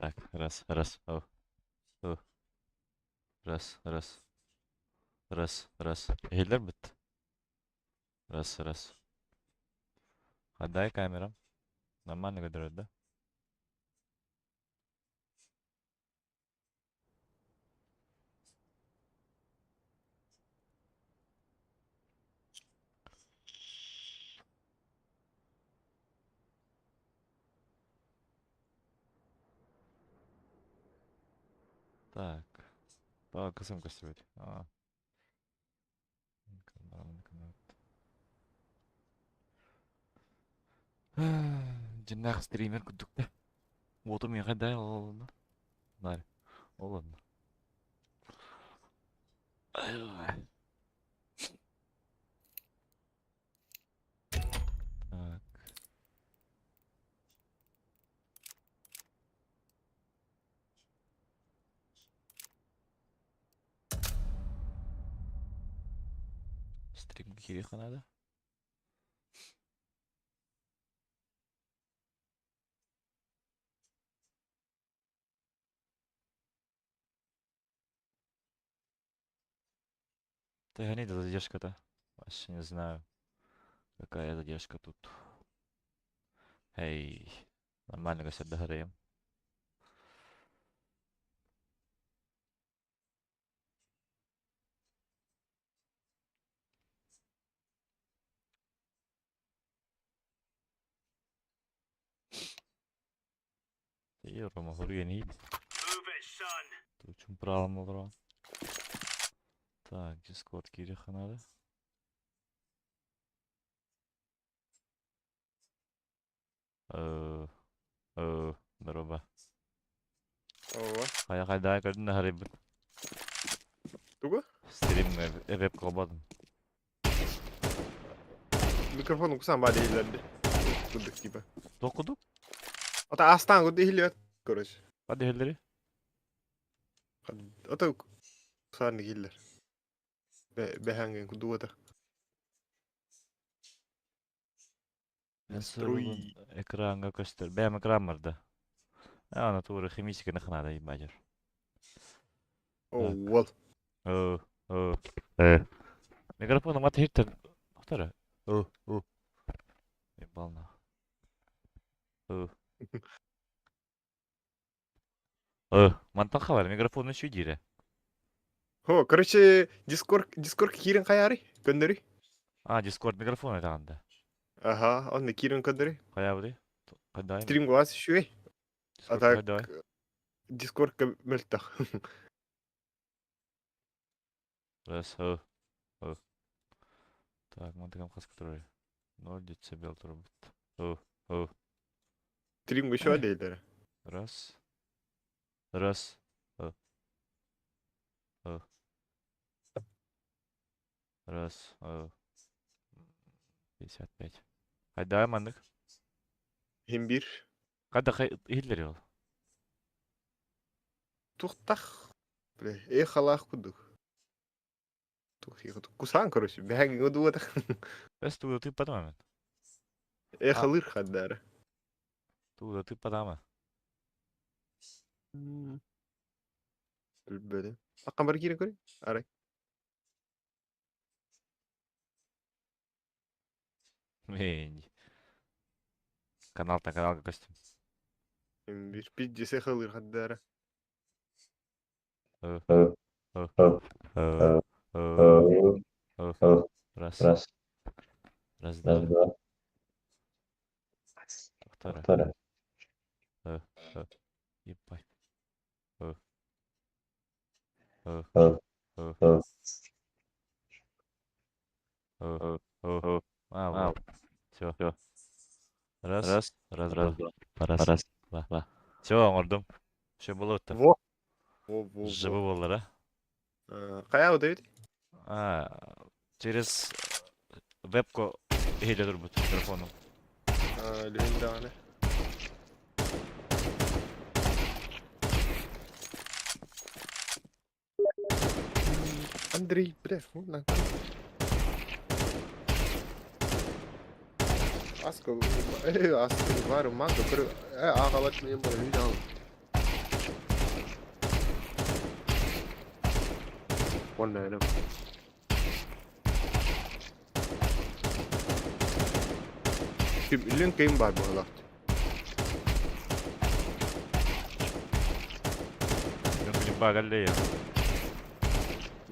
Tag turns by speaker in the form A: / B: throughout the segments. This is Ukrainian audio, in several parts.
A: Так, раз. О. Раз. Раз. Ehiller bitti. Раз. Отдай камерам. Нормально говорю, да? Так. По кысым көстөрбөйт. Жинак стример күттүк да. Оту мен кайдай алды. Нар. Олон. Так. Стрим керек канада. Да я не задержка-то. Вообще не знаю, какая задержка тут. Эй, нормально гостят догараем. И Рома хуруен ид. Тут чум правым олдырам. Так, Discord керек канада. Здорово.
B: Ооба.
A: Кайдай көрдүн догараем.
B: Туга?
A: Стрим веб кылбадым.
B: Микрофону кусам баде hillerdi. Kuduk gibi.
A: Токудук?
B: Ata astan kudu hillet. Короче.
A: Кады хелдери?
B: Ata kusan hiller. Behangen kudu ata.
A: Насырылын экранга көстөр. Бәм экран барда. Ана тууры химический канада бажар.
B: Owal.
A: О. Микрофон мат хиттер. Охтара. О. Ебална. Мантан хабар микрофон еще дире.
B: Ho, короче, Discord kirin kayari. Gönderi.
A: Discord микрофон это анда.
B: Aha, onu kirin gönderi.
A: Каябды? Кадай.
B: Stream glas şuy. Ata
A: Кадай.
B: Discord meltah.
A: Раз. Так, мантыкам кас который. 0 децибел турбут.
B: Stream go şöyle değiller.
A: Раз. Раз. 55. Кайда мандык?
B: Hem bir.
A: Кайда хиллер ол?
B: Tuhtah. Bre, halak kuduk. Kusan короче. Behangen kudu ata.
A: Эс туда ты подама.
B: Halır kadar.
A: Туда ты подама.
B: Böyle. Akambar kirin koy. Aray.
A: Канал костюм.
B: Hem bir. Pidcesi halır kadar.
A: Раз. Два. Повторяю. Ебать. Вот. Все. Раз. Два. Все, аңырдым. Все было өтті.
B: Во.
A: Жыбы болды,
B: Kaya o değil.
A: Через вебку хейле тұрбыт телефоном.
B: Левинданы. Андрей, бля, вон Asko var mango kır ağalat mı yapar hiç al. onlardan. Şimdi link game var bu halak.
A: Yung pinibagal na yun.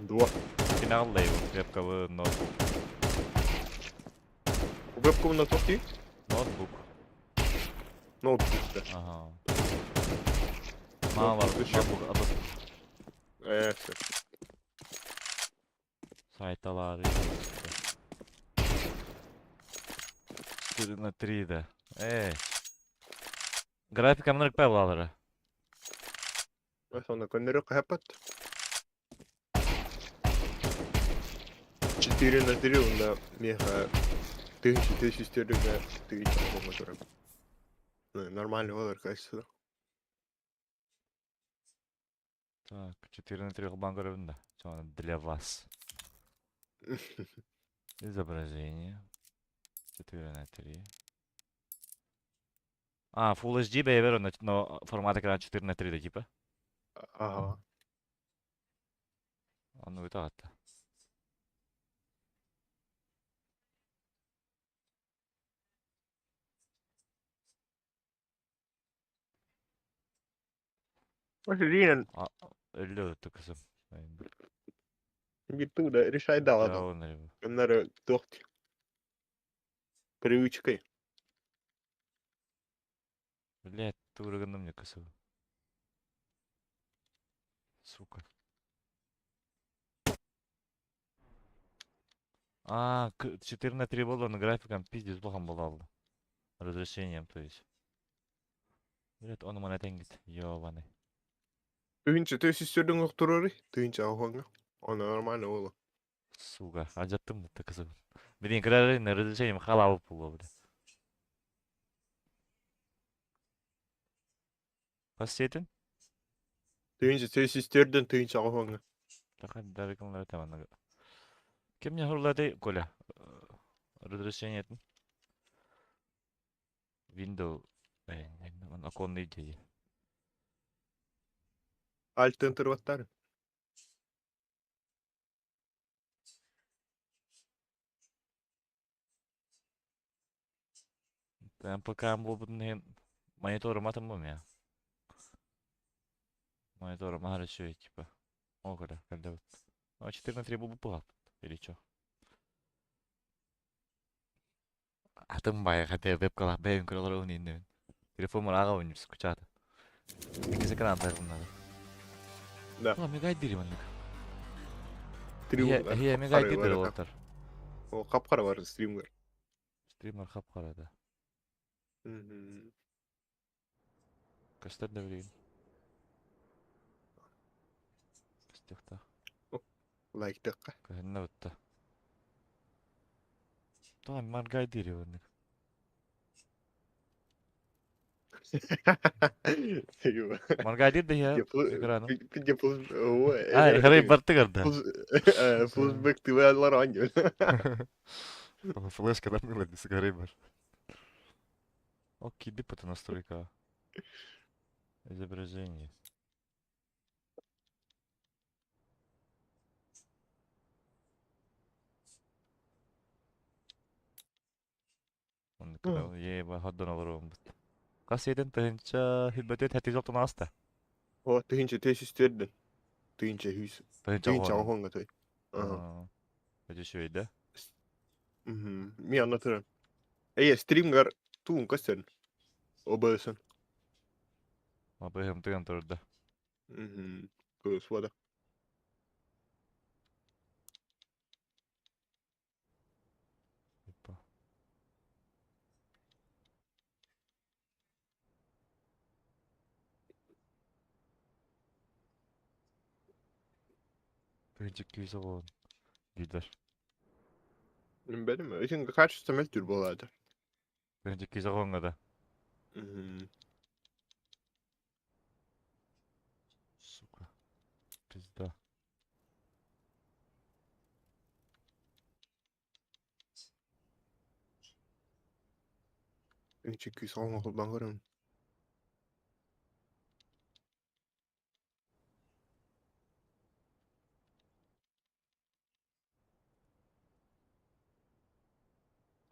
B: Dua.
A: Kinakallay mo. Kaya ka ba notebook?
B: Webcam na çok iyi.
A: Notebook.
B: Notebook'ta.
A: Aha. Maa var.
B: Notebook'ta şu.
A: Notebook adı.
B: Evet.
A: Saytaları. Четыре на 3, да. Графика много певлалары.
B: Sonra konları kapat. 4 на 3 onda меха ты систерга ты чего мотором. Нормально olur качество.
A: Так, 4 на 3 банк да. Для вас. Изображение. 4 на 3. А, Full HD бейвер, но формат экрана 4 на 3, да, типа?
B: Ага.
A: А ну это это.
B: Başka yine
A: А, ölüyor kızım.
B: gitu da решай да ладно.
A: Onları.
B: Konları doht. Привычкой.
A: Блять, ты ураганом мне косо. Сука. А, 4 на 3 было, но графиком пиздец плохом было. Разрешением, то есть. Блять, он у меня тенгит. Ёбаный.
B: Тыгынча ты систердің ұқтырары. Тыгынча ауғанға. Оны нормально olur.
A: Сука, ажаттым да кызым. Блин, когда на разрешением халавы было, бля. Посетин?
B: Тыгынча ты систердің тыгынча ауғанға.
A: Так, даже кому там надо. Кем мне хурлады, Коля? Разрешение это? Windows. Оконный идеи.
B: Alt enter ваттары.
A: Там пока был монитором атом у меня. Монитором хорошо, типа. О, когда вот. А 4 на 3 был бы плат. Или чё? Атом бая, хотя веб кала бэйн кроллер унин. Телефон морага унин скучата. Никаких экранов надо.
B: Да.
A: Ла, мигай дири маннык.
B: Стример.
A: Хия мигай дири олтар.
B: О, қап-қара бар стример.
A: Стример хап қарады. Кастер да блин. Кастехта.
B: Лайктыққа.
A: Кахенна өтті. Там мангай дири маннык. Мангай дир да я экрану.
B: Пидде пуз...
A: Ай, харай барты карда.
B: Пуз бэкті вәлар анжел.
A: Флешка там была, не сгорей бар. Окей, ди по настройка. Изображение. Он когда еба ходдон олором. Kas еден тыгынча хилбетет хәтиз оптон аста.
B: О, тыгынча ты систердің. Тыгынча хүс.
A: Тыгынча
B: Тыгынча
A: оған.
B: ауғанға той.
A: Өте шөйді.
B: Ми анlatırım. Стримгар туын көстен. Обысын.
A: Абыхым тыгын тұрды.
B: Көз вода.
A: Тыгынча күйсі болын. Дейдер.
B: Benim için качество мөлтүр болады.
A: Тыгынча күйсі оғанға да. Сука. Пизда.
B: Тыгынча күйс алма қолдан көрім.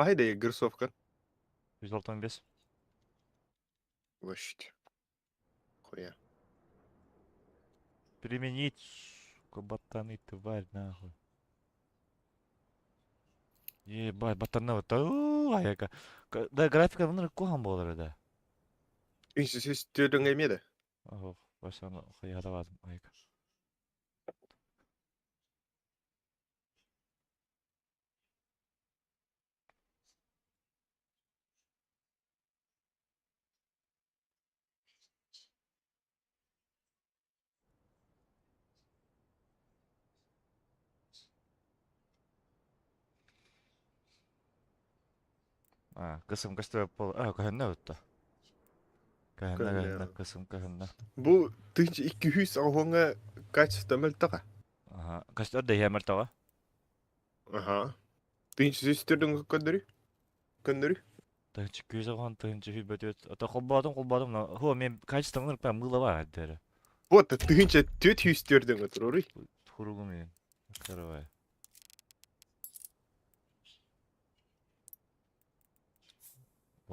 B: Haydi Gırsovka.
A: 195.
B: Ващить. Хуя.
A: Применить, сука, ботаны, тварь, нахуй. Ебать, ботаны вот. Аяка. Да, графика вон кухан болар да.
B: Siz tüydün emedi.
A: Ого, başına kıyada vardım аяка. Kısım kaçtı pol. Kahenne öttü. Kahenne, kısım kahenne.
B: Bu tüyç 200 avonga kaç temel taka.
A: Aha, kaçtı ödde hemer tawa.
B: Aha. Tüyç siz tüydün kaderi. Kaderi.
A: Тынчы көз алған тынчы хүбөт өт. Ата колбадым. Хо мен качествоны па мыла бар дер.
B: Вот тüyç 400 tüydün otur orayı.
A: Хуругу мен. Каравай.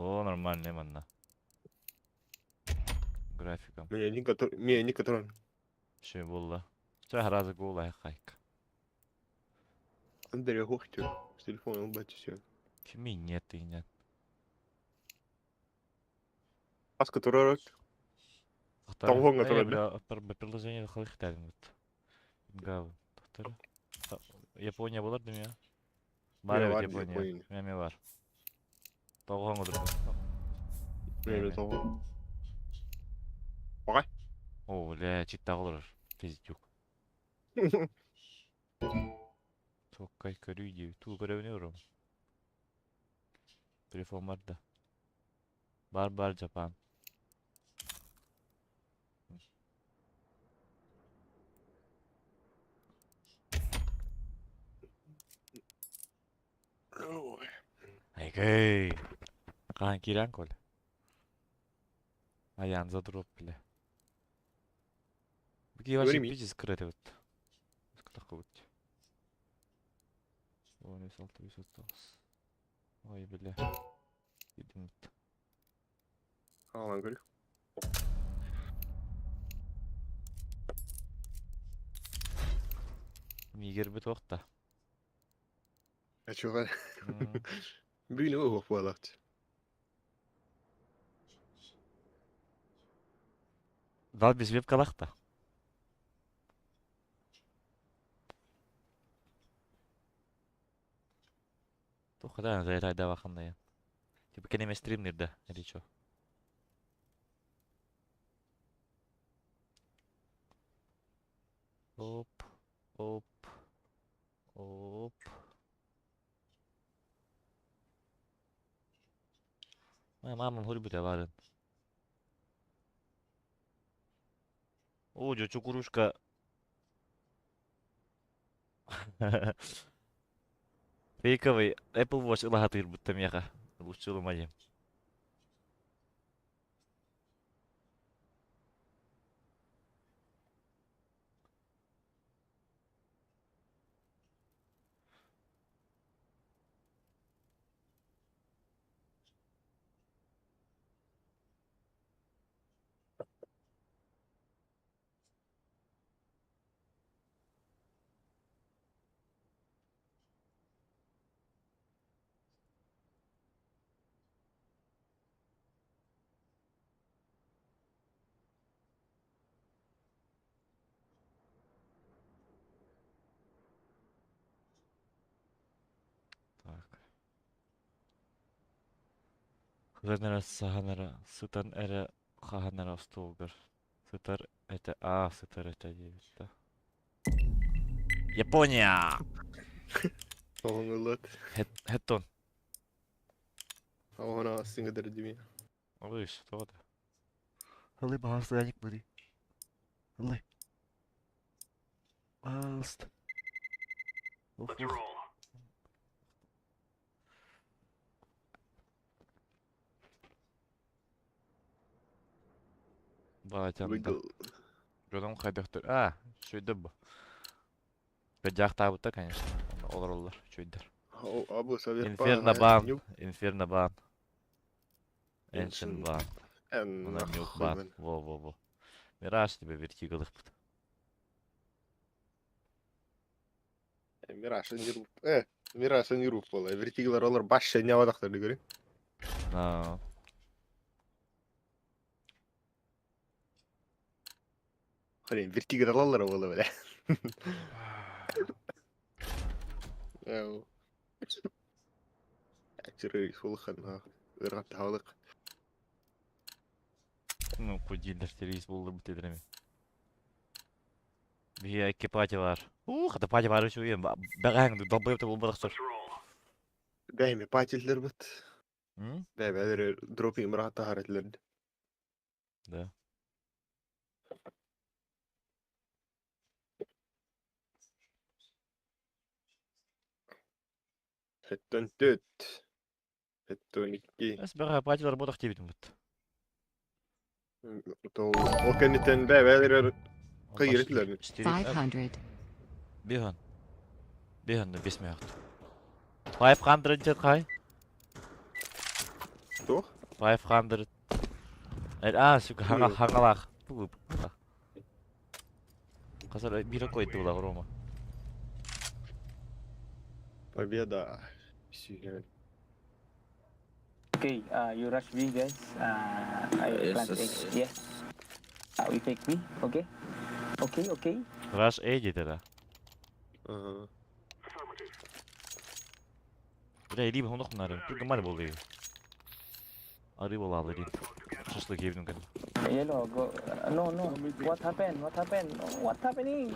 A: О, нормальный манна. Графиком.
B: Мне который.
A: Şey болла. Ча разы гола хайк.
B: Андрей хохтю. С телефоном бачыся.
A: Кими нет и нет.
B: Аска турарак. Талғонға тұрады.
A: Бір приложение қалай хитадым вот. Гав. Тохтары. Япония болар дем я. Бар
B: Бар,
A: Япония.
B: Япония.
A: Мене бар. Талғонға тұрды.
B: Мені талғон. Багай.
A: О, ля, читта қалыр. Пиздюк. Tokkay körüydü. Tu görebiliyorum. Telefon var da. Barbar Japan. Айгай. Kaan kiren kol. Ayağınıza drop bile. Bir ki
B: Göreyim
A: ваши
B: mi?
A: пичи скрыты вот. Сколько вот. Ой, не салты высотался. Ой, бля. Идем.
B: Алан көрük.
A: Нигер бит вақта.
B: Açığa. Büyüne o balakçı.
A: Дал без веб калахта. Туха да, за это да ваханная. Типа кенеме стримнер да, или чё? Оп, оп, оп. Моя мама любит аварын. О, дядя курушка. Фейковый Apple Watch ылахатыр будто меха. Лучше ломаем. Так. Хызанара саханара сытан эре хаханара столгар. Сытар это сытар это девятта. Япония!
B: Oğlan ılat.
A: Хэттон.
B: Ona singadır değil mi?
A: Алыш, что это? Халы багастаник бери. Халы. Алст. Батям.
B: Выгл.
A: Жодом кайдактыр. Шөйдө бу. Бер жакта бутта, конечно. Олар. Шөйдөр.
B: Абу Савир
A: Инферно бан. Инферно бан. Эншин бан. Она нюк бан. Во. Мираж тебе вертигалых.
B: Мираж не руп болай. Вертиглар олар баш шеня вадактарды көрүң.
A: На.
B: Хрен вертиглар олар боло беле. Яу. Чырый сулхан. Иргат хавлык.
A: Ну, кудилдер террорист болду бутедреме. Бия экипати бар. Хата пати бар үчү эм. Багаң долбоёб болбодуктур.
B: Бәйме патилдер бит.
A: М?
B: Бәбәлер дропинг мырата харатлар.
A: Да.
B: Хэттон төт. Хэттон икки.
A: Эс бага патилар бодох дебитим бут.
B: То окенитен бәбәлер кыйрытлар.
C: 500.
A: Бихан. Бихан да 5 минут. 500 jet кай?
B: То?
A: 500. Сука, хангалах. Тугуп. Казар бир койду була Рома.
B: Победа. Сүйген.
D: Okay, you rush B, guys. I
E: Yes,
D: plant
E: yes,
D: A. Yeah. We take B. Okay. Okay.
A: Rush A dedi да.
B: Ага.
A: Бля, либо он нахуй. Тут гамаль болду. Ары бола алды. Шашлык ебдим кен.
D: Yellow, go. No. What happened? What's happening?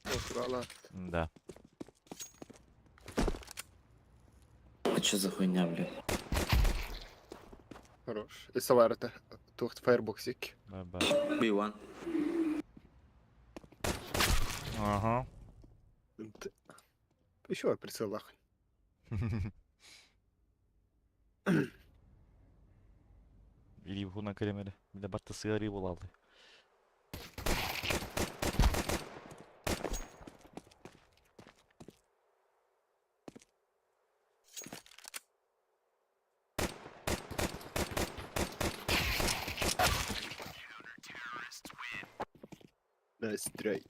B: Осрала.
A: Да.
E: А чё за хуйня, блядь?
B: Хорош. И саварата. Тухт фаербоксик.
A: Ба.
E: B1.
A: Ага.
B: Еще прицел лах.
A: Или хуна кремеде. Бля барта сыгары бола алды.
B: Nice try.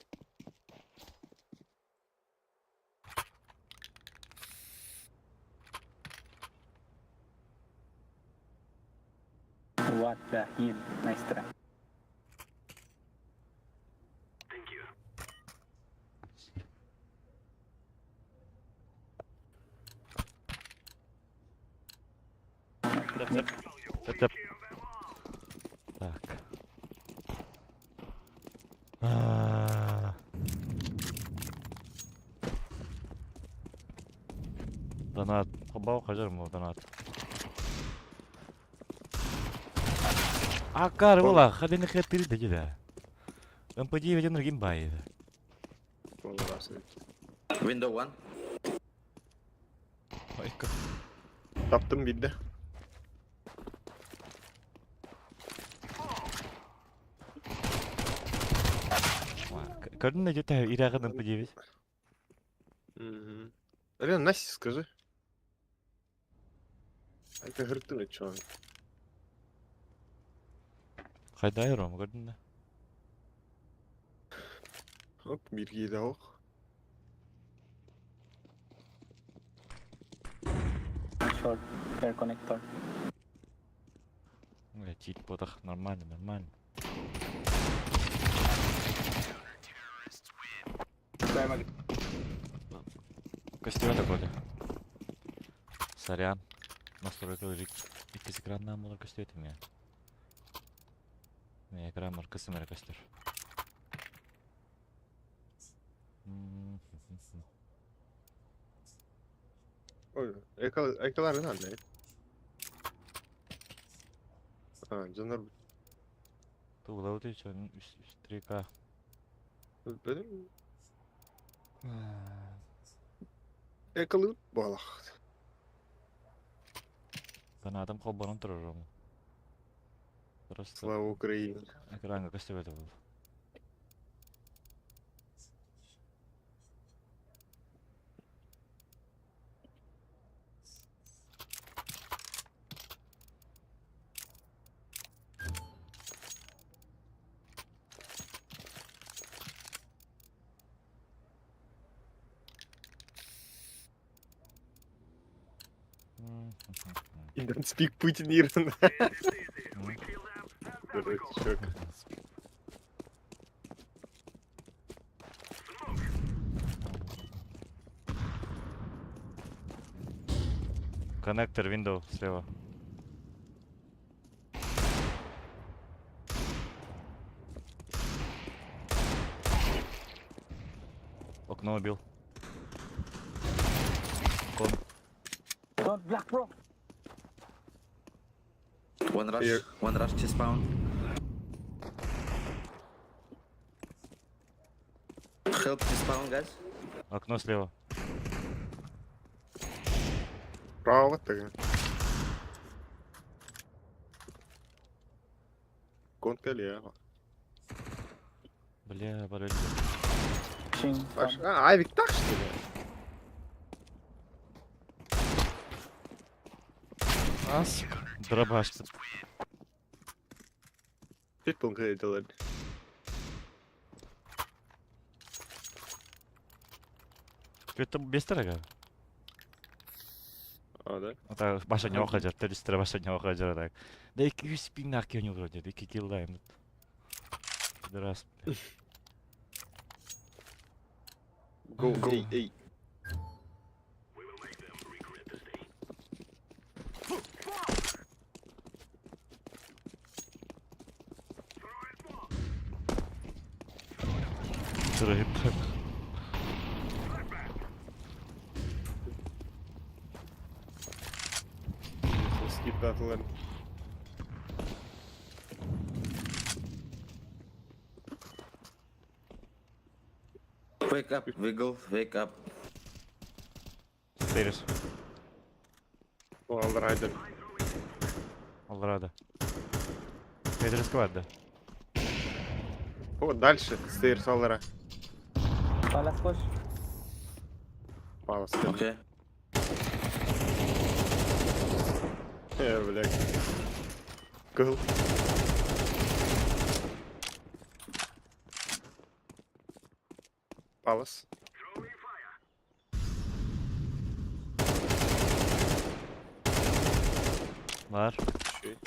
D: What the hell? Nice try.
A: Тэп. Так. Донат. Хабау хажар му донат. Акар бола, хадин хеттири деди да. МП9 жанр геймбай.
E: Window 1.
A: Айка.
B: Таптым билди.
A: Көрдүн да жете ирагын МП9.
B: Рен, Наси, скажи. Это гыртын чё?
A: Кайда айром, көрдүн да.
B: Оп, бирги да ок.
D: Short air connector.
A: Чит подах, нормально. Костюм такой. Сорян. Настройка иккис экраннан була көстөйт эми. Мен экран маркасы менен көстөр.
B: Ой, экалары кандай? Жанар
A: Тугла өтө чон 3К.
B: Benim экалы балах.
A: Канадам колбонун турар. Просто
B: Слава Украине.
A: экранга көстөбөдө бул.
B: Don't speak Putin here.
A: М.
B: Дурачок.
A: Коннектор, window слева. Окно убил. Кон.
D: Don't block, bro.
E: One rush.
B: Here.
E: One rush to spawn. Help to spawn, guys.
A: Окно слева.
B: Право ты. Конка лево.
A: Бля, болели.
D: Pushing.
B: Паш- А, авик так что ли?
A: А, сука. Дробаш тут.
B: Питбул делать.
A: Это без дорога.
B: А, да?
A: Ата баша не охажар, террористтер баша не охажар так. Да и спин на кёне вроде, да и киллаем. Раз.
B: Go, go, эй.
A: Трэп.
B: Skip that one.
E: Wake up, Wiggle. Wake up.
A: Стейрс.
B: All rider.
A: Алрада. Это рисковать, да?
B: О, дальше. Стейр Солара.
D: Let's push.
B: Палас.
E: Okay.
B: Блядь. Гол. Палас.
A: Бар.
B: Еще,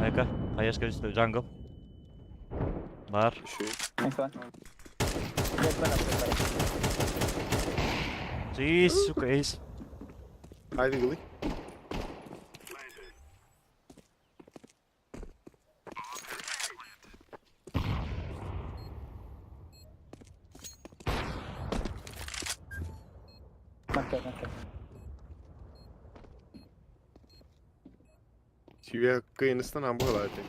A: Айка. Хаешка джангл. Бар.
B: еще.
D: Nice one. Get one up,
A: Эйс, сука, эйс.
B: Авик глы.
D: Market, market.
B: Тебе Кайнстана было это.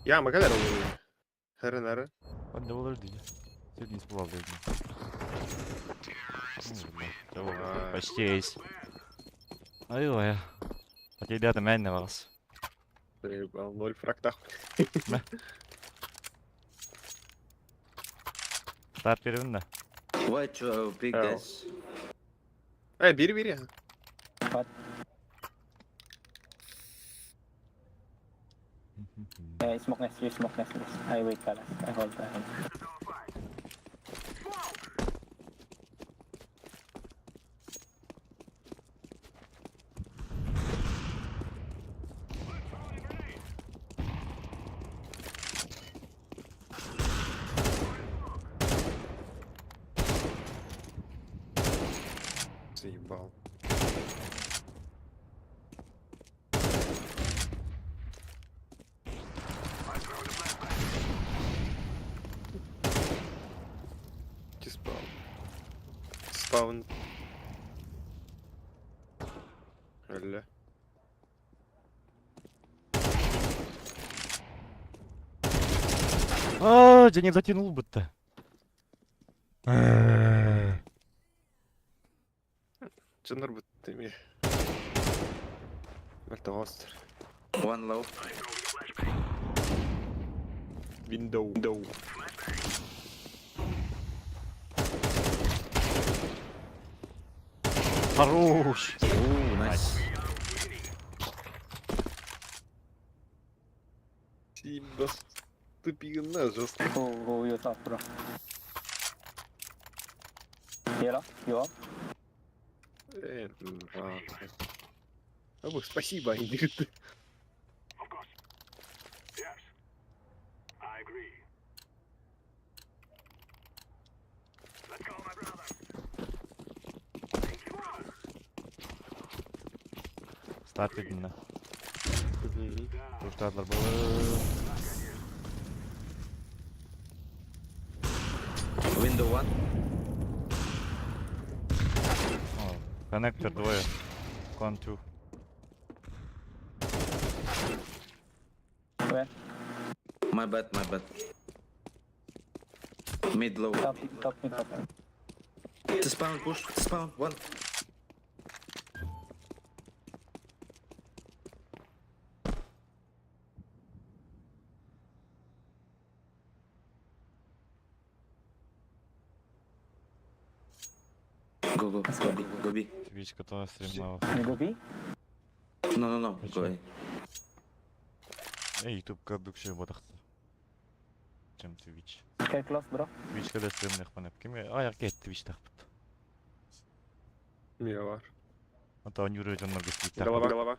B: Ya ma kadar oluyor? Her nere?
A: Ben de olur diye. Senin ismi var dedim. Почти эйс. Ой, я. А ребята, мянь вас.
B: Приебал 0 фрактах.
A: Старт первинна.
E: White big,
B: Oh.
E: guys.
B: Бери.
D: What? Yeah, smoke nest, you smoke nest, please. I wait, Kalas. I hold.
B: Заебал. Спаун. Алло.
A: А, я не затянул будто.
B: Джанар бы ты мне. Это остр.
E: One low.
B: Window.
A: Хорош.
E: Ooh, nice.
B: Сибас. тупик жестко.
D: Go you top, bro. Yellow, you up?
B: Спасибо, Индирит.
A: Start edin de. Kuşlarlar balığı.
E: Window one.
A: О, коннектор двое. Con 2.
D: Where?
E: My bad, my bad. Mid low.
D: Top, top, mid, top.
E: To spawn, push, to spawn, one. Go, go, go B, go B.
A: Twitch готова стримнала.
D: You go B?
E: No, go A.
A: YouTube kadukşu badaktı. Чем Twitch.
D: Get close, bro.
A: Twitch kada strimних панеп. Кеме аяк кет Twitch тахпыт.
B: Не var.
A: Ата он юрый жан много Twitch
B: Голова,
A: тахпыт.
B: голова.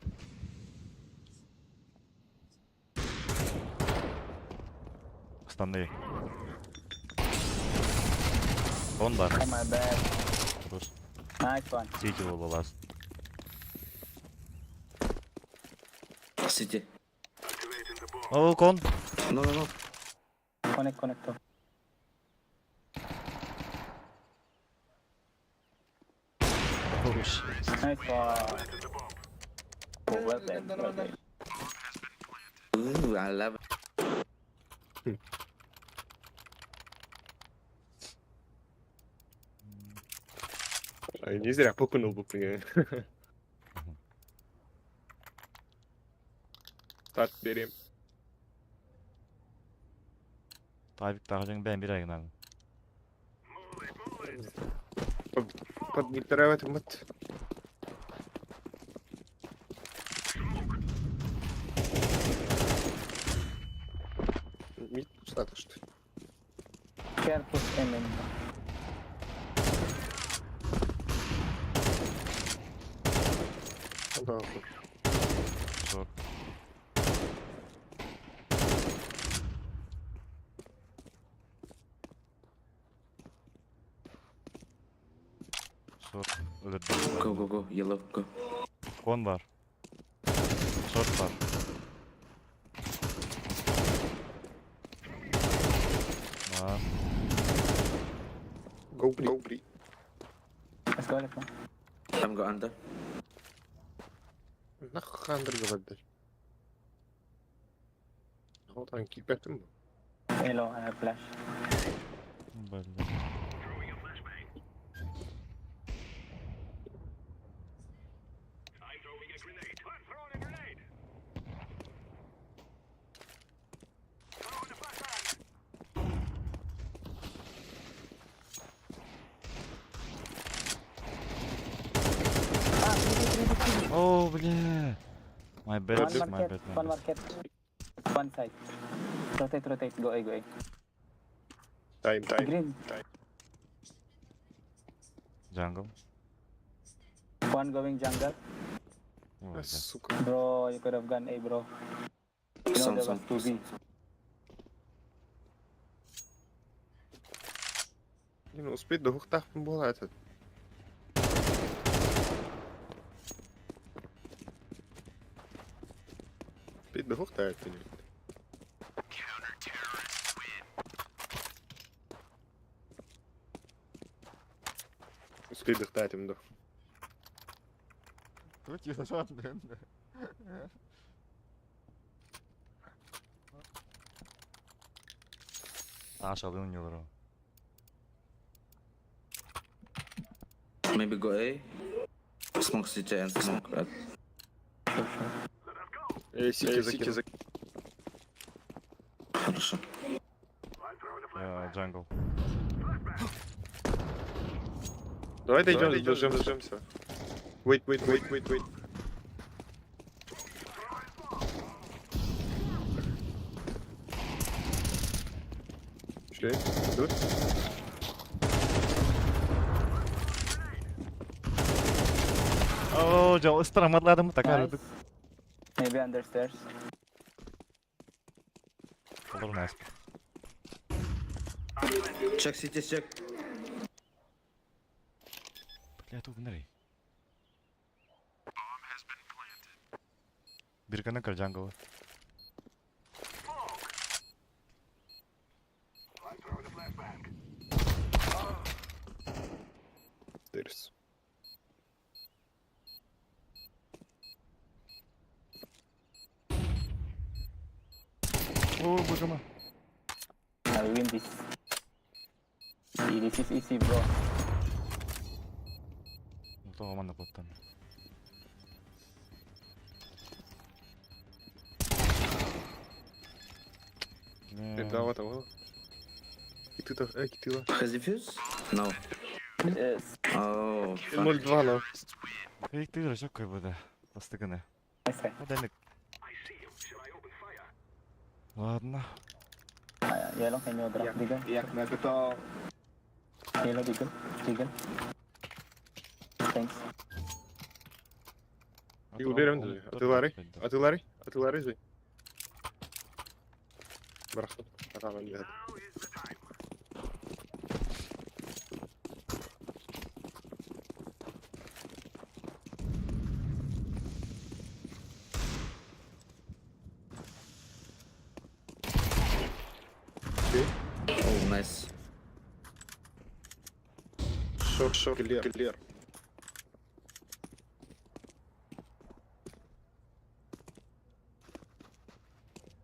A: Станы. Он бар.
D: Oh my bad.
A: Рус.
D: Nice one.
A: Сети болу ласт.
E: City.
A: О, кон.
E: No.
D: Connect, connect. Top.
A: Ош.
D: Nice one. Oh, well played, well played.
E: Ooh, I love it.
B: Не зря покунул бы, Старт берем.
A: Тайвик тағжың бән бір айын алын.
B: Подгитаровать мат. Мид пустата, что ли?
D: Care push him in.
B: Да.
A: Шорт. Шорт. Өлірді.
E: Go, yellow, go.
A: Кон бар. Шорт бар. Бар.
B: Go Bri.
D: Let's go, let's go.
E: I'm go under.
B: Нахуй Андер говорит. Вот он кипятым.
D: Yellow, I have flash.
A: Блин. О, бля. My bad,
D: One
A: my
D: market,
A: bad,
D: one
A: my bad.
D: market. One side. Rotate, go A, go A.
B: Тайм.
D: Green.
A: Jungle.
D: One going jungle.
A: О, бля.
B: Сука.
D: Bro, you could have gone A, bro. You know
E: Some,
D: there
E: some.
D: was 2B.
B: Не успеть до гухтах была этот. Успеть до гухта это не. Успеть до гухта этим до.
A: Aşağı oynuyorlar o.
E: Maybe go A. Smoke city and smoke red.
B: Сики за.
E: Хорошо.
A: Jungle.
B: Давай дождемся. Wait. Окей, идут.
A: Oo, ısıramadığımı takar
D: Nice. Maybe under stairs.
A: Olur mu?
E: Check city, check.
A: Блядь, bu nereye? Bir kana kır jungle.
B: Stairs.
A: Oo, bugama.
D: I will win this. See, this is easy, bro.
A: To команда потом.
B: Да, вот, вот. И ты-то, китила.
E: Has defuse? No.
D: Yes.
E: Oh, fuck.
B: 0-2, но.
A: İlk duyuru çok koy burada. Bastıkını.
D: Nice try.
A: Hadi ne? Ладно.
D: Yellow, can you drop Deagle?
B: Як на это...
D: Yellow, Deagle. Deagle. Thanks.
B: И уберем даже. А ты Ларри? А ты Ларри? А ты Ларри же? Браху. А там он бегает.
E: Oh, nice.
B: Шок, клер.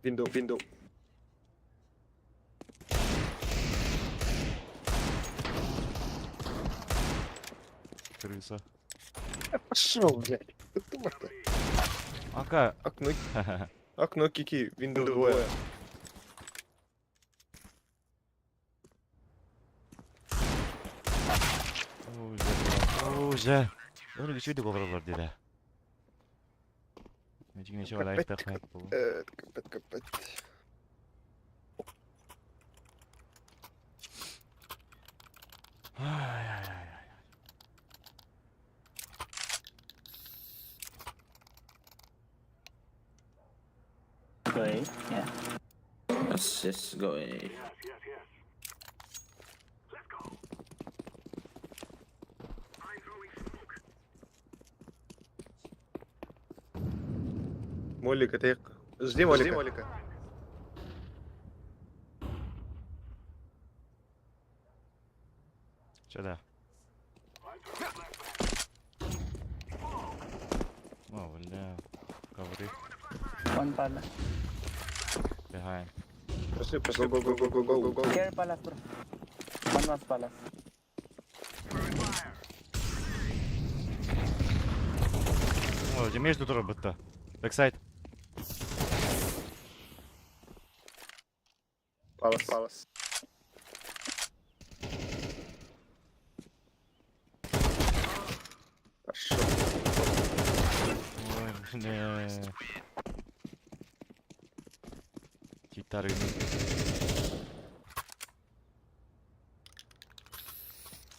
B: Window.
A: Крыса.
B: Пошел, блядь. Ты морда.
A: Ака.
B: Окно кики, Window двое.
A: Уже. Öyle güçlü de kovralar dedi. Necik neçe var ayakta kayıp bu.
B: Копать.
A: Ay ay ay ay.
D: Go A. Yeah.
E: Yes, go A.
B: Молика, ты... Жди Молика.
A: Сюда. О, бля. Ковры.
D: One palace.
A: Behind.
B: Пошли. Go.
D: Care palace, bro. One was palace.
A: О, где между тут робота. Бэксайд.
B: Палас. Пошел.
A: Ой, бля. Гитары.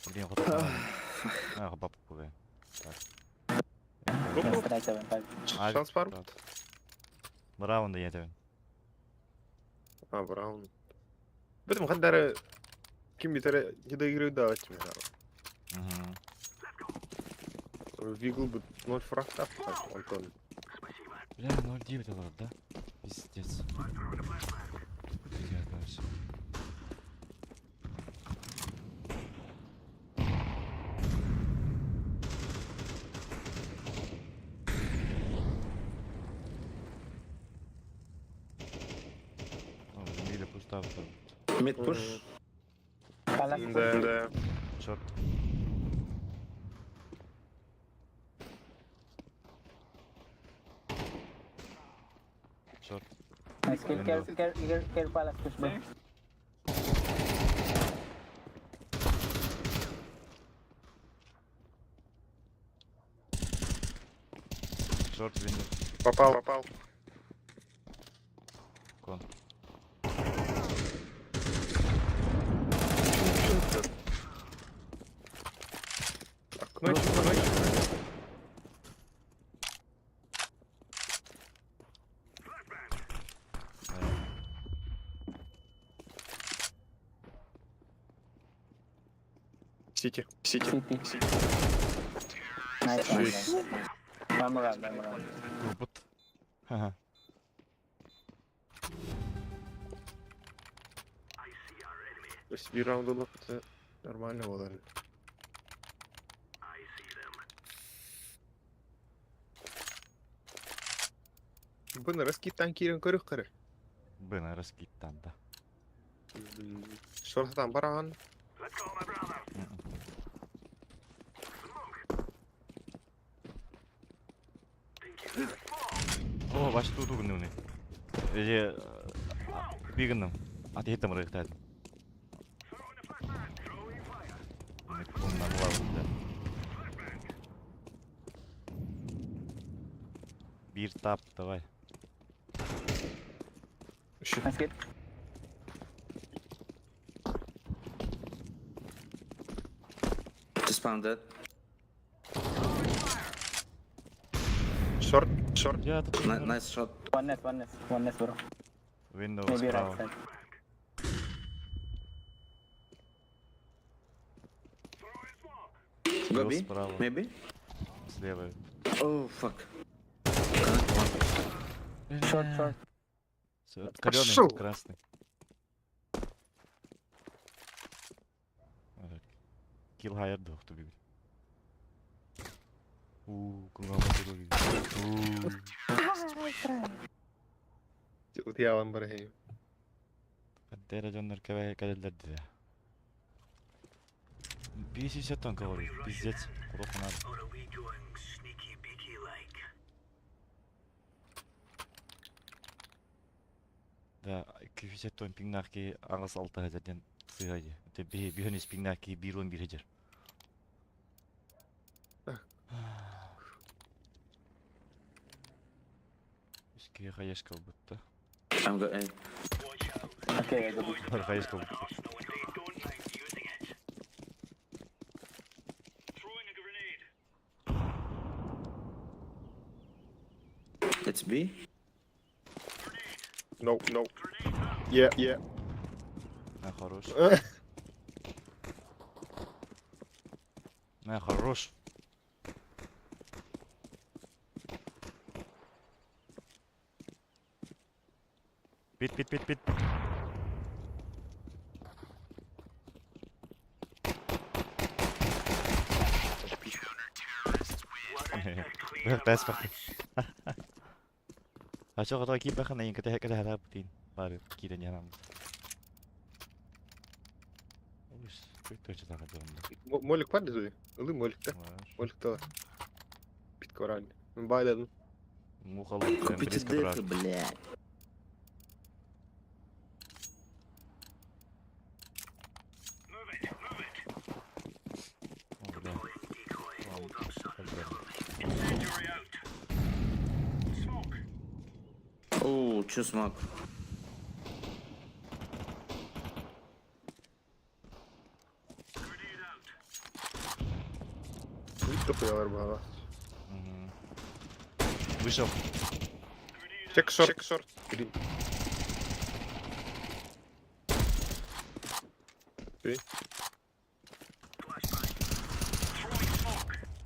A: Блин, вот так. А, бабку пугай. Так.
D: Yes, try 7-5.
B: Шанс пару.
A: Браун да ятевин.
B: Браун. Бэтим хаддары... Ким битары не доигрывают давать мне. Вигл бы 0 фрактов, Антон.
A: Бля, 0-9 алар, да? Пиздец. Пиздец дальше. О, миля пуста.
E: Mid push.
D: Palace.
B: Да.
A: Шорт. Шорт.
D: Nice kill. Care palace push, bro.
A: Шорт, виндо.
B: Попал.
A: Кон.
B: Сити.
D: City. Nice one,
B: Nice.
D: nice. One more round, one more round.
A: Робот. Ха-ха.
B: То есть bir round olup da нормально olur. Bunu raskitten kiirin körük kare.
A: Бына раскидтан, да.
B: Şortadan barağın.
A: О, башты удугны уны. Эже бигынным. Атыйттым рыктадым. Комнан улабында. Bir tap, давай.
D: Nice kid.
E: Just found that.
B: Short. Short.
A: Я тут
E: Nice shot.
D: One nest, bro.
A: Windows
D: Maybe right
A: справа.
D: side.
A: Windows
E: Gobi?
A: справа.
E: Maybe?
A: Слева.
E: Oh, fuck.
D: Short.
B: Пошёл.
A: Калёный, красный. Kill higher да, кто бегает. Кунга мотор.
B: Вот я вам барахи.
A: Кадера жоннор кадерлерди. 50 тонн говорит, пиздец. Плохо надо. Да, 250 тонн пингнахки ағыз 6 хазардан сыйгайды. Бихөнес пингнахки 1-11 хазар. Ишке хаяшка будто.
E: I'm going.
D: Okay, I go B.
A: Хаяшка будто.
E: It's B.
B: No. Yeah.
A: На, хорош. На, хорош. Пит. Бэс бак. Ачаа одоо кип бахан ин кэтэ хараа бутин. Баар кирэн янам. Ой, көтөч тага жонда.
B: Молик var da söyle. Ilı molikte. Molikte var. Bit koral. Ben bayladım.
A: Мухало,
E: Купите
A: близко брат.
E: дырку, блядь.
A: О, бля.
E: Oh, чё смог?
B: Bit topuyorlar bu hava.
A: Вышел.
B: Check short. Green. Окей.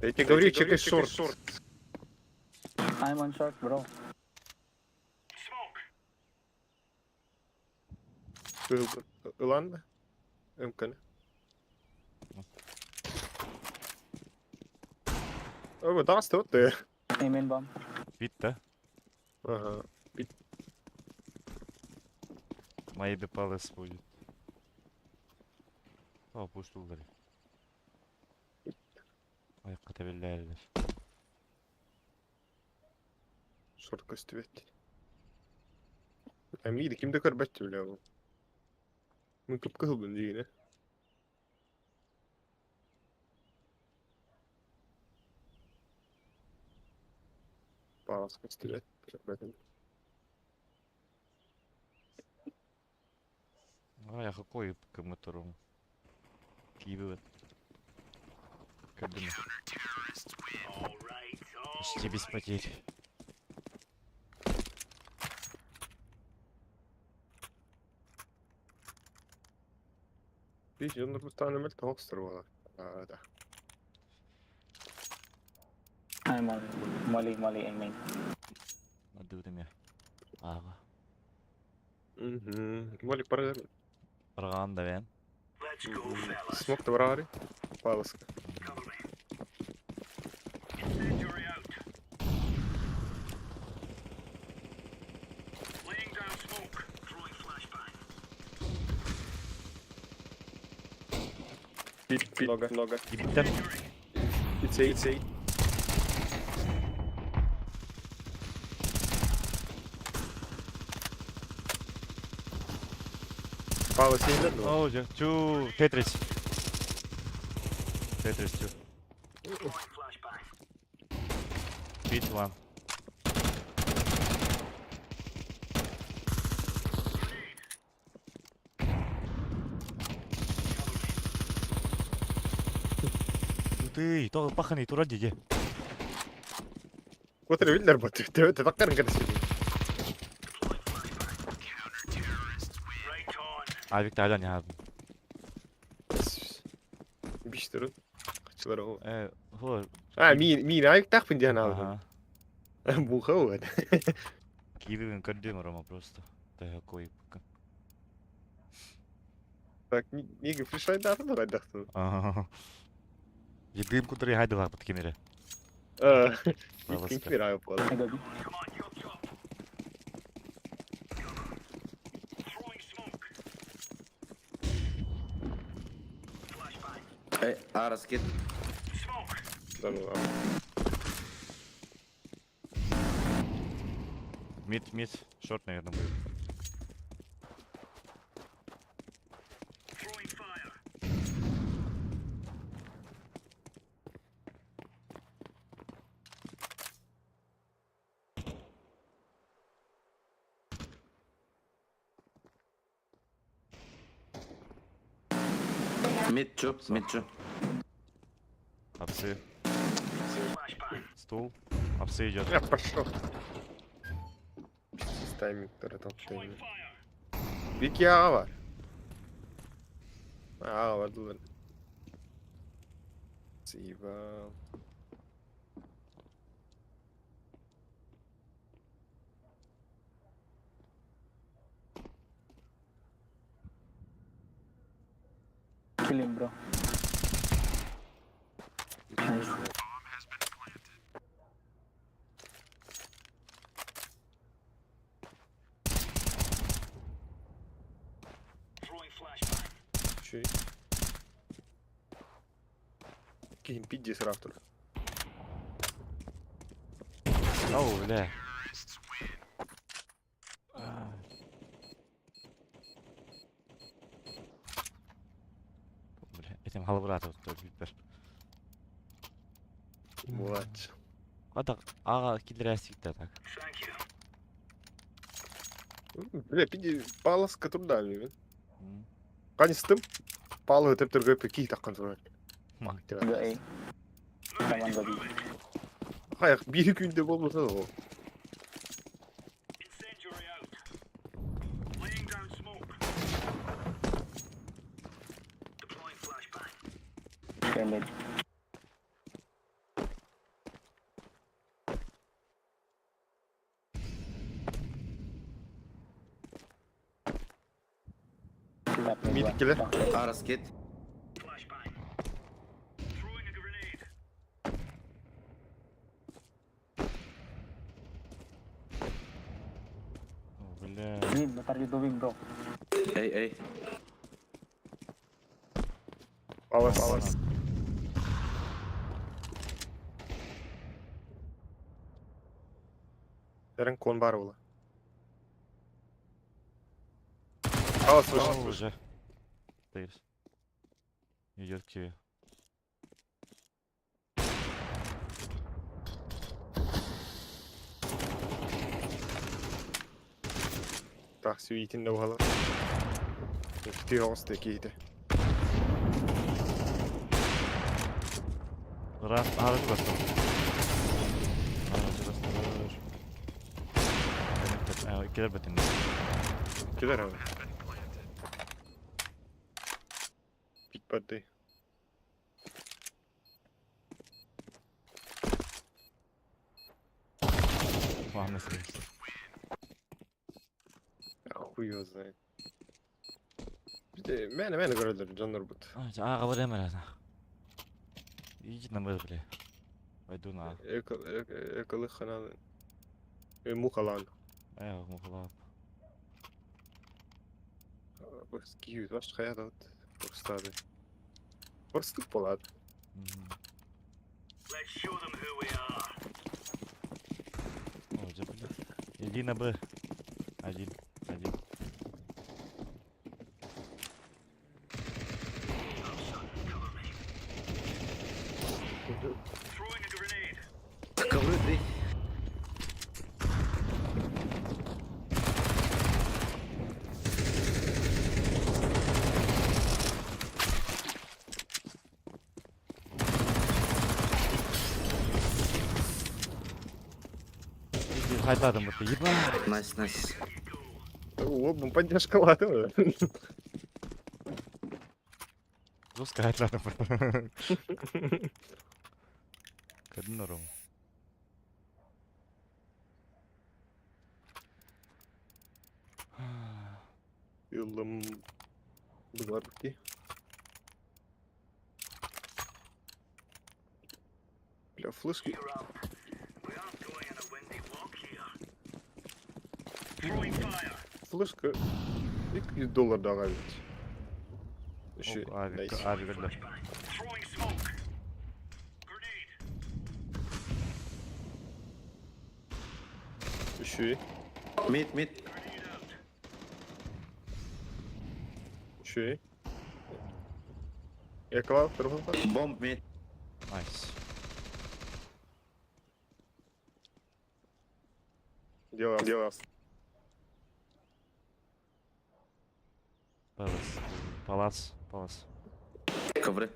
B: Я тебе говорю, чекай шорт.
D: I'm on short, bro.
B: Ладно. МК. О, да, что ты?
D: Aim bomb.
A: Бит-то.
B: Ага.
A: Мои бипалес будет. О, пусть угори. Ай, катабеллерлер.
B: Шорт көстүбет. Амиди кимде көрбөттү биле ал. Мен көп кылдым дегене. Палас көстүбет.
A: Ай, какой мотором. Кибет. Как думаешь? Почти без потерь.
B: Видишь, он bir tane melt Hawkster var. ده.
D: I'm on Molly and main.
A: Aduh dem ya. Ağa.
B: مولي برا.
A: Barağan da ben.
B: سموك وراري. خلاص. Pit noga.
A: Gittim.
B: It's eight. Пала сильно, но
A: Oh, çu Tetris. Tetris çu. Beat one. Ты, то паханый тура диде.
B: вот это видно работает. Ты так как это сидит.
A: Avik taylan ya.
B: Bir durun. Kaçılar o.
A: Hol.
B: مين عايك تخفي دي انا
A: Ага.
B: مو خود.
A: Кивин кадим Рома просто. Такой.
B: Так نيجي في شوي ده انا دخلت.
A: Ага. Yedim kudri haydi var pat kemire.
B: يمكن كبير عايب والله.
D: I got you.
E: Hey, Aras kid.
A: Мид, шорт, наверное, будет.
E: Mid two.
A: Апсы. Стул. Апсы идет.
B: Я пошел. Тайминг, который там тайминг. Вики Ава. Ава, dur. Спасибо.
D: Kill him, bro. Nice.
B: Şey. Кейін пидди сырақ тұр.
A: Ау, бля. Бля, этим халбратов тут битпер.
B: Молодец.
A: Ада ага кидрясик да так.
B: Бля, пидди паласка трудами.
A: М.
B: Қаныстым. Палы өтіп тұрғып кей таққан тұрған.
A: Мак.
D: Go A. Someone go B.
B: Қаяқ бір күнде болмаса да ол.
D: Go mid. Left mid
B: Mid
D: one.
B: killer.
D: Down.
E: Aras kid.
A: О, бля.
D: Mid, what are you doing, bro?
E: Hey.
B: Палас. Ярын кон бар ола. Палас
A: О,
B: вышел.
A: уже. Стоишь. Идет к тебе.
B: Так, сүйетін де оғалар. Күтей оғысты кейді.
A: Раз, арыз бastım. Arız bastım. İkiler batın.
B: Кедер abi. Пик поддай.
A: Ладно, скоріше.
B: А хуй його знає. Мене говорили, Джон Робот.
A: А, говори мене. Ідіть на мир, бля. Пойду на.
B: Коли ханали. Мухалан.
A: Мухлап.
B: Skjut, vart ska jag då? Bokstavlig. Var stod på det?
A: О, вже, бля. Иди на Б. Один.
E: Ковры 3.
A: Иди, хайдадом, вот ты, ебать.
E: Найс.
B: О, поддержка ладно.
A: Жестко хайдадом, вот. Как норм.
B: Yıldım. Bu var ki. Бля, флешки. Флешка. $100 daha evet. Şu,
A: Abi,
B: nice.
A: abi gördüm.
B: Şu,
E: Mid.
B: şu. Yakala, tarafı var.
E: Bomb mid.
A: Найс.
B: Делал.
A: Палац.
E: Ковры.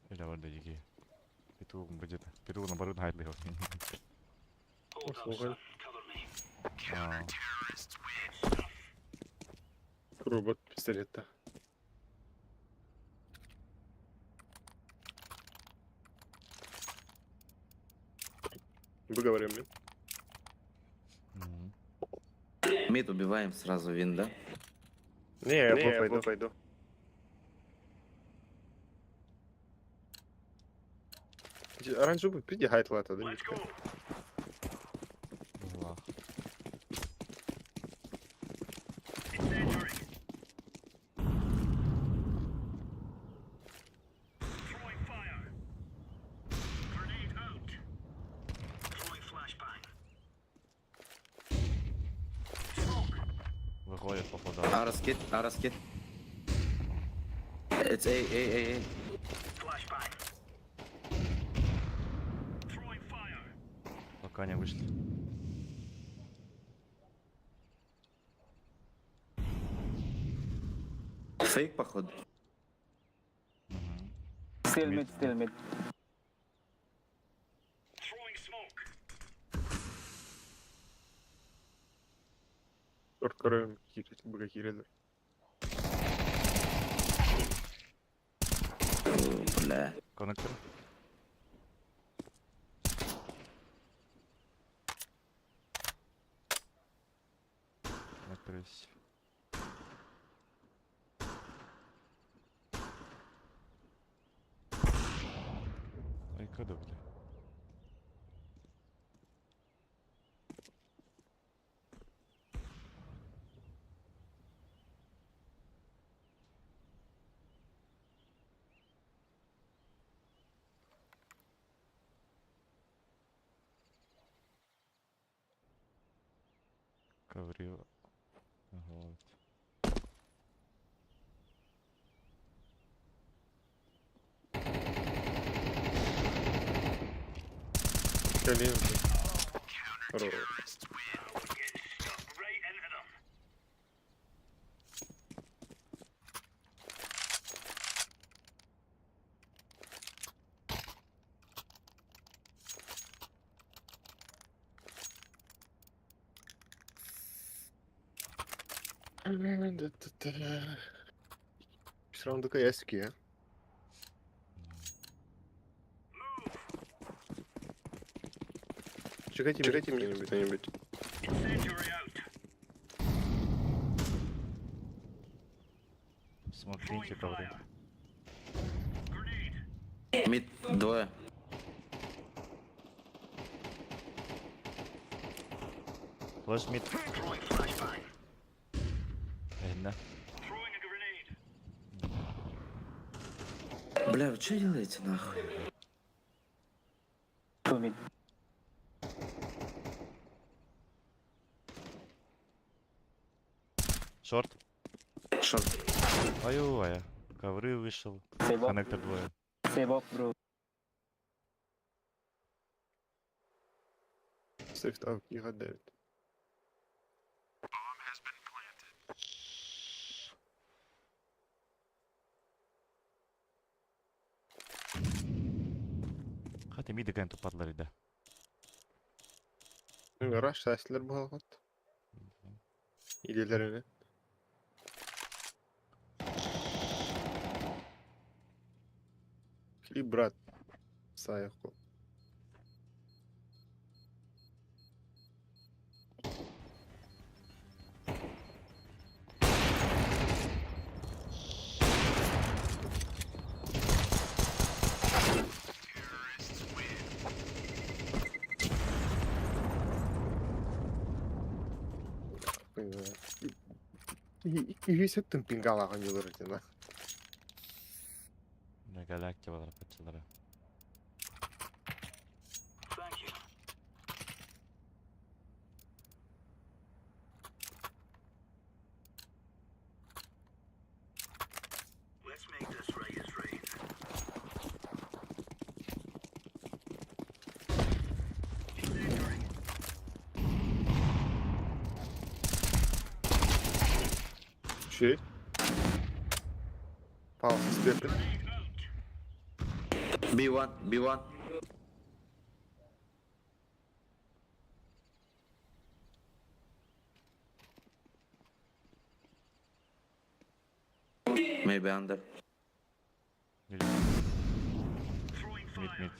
A: Бля, вот дикие. Петух будет. Петух наоборот хайдли.
B: Слухай.
A: А,
B: Робот пистолета. Выговорим.
A: мгм.
E: Мид убиваем сразу вин, да?
B: Не, я пойду. Оранжевый, приди хайтлата, да? Мишка?
A: Угла. Выходит, походу.
E: Араскит. It's A.
A: Пока не вышли.
E: Фейк, походу.
A: Мгм.
D: Still
A: Mid.
D: mid.
B: Коркорым, быка кирилер.
E: Бля.
A: Коннектор. Коннектор есть. Ай, когда, бля? Коврил. Вот.
B: Колен. Хорош. Все равно такая эски, а? Чекайте мне кто-нибудь.
A: Смог винтика вроде.
E: Мид, двое.
A: Флэш мид. Видно.
E: Бля, вы что делаете нахуй?
D: 2 mid.
A: Шорт.
E: Шорт.
A: Ой-ой-ой. Ковры вышел.
D: Save up.
A: Коннектор двое.
D: Save up, bro.
B: Сейфтав і гадають.
A: Hadi midden topatlar idi.
B: Раш сәслер болғат. Иделеріне. Кли брат. Саяқ қол. Үйесеттің пингалаған елір екен, а?
A: Галактика var paçaları.
B: Şey. Pulse istedim.
E: B1, B1. Maybe under.
A: Mid mid.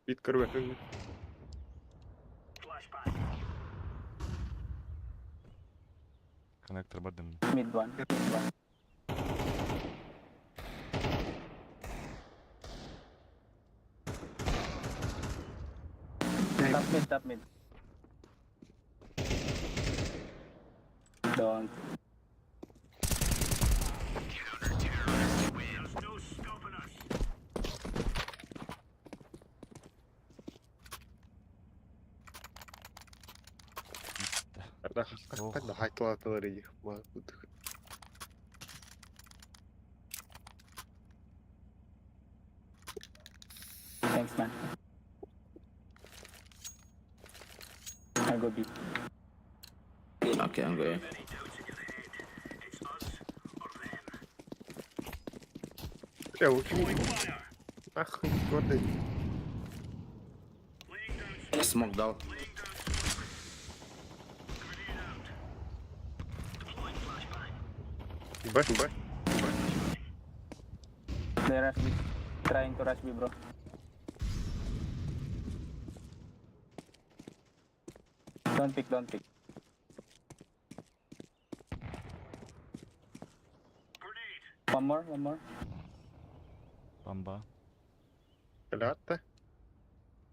B: Bit kırbe.
A: Коннектор бадым.
D: Mid 1. Mid 1. Top mid, top mid. Don't.
B: Hadi haytlatılır iyi.
D: Thanks, man. I'll go B.
E: Okay, I'm going.
B: Ya o kim? Ah, gördüm.
E: Smoke down.
B: Бэк.
D: They rush B. Trying to rush B, bro. Don't pick, don't pick. One more.
A: Bamba.
B: Helal.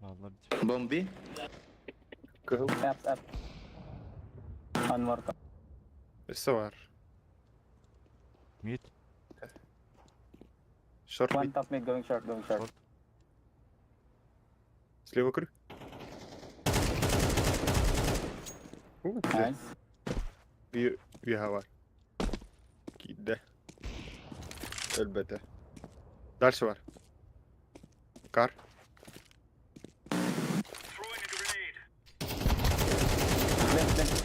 A: Vallahi bitiyor.
E: Bomb B.
B: Kıl.
D: Up. One more top.
B: Nesi var?
A: Mid.
B: Short
D: One
B: mid.
D: top mid going short.
B: Слева кры.
D: Nice.
B: Bir hava. Gide. Elbette. Дальше var. Kar.
D: Left.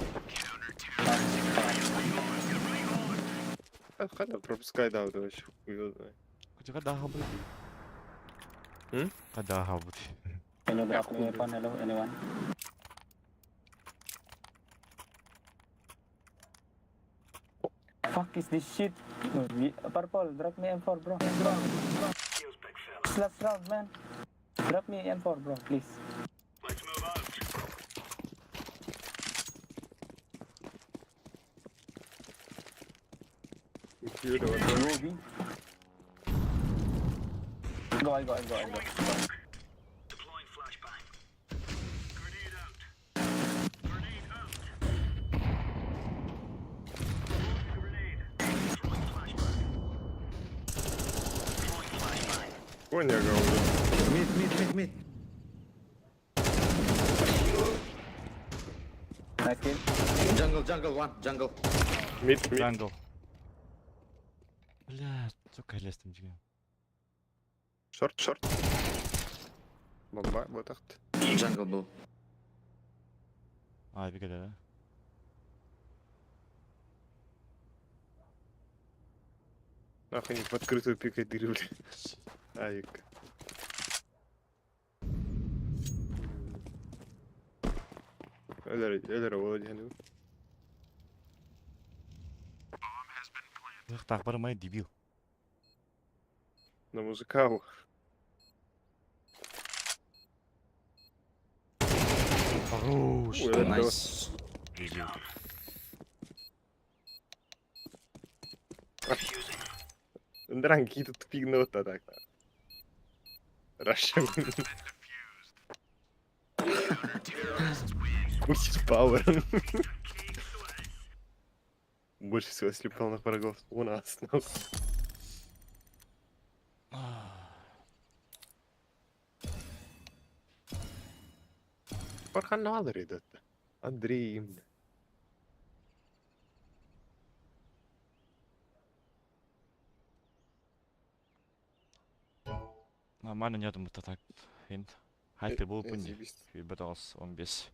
B: Хана пропускай, да, вот вообще хуёво.
A: Kutu kadaha bu.
B: Hmm?
A: Kadaha bu.
D: Can you drop me weapon? Hello, anyone? fuck is this shit? Purple, drop me M4, bro. Last round, man. Drop me M4, bro, please.
B: Here, the one.
D: Go, B. Go, I go.
B: Понял, я говорю.
E: Mid.
D: Nice kill.
E: Jungle one, jungle.
B: Мид.
A: Джангл. Бля, сука, лестім жігем.
B: Шорт. Бомба, вот так.
E: Jungle был.
A: А, бігade, да?
B: Нахуй не в открытую пикать дырю, блядь. Авик. Ölür olacağını.
A: Так, бармай, дебил.
B: На музыкалу.
A: Хорош.
B: Ой, это
E: Nice.
A: Дебил.
B: Дранки тут пигнота так. Раша. Пусть пауэр. Больше всего слепленных врагов у нас. Ну. Парханалар идет. Андрей.
A: Нормально, не думаю, так. Хайты был бы не.
B: Заебись.
A: Фиброс, он без.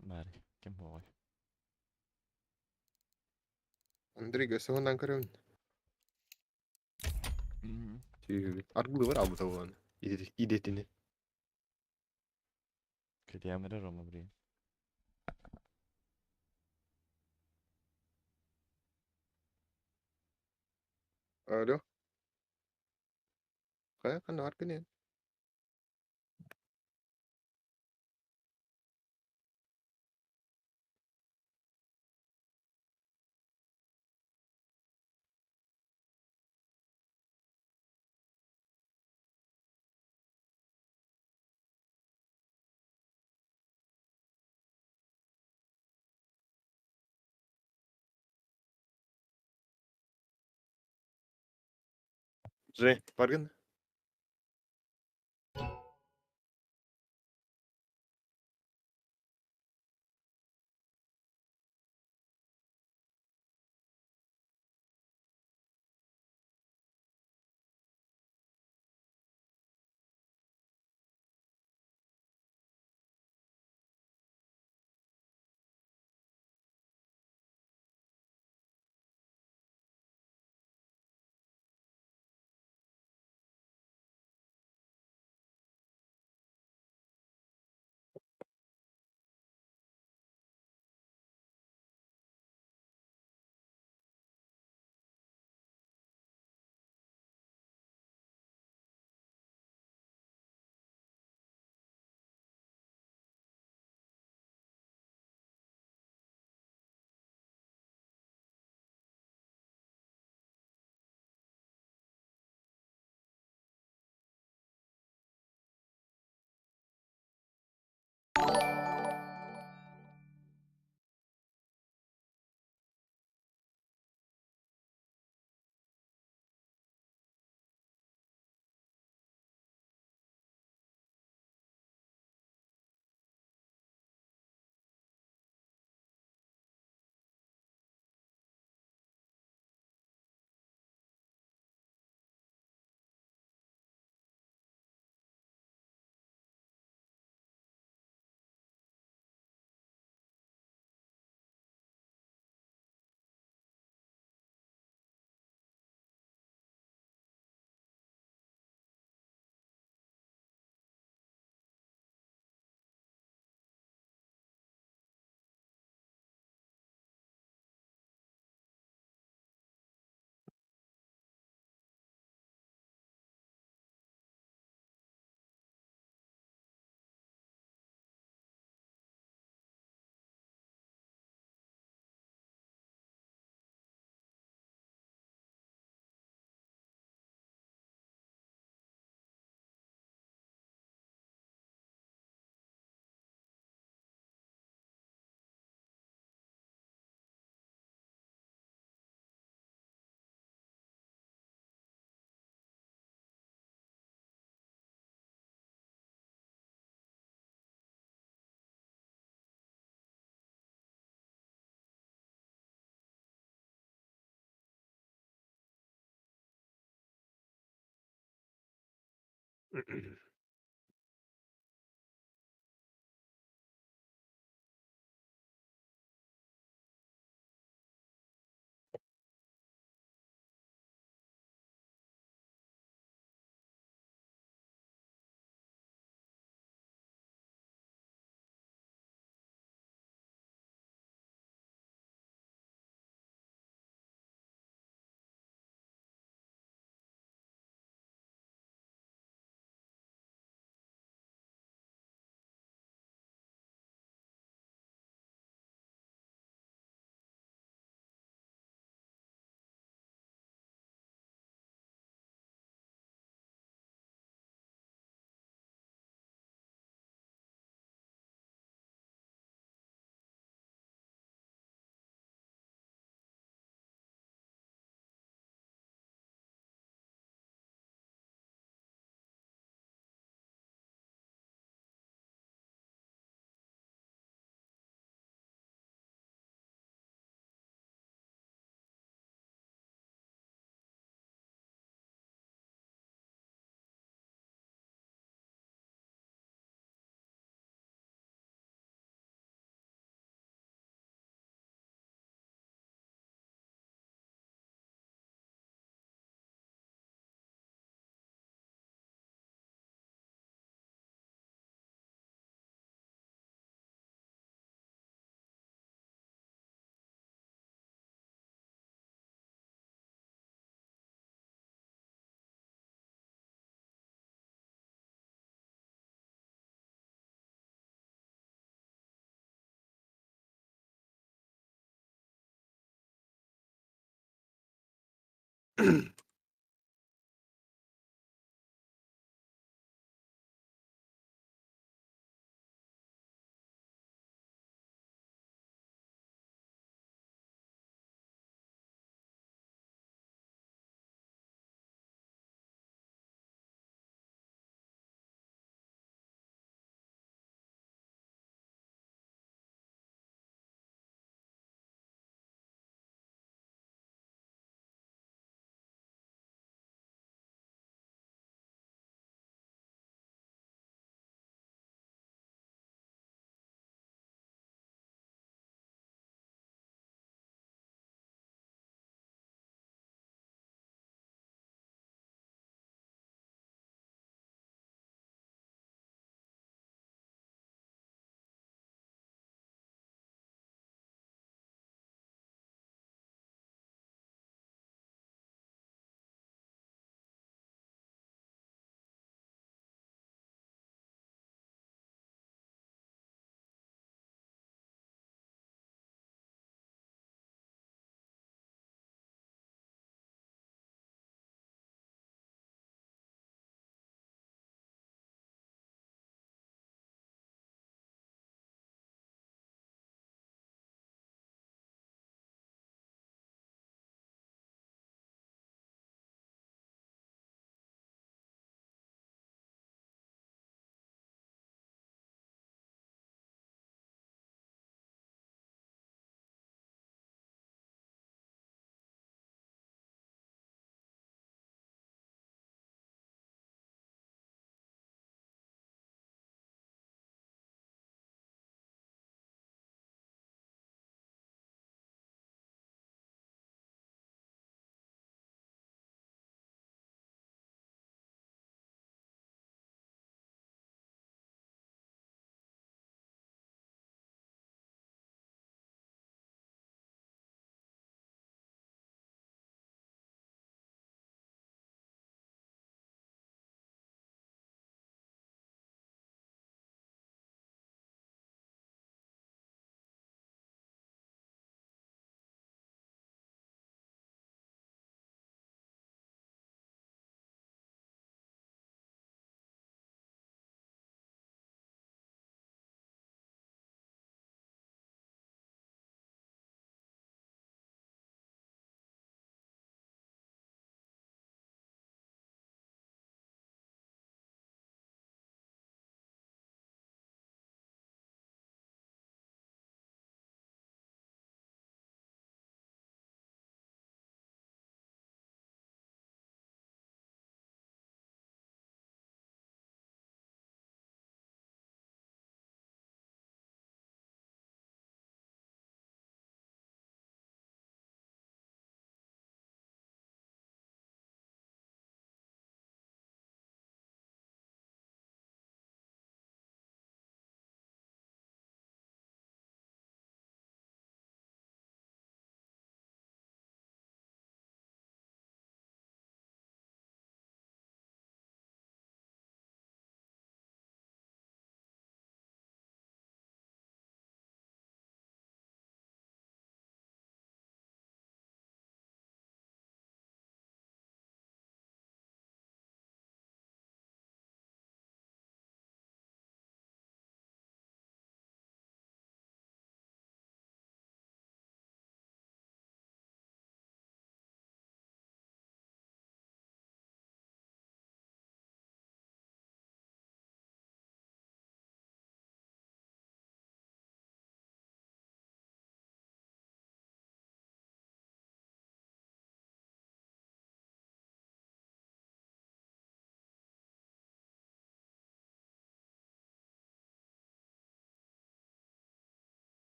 A: Мэри, кем бой?
B: Андрей Гасован Карен. Аргулы var abi tavuğun. İdetini.
A: Кедиамere Рома, блин.
B: Alo. Kaya kan var ki ne? Жень, farkın?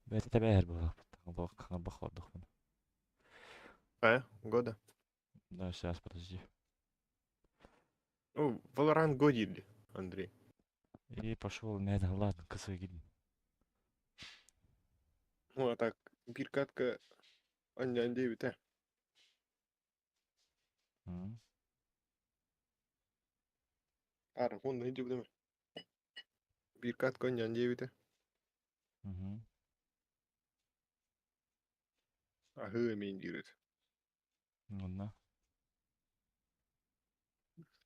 A: بقيت اتابع بخوض.
B: Года.
A: Да, сейчас, подожди.
B: Ну, Valorant годили, Андрей.
A: И пошел, ладно, косой гид.
B: Ну, а так, биркатка Аньян 9, Ара, он найди будем. Биркатка Аньян 9. Ahı мен дирет.
A: Ладно.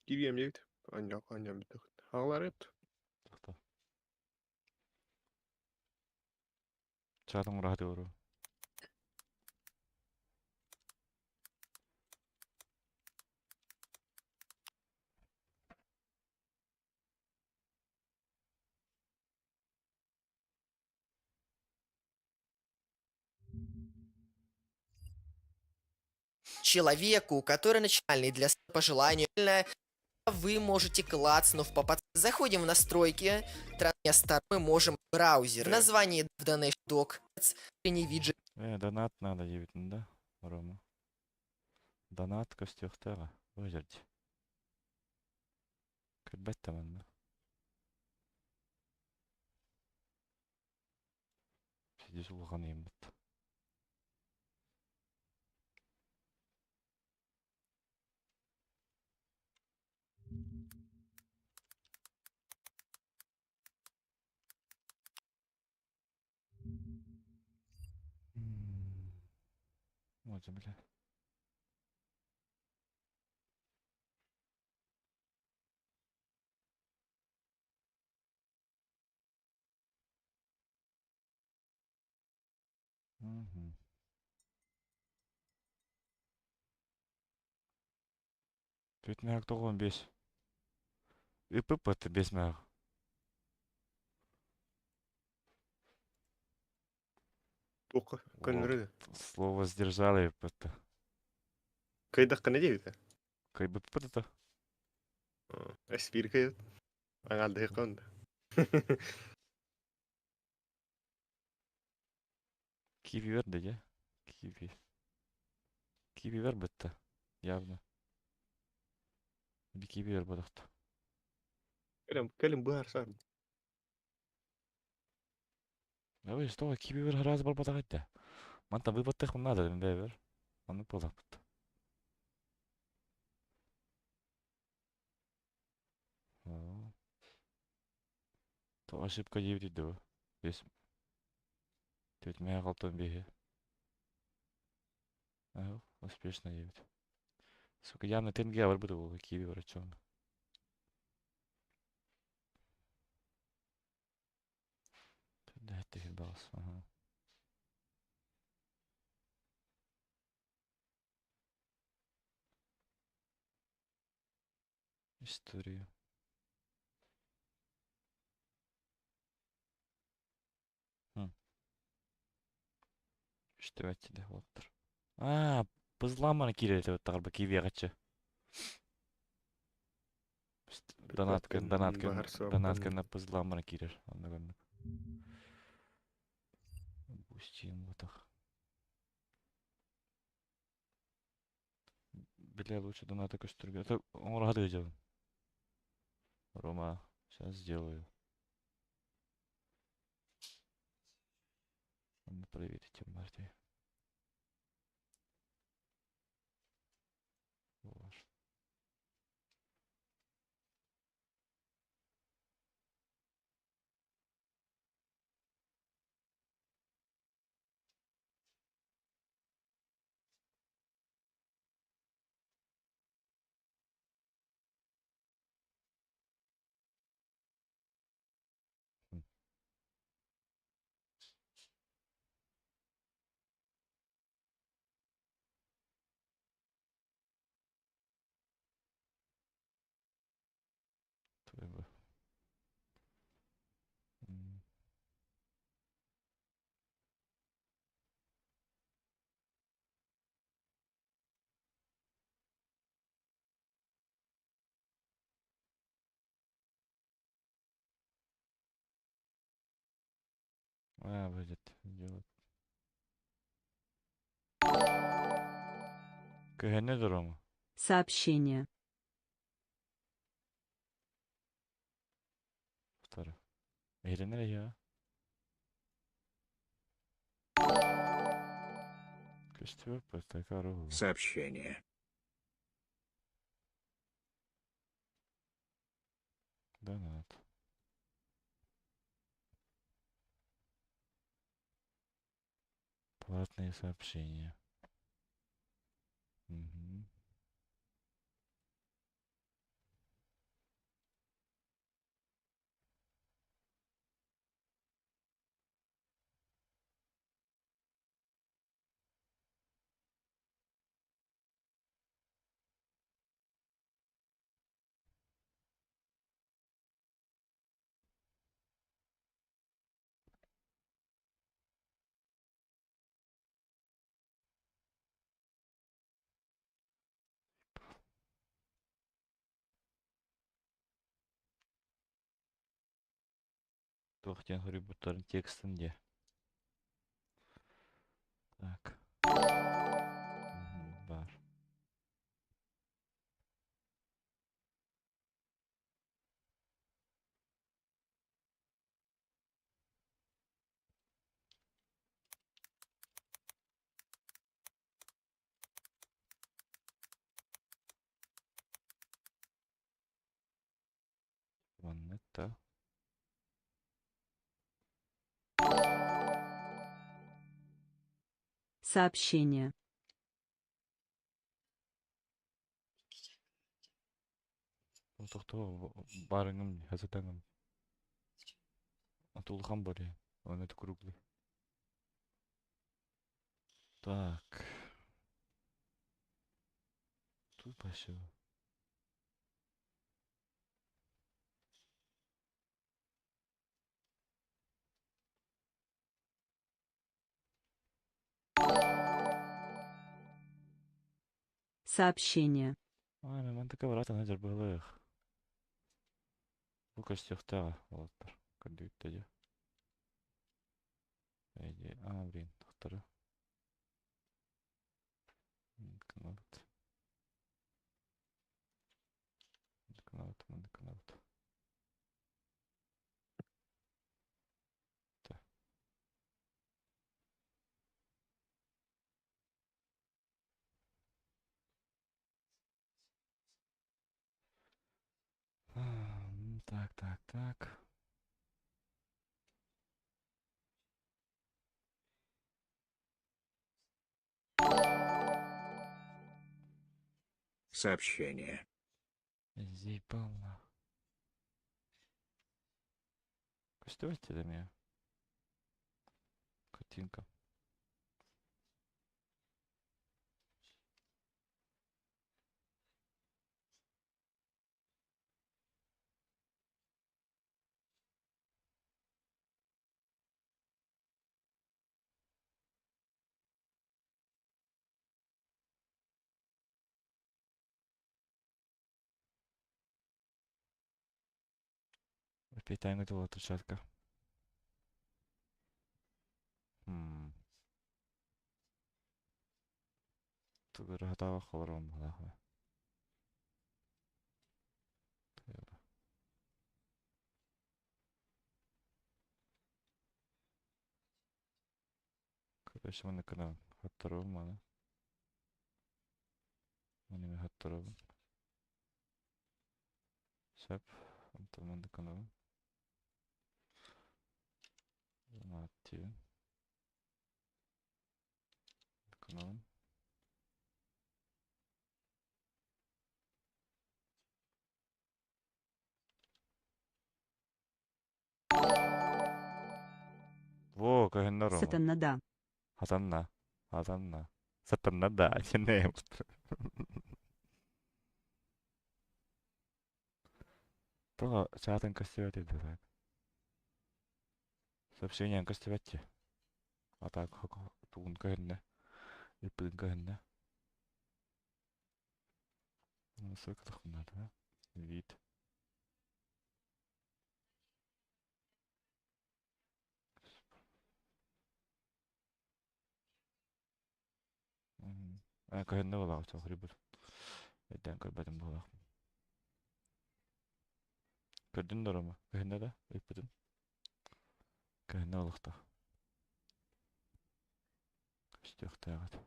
B: Кирем 9. Аньян битэх. Халарет.
A: Тоқта. Чатың рахат өру.
C: Человеку, который начальный для по желанию, вы можете клацнув по заходим в настройки транспортера, мы можем браузер. В названии в данный док не виджет.
A: Донат надо ебітін да, Рома. Донат көстіқтіға. Бұл жерде. Кірбәт таманды. Сиде сұлған ембіт. Вот же, бля. Төт мәғік тоғын 5. ИПП 5 мәғік.
B: Тоқы. Көніреді.
A: Слово сдержали ИПП.
B: Кайдаққа не 9?
A: КБП это?
B: Эспир кайд. Аңалды қонды.
A: Киви верді, де? Киви. Киви вер бітті. Явно. Bir kivi ver balıqta.
B: Кәлім бұғар сарын.
A: Ой, что, kivi ver раз бар батақ етті. Мантан выпаттық мұн надо, бе бер. Оны болақ бітті. То ошибка дебет еді бі. Бес. Төт мәе қалтын бейі. Успешно дебет. Сука, явно тенге бар бұды ол, kivi ver açуын. Да, это фидбалс, ага. Историю. Что это да, вот. Пызламаны кире тағырба киви қачы. Донаткан пызламаны кирер. Бустин вот. Бля, лучше доната костюрга. Это он рады делал. Рома, сейчас сделаю. Надо проверить Марти. Будет делать. Кыһыны дуруму?
F: Сообщение.
A: Второй. Ирина я. Костюр просто корову.
G: Сообщение.
A: Донат. Платные сообщения. Мгм. Тоқтен хрюбуттарын текстінде. Так. Бар. Вон это.
F: Сообщение.
A: Тоқтоо барыңым хазатаңым. Атулхан бар я. Он это круглый. Так. Тут пошел.
F: Сообщение.
A: Мен така барат ана жер былых. Бу костюхтага болоттар. Кырдыктаде. Эйди, блин, тоқтары. Каналт. Каналт. Так. Так.
G: Сообщение.
A: Зипална. Костювайте до меня. Картинка. Питание готово отучатка. Тут рахатава хором лахва. Короче, мене канал хатторов мана. Мене хатторов. Шеп. Антон мене канал. Активен. Канал. Во, каген норма.
F: Сатанада.
A: Хатанна. Сатаннада, не. Тога чатын костювати так. Сообщение костювати. А так, туун кагенне. Иппин кагенне. Сколько так надо, да? Вид. Көһөннө болақ сол хрибут. Эден көрбәдем болақ. Көрдүн дорому? Көһөннө да, ыйппытын. Көһөннө олуқта. Стюхтагат.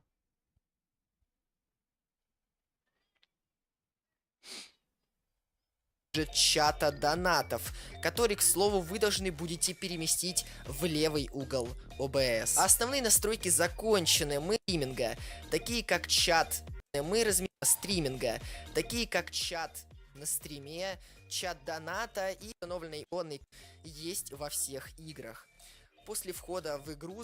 C: Чата донатов, который, к слову, вы должны будете переместить в левый угол OBS. Основные настройки закончены. Мы стриминга, такие как чат, мы размещаем стриминга, такие как чат на стриме, чат доната и установленный иконы есть во всех играх. После входа в игру,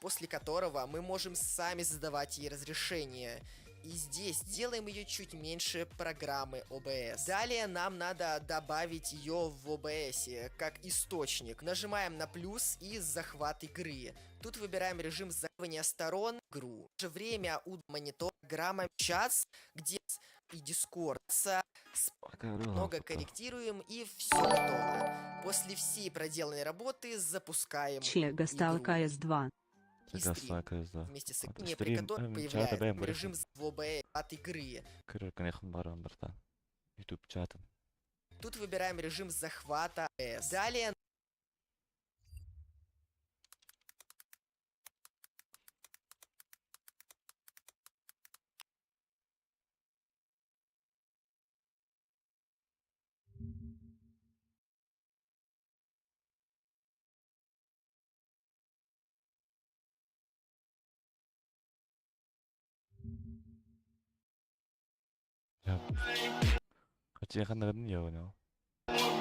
C: после которого мы можем сами задавать ей разрешение. И здесь делаем ее чуть меньше программы OBS. Далее нам надо добавить ее в OBS как источник. Нажимаем на плюс и захват игры. Тут выбираем режим захватывания сторон игру. В то же время у монитора программа час, где и Discord много корректируем и все готово. После всей проделанной работы запускаем
F: Чега стал
C: игру.
F: КС2.
C: И
A: Сега
C: стрим.
A: сакыз да.
C: Вместе с
A: А,
C: игрой, при
A: стрим,
C: котором
A: чата
C: появляется
A: бэм
C: режим в OBS от игры.
A: Көрөккөн барам бартан. YouTube чатын.
C: Тут выбираем режим захвата OBS. Далее
A: Я. Хотя я ханагын я понял.
G: Скажу,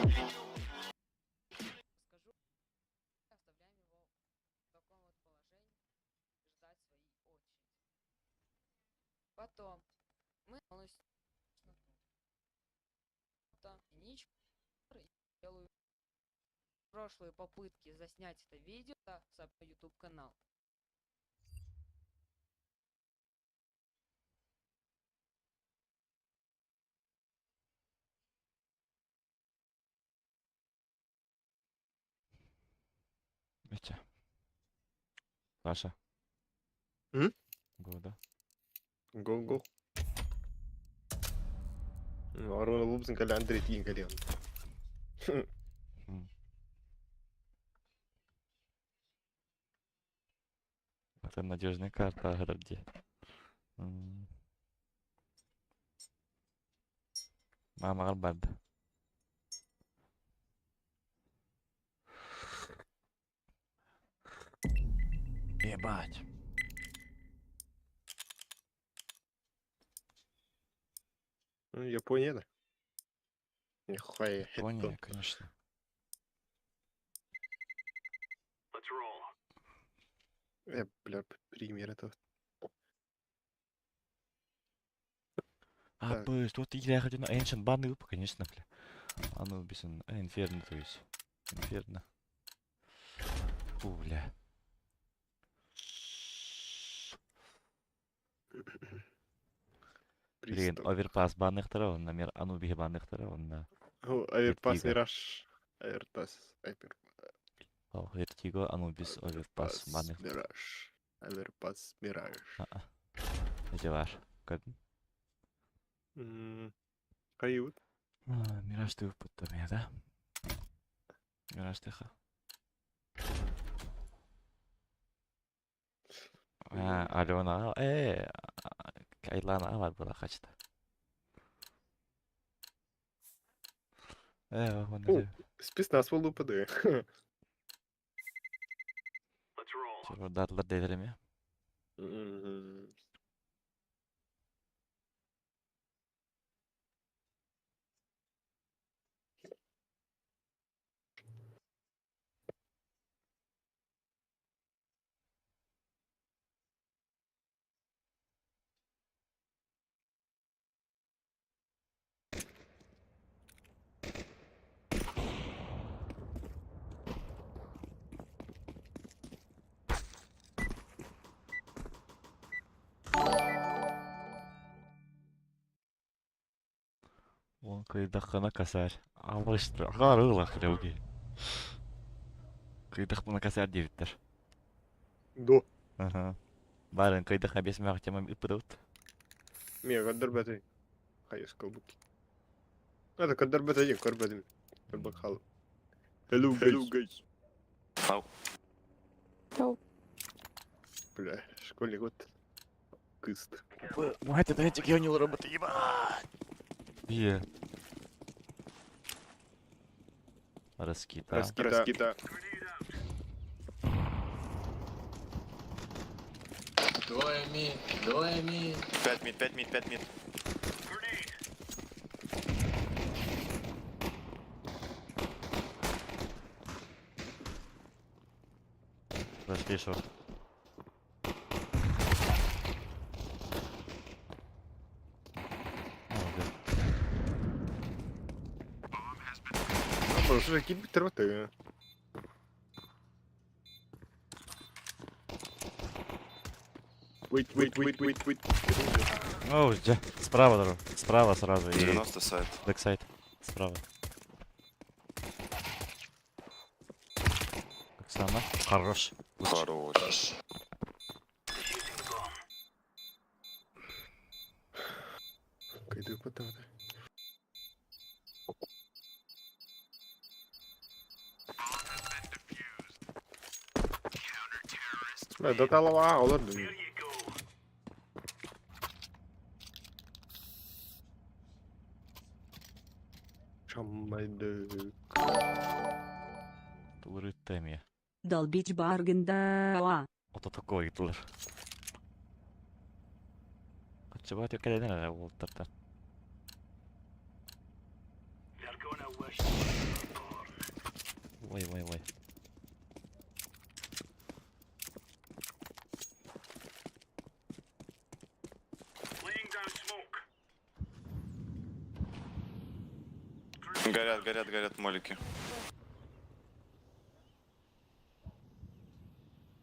G: оставляем его в таком вот положении, ждать своей очереди. Потом мы полностью делаю прошлые попытки заснять это видео на YouTube канал.
A: Митя. Саша.
B: М?
A: Года.
B: Го-го. Арона Лубзин каля Андрей Тин каля.
A: Это надежная карта городе. Мама Арбад. Ебать.
B: Ну, Япония, да? Нихуя.
A: Япония, конечно.
B: Бля, пример этого.
A: А,
B: Так.
A: быстро. Вот я хочу на Ancient Banner, конечно, бля. А ну, бесен. Инферно, то есть. Инферно. Фу, бля. Блин,
B: Пристав.
A: оверпас банных тарау, намер Анубихи банных тарау, на
B: Аверпас
A: Вертига.
B: Мираж. Авертас.
A: Вертиго, Анубис, оверпас банных.
B: Мираж. Аверпас Мираж.
A: Где ваш? Кадн?
B: Кают.
A: Мираж ты потом, да? Мираж тихо. Алена, Кайлана Авар была хачта. Вон
B: О. Спецназ был УПД.
A: чего датлар дейдереме? Он кайдахана касар. Алышты. Гарылах леуги. Кайдахана касар девиттер.
B: До.
A: Ага. Барын кайдаха бесмәк темам ипрут.
B: قدر بتي خيس كوبك هذا قدر بتي قدر بتي قلبك خال هلو جايز بلا شكون اللي قلت قست
A: Мать, это эти геонил роботы, ебать! Бие. Раскита.
B: раскита
E: Двое мид.
H: 5 мид, 5 мид, 5 мид.
A: Прошли шорт.
B: Боже, які троти. Wait.
A: Оу, справа, дорога. Справа сразу. И
H: 90 сайт.
A: бэксайд. Справа. Оксана. Хорош.
H: Хорош.
B: Кайду потом. До талова олорду. Чамайды.
A: Тулыры темия.
F: Долбить барганда.
A: Ото такой тулыр. Качаба тек кәләдән әле ул тарта. Вай.
H: Горят молики.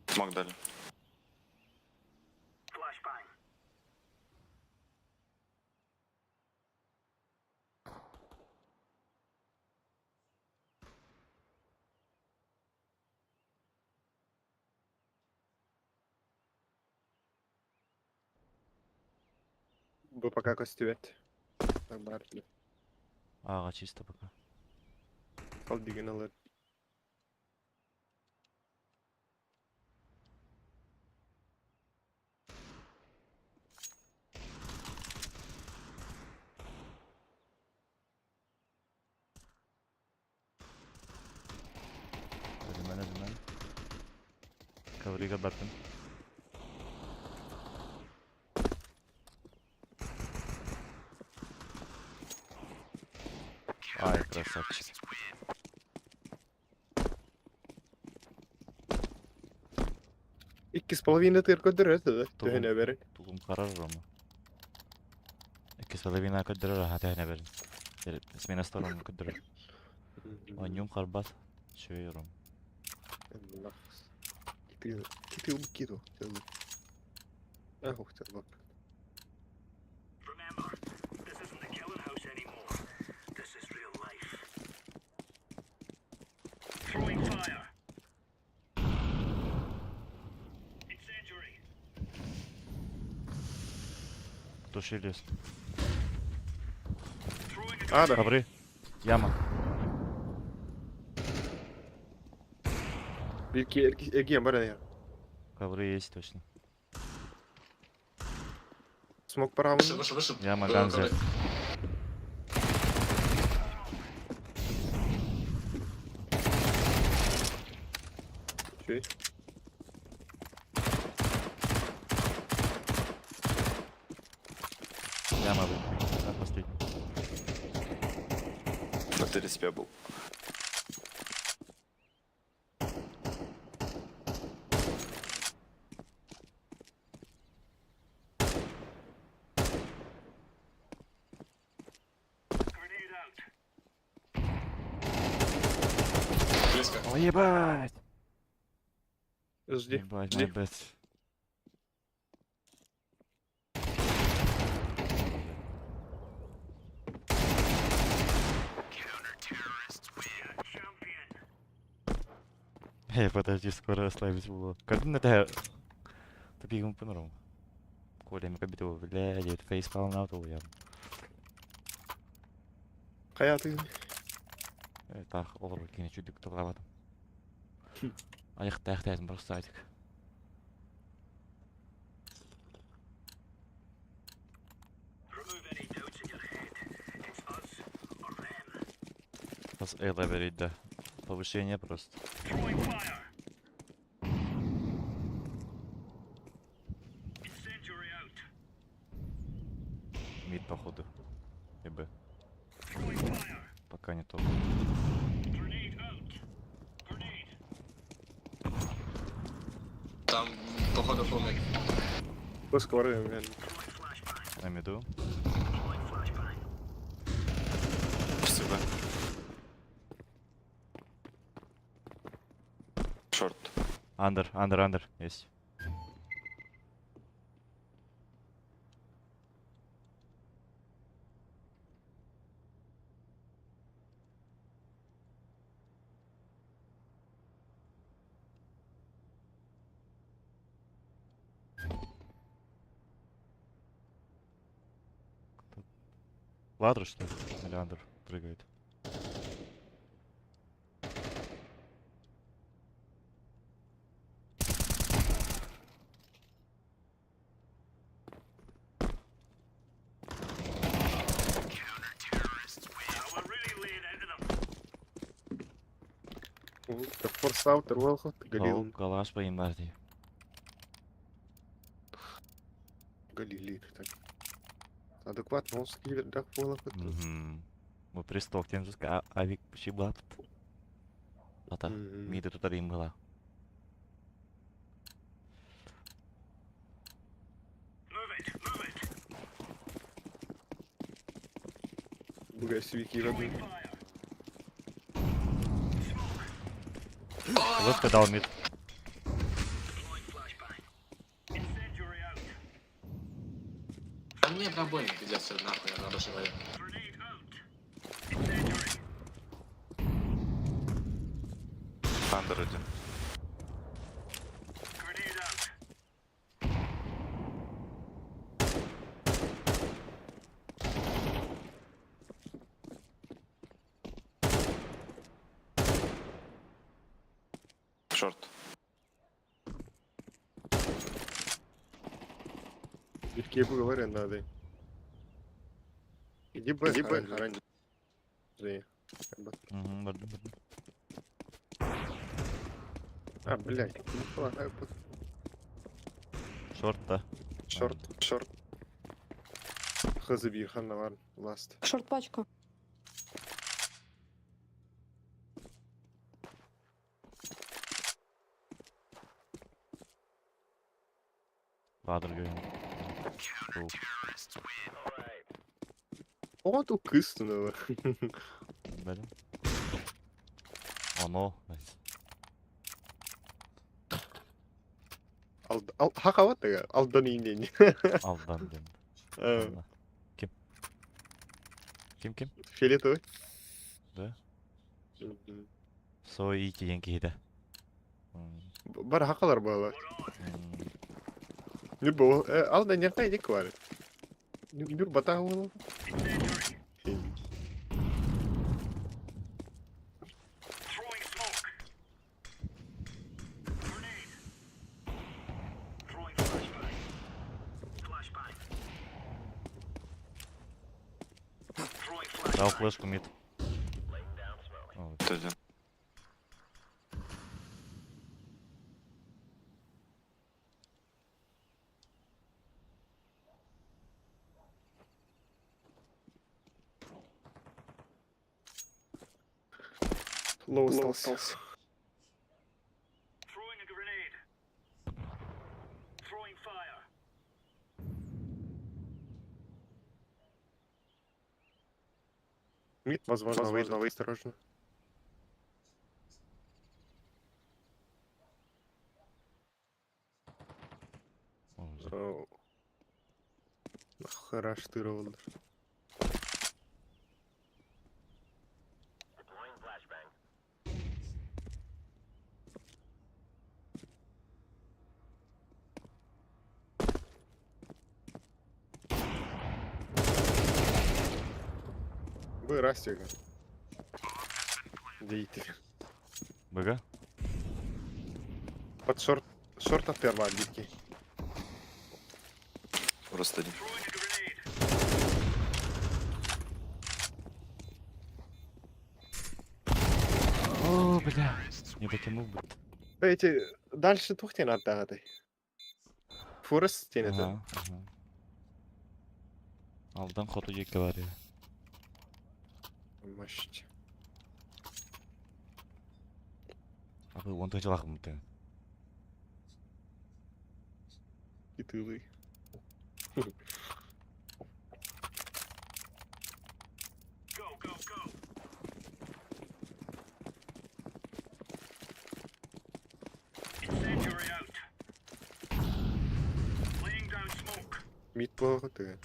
H: Смог дали.
B: Бо пока костювет. Так бартли.
A: Ага, чисто пока.
B: Кал деген алар.
A: Özümen. Kavriga baktım. Ай, красавчик.
B: Икки с половиной тырка дырыты, да?
A: Тулум.
B: Тühene verin.
A: Tulum karar ama. 2,5 квадрата, а тягне верен. Смена сторон квадрат. Аньюм харбат. Чуйром.
B: Киты убкиду. Ах, ух ты, бак.
A: Кто шилес?
B: А, да.
A: Ковры. Яма.
B: Эгем, баран.
A: Ковры есть точно.
B: Смог по равну.
E: Вышел.
A: Яма, ганзер.
B: Чей?
A: Яма был. Так, последний.
H: На 35 был.
E: Близко.
A: Ой, ебать!
B: Жди.
A: Ебать, мой бэт. Подожди, скоро ослабить было. Когда на это... Тупик по норму. Коля, микабиту, блядь, фейспал на то, я.
B: Hayatın.
A: Так, олар, кене чудик тоғаватым. Аяқтайтын бір садик. Сейчас Эйла берет, да. Повышение просто. Мид, походу. И Б. Пока не то.
E: Там, походу, полный.
B: Ускорюємо, блін.
A: На миду.
H: Спасибо. Шорт.
A: Андер, есть. Ладро, что ли? Или Андер прыгает?
B: Так форсав, тервелхо,
A: Гол,
B: галил.
A: калаш по имбарди.
B: Галили, так. Адекватно, он скидет, так было.
A: Мы присток тем же авик щебла тут. Ата, мида тут рим была.
B: Буга свики родные.
A: Лодка дал мид.
E: А мне пробой придется нахуй, я надо живая.
H: Андер один. Шорт.
B: Легкие поговоря надо. Иди Б, раньше.
A: Бардым.
B: А, блядь, ну полагаю,
A: Шорт, да.
B: шорт. Хазаби, ханавар, ласт.
G: Шорт пачка.
A: Ладро, говорим.
B: О, тут кыстынова.
A: Бәлем. Оно.
B: Хакаваттага, алдан инден.
A: Алдан дем. Ким?
B: Фиолетовый.
A: Да? Сой киген кейді.
B: Бар хакалар бала. Любо, алдан някай не квары. Юр батағы болу.
A: Дал флешку мид.
H: Один.
B: Лоу остался. Мид, возможно, выйдет, осторожно. Хорош ты, Ролдер. Растика. Деятель.
A: БГ?
B: Под шорт от первой отбитки.
H: Просто один.
A: О, бля. Не дотянул бы.
B: Эти, дальше тухти надо этой. Форест тени да.
A: Ага, ага. Алдан хоту жекке бар ya.
B: Мощь.
A: Абы 10 жыл ақым мұнты.
B: И тылы. Мид плохо ты.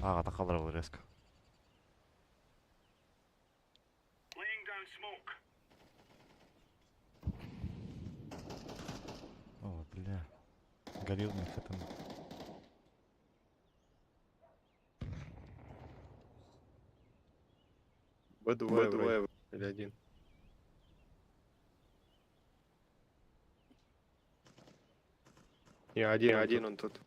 A: Аға тақалдыра бұл резко. О, бля. Горел мне хатан.
B: Б2 или один. Не, один он тут.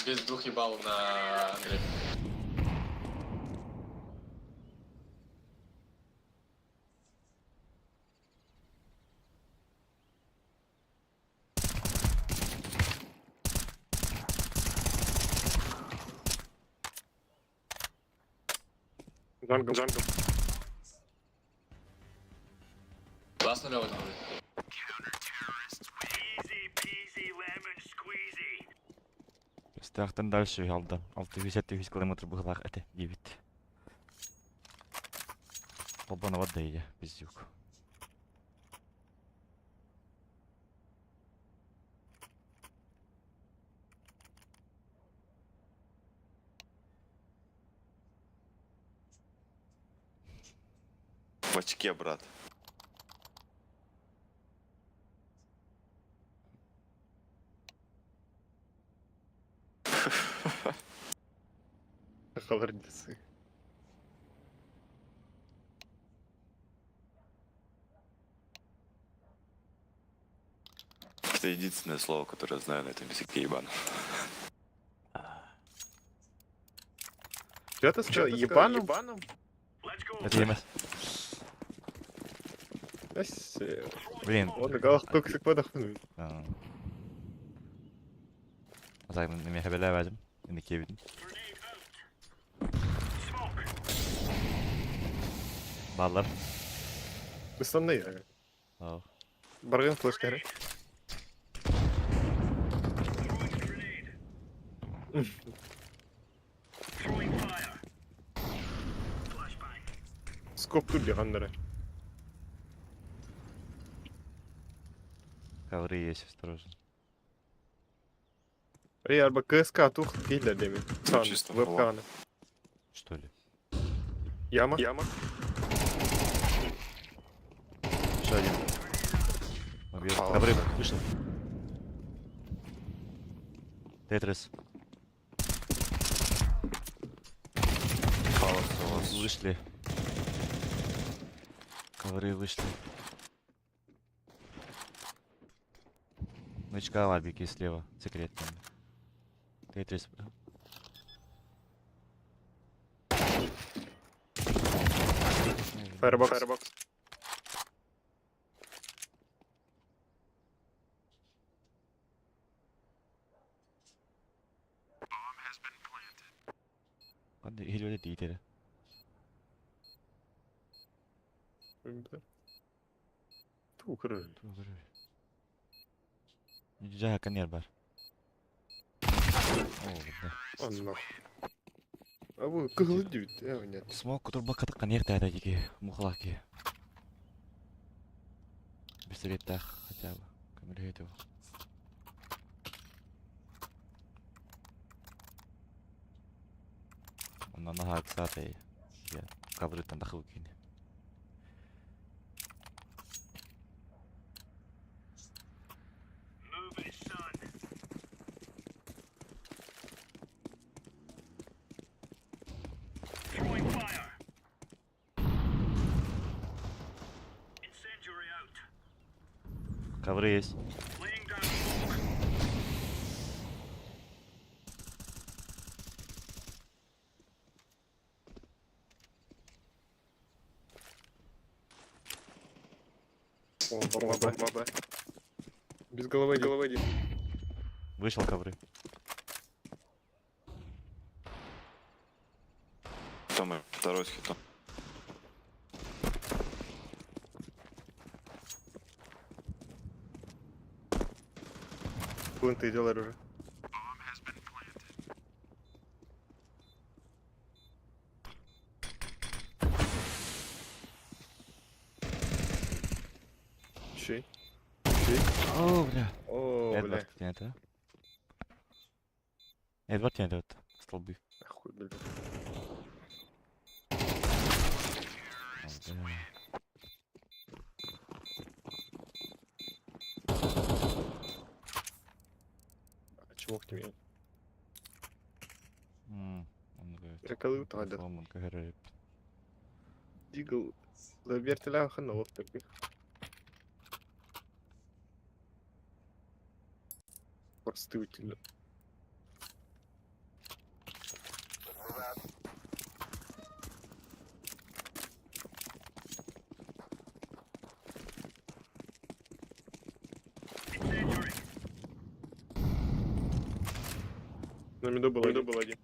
E: Без 2 ебалов на Андрей.
B: Джангл.
E: Классно лёвый там.
A: Стяхтан дальше алда. 650 километр бұғылақ әті. Дебет. Қолбаны вадда еді. Пиздюк.
H: В очке, брат.
B: Холодецы.
H: Это единственное слово, которое я знаю на этом языке, ебан.
B: Что ты сказал? Ебаном?
A: Это емес. Блин.
B: Он галах токсик подохнуть.
A: Азай мен хабелай бәзім. Енді кебедім. Баллар.
B: Быстонный я.
A: Ау.
B: Барген флеш керек. Скоп тут бегандыры.
A: Ковры есть, осторожно.
B: Арба КСК тух гильда деми. Сан,
H: чисто
B: вебканы.
A: Что ли?
B: Яма.
A: Еще один. Убьет. Ковры вышел. Тетрис. Вышли. Ковры вышли. Нычка лабики слева. Секретный. Тетрис.
B: Фаербокс.
A: Hadi geliyor da değil.
B: Tukar.
A: جاها كنير بار اوه بالله
B: Allah. Abi kıhlı diyor ya oynat.
A: سموك تربة كتر كنير تاتا جيكي مخلاكي بسريت تاخ خجابة كمل هيتو انا نهار ساتي يا كبرت ندخلوكيني Ковры есть.
B: О, бомба. Без головы, один.
A: Вышел ковры.
H: Там и второй с хитом.
B: Плынты делали уже. Чей?
A: О, бля.
B: О, бля.
A: Эдвард тянет, а? Эдвард тянет вот столбы.
B: Хуй, бля.
A: О, бля.
B: А чего к тебе?
A: Он говорит.
B: Yakaladı hadi.
A: Соломон говорит.
B: Дигл. За вертеля ханов таких. Простыватель. На меду был один.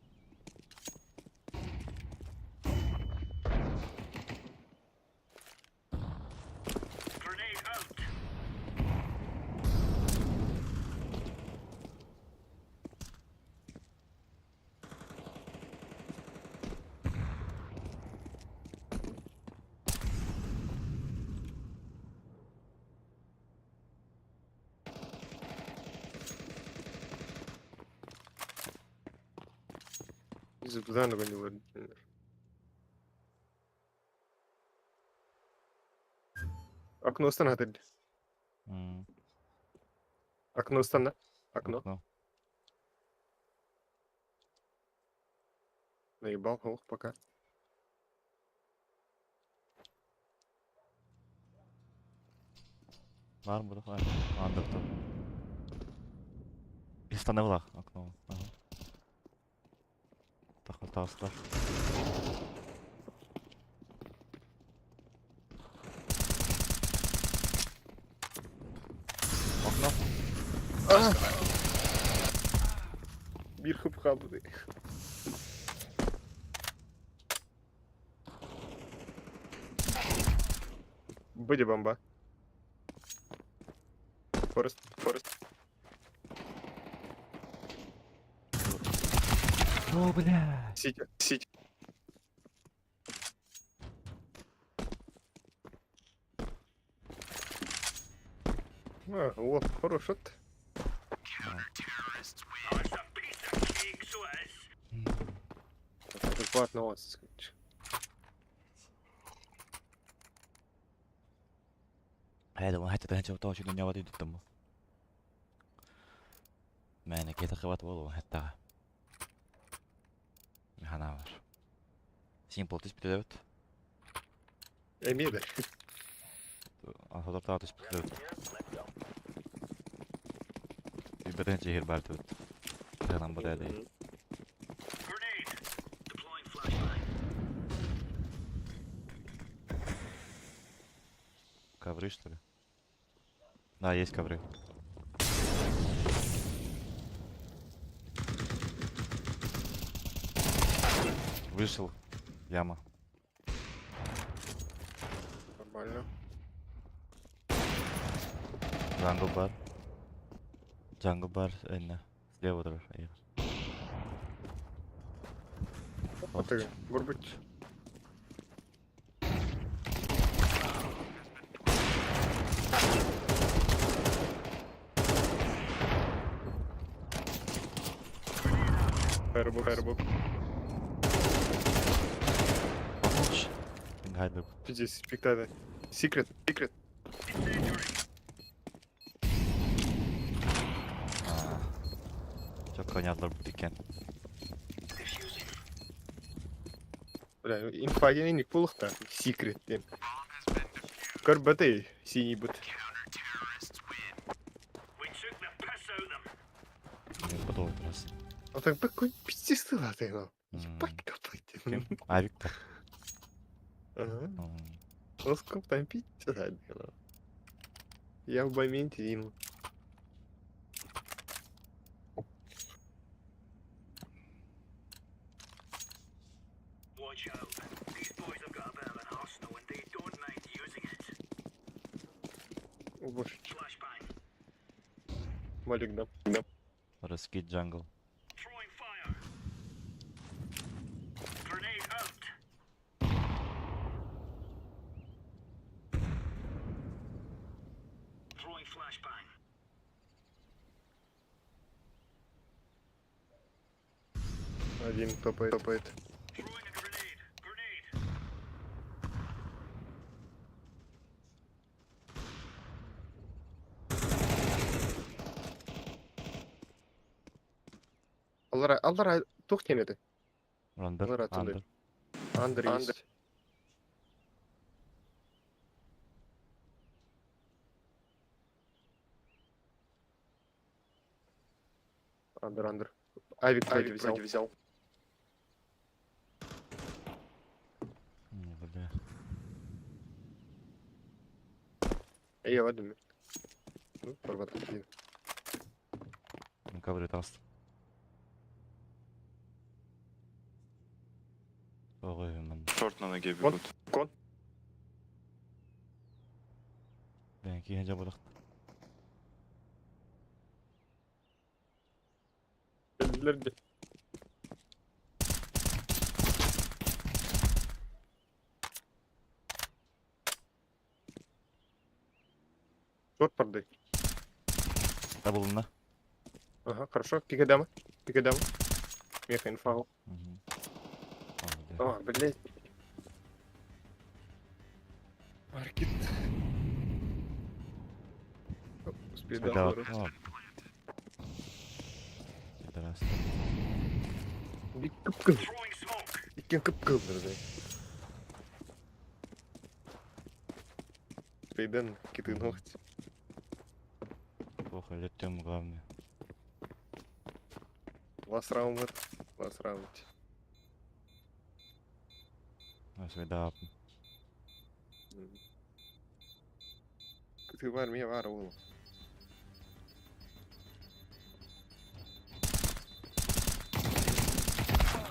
B: Заново не ладно. Окно станет. Окно станет. Окно. Наебал, ох, пока.
A: Var mı burada? Var. Andırdım. İstanbul'a aklıma. Aha. Tasklar. Okno.
B: Bir hıp kaldı. Буде бомба. Форест.
A: О, бля.
B: Сити. А, о, хорош шот. Адекватно у вас.
A: هذا ما حتى تهجم توش الدنيا ودي تدمه ما انا كده خبط والله حتى هنعمر سيمبل تسبيلوت
B: Emir.
A: حضرتها تسبيلوت يبدأ جهير بارتوت هذا بدأ دي ковры что ли? Да, есть ковры. Вышел. Яма.
B: Нормально.
A: Джангл бар. Джангл бар, слева тоже.
B: Отыгы. Бурбуть. Фаербук.
A: Помолчь. Гайдер.
B: Здесь спектакль. Секрет.
A: Çok oynadılar bu diken.
B: Бля, инфа денег пулых-то. Секрет, блин. Карбаты, синий бут.
A: Не подумай раз.
B: А так какой пиздец ты латый, ну.
A: М,
B: Ебать копать.
A: Kim? Avik.
B: Ага.
A: М,
B: Ну сколько там пиздец, ну. Я в моменте ему. О, боже. Малик, да.
A: Раскид джангл.
B: Один топает. Аллара, тухтен это.
A: Under.
B: Alır atılır.
A: Under.
B: Андер есть. Андер. Авик вроде взял.
A: Бля.
B: Я в одном. Ну, порвать.
A: Ну-ка, британство. Ой, man.
H: Шорт на ноге
B: Кон.
H: бегут.
A: Ben ikinci bırak.
B: Geldiler de. Шорт порды.
A: Double на.
B: Ага, хорошо. Пикадама. Меха инфау.
A: Мгм. О, бля.
B: О, блядь. Маркет. Спида.
A: Да, о. Пидорас.
B: Икен кып-кып, блядь. Спейден, киты ногти.
A: Плохо летим, главное.
B: Лас раунд.
A: Свидап.
B: Ты в армии воровал.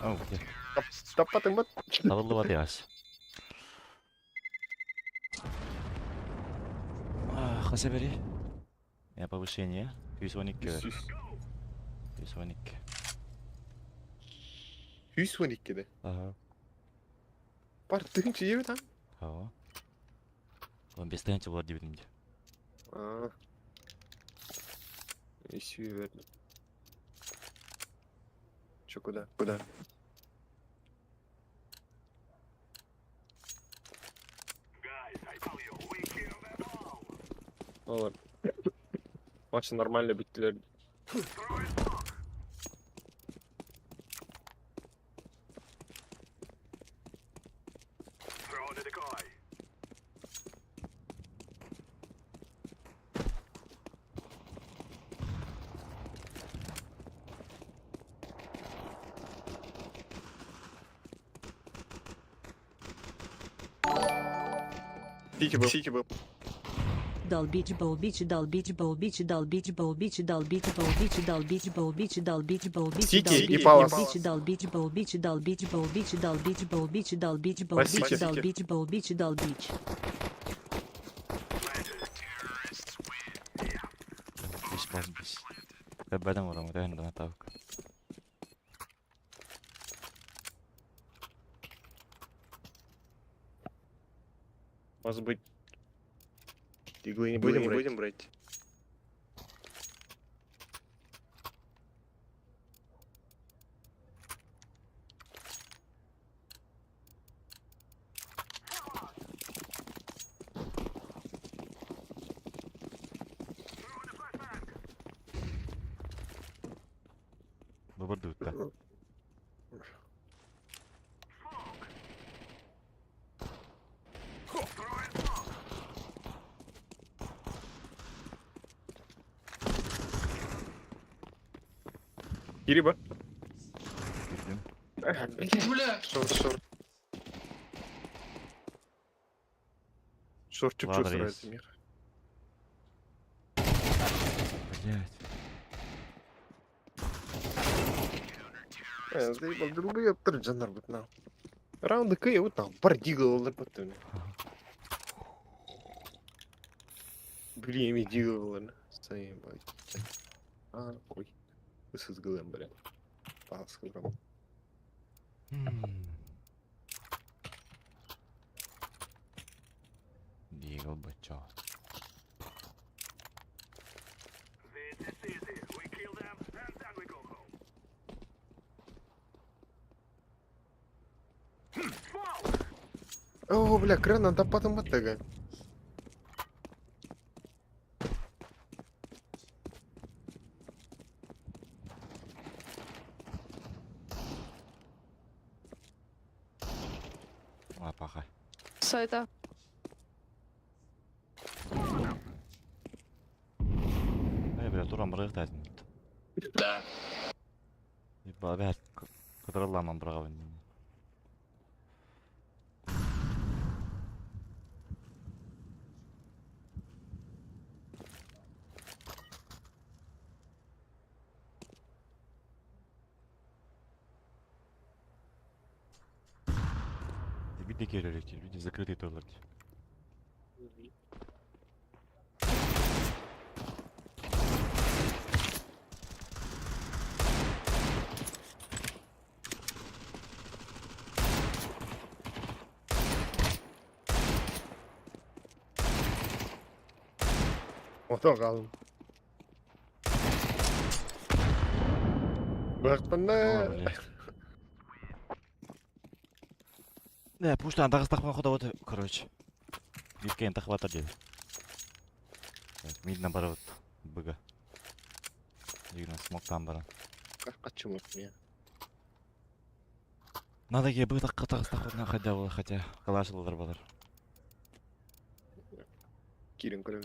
A: О, где?
B: Топатый мат.
A: Tavallı var ya. Хасебери. Я повышение. 112. 112.
B: 112 de.
A: Ага.
B: Бар дөрүнчү жеби там.
A: Ага. 15-те var dibimde.
B: А. И сюда. Чё, куда? Olur. Maçı normalde bittiler. Сити был.
F: долбить болбич долбить болбич долбить болбич долбить болбич долбить болбич долбить болбич
B: Сити и
F: долбить
B: Палас.
F: болбич долбить болбич долбить болбич долбить болбич долбить болбич
B: Сити.
F: долбить болбич долбич.
A: Биш bas биш. Tepeden vuramı reynden tavuk.
B: Может быть, иглы не будем брать?
A: Бабырды утта.
B: Кириба.
A: Girdim.
E: Бля,
B: Шорт. Шорт чук-чук
A: Ладно,
B: старается,
A: есть.
B: Миха.
A: Блять.
B: Заебал, долбоёб, жанр вот на. Раунды кыя вот там, бардигалар потом. Блин, дигалар. Заебать. Ой. Высыз гылым, блин. Пас гылым.
A: Дигл бачо.
B: О, бля, крана, да потом от tego.
A: Ой, пахай.
G: Сайта.
A: Эй, бля, турам бырыктайсың.
E: да.
A: Ебал, бәт. Кыдырыламан бұрағын. Люди керелики, люди закрытые туалеты.
B: Ото қалым. Бақпында.
A: Не, пуштан дагы тақпан хода вот, короче. Виткейн тахватар деді. Мидна бара вот, быга. Дигна смоктан бара.
B: Қачым от мен.
A: Надо ге быга тағыз тақватна хотя было, хотя калашылдар балар.
B: Кирин көрем.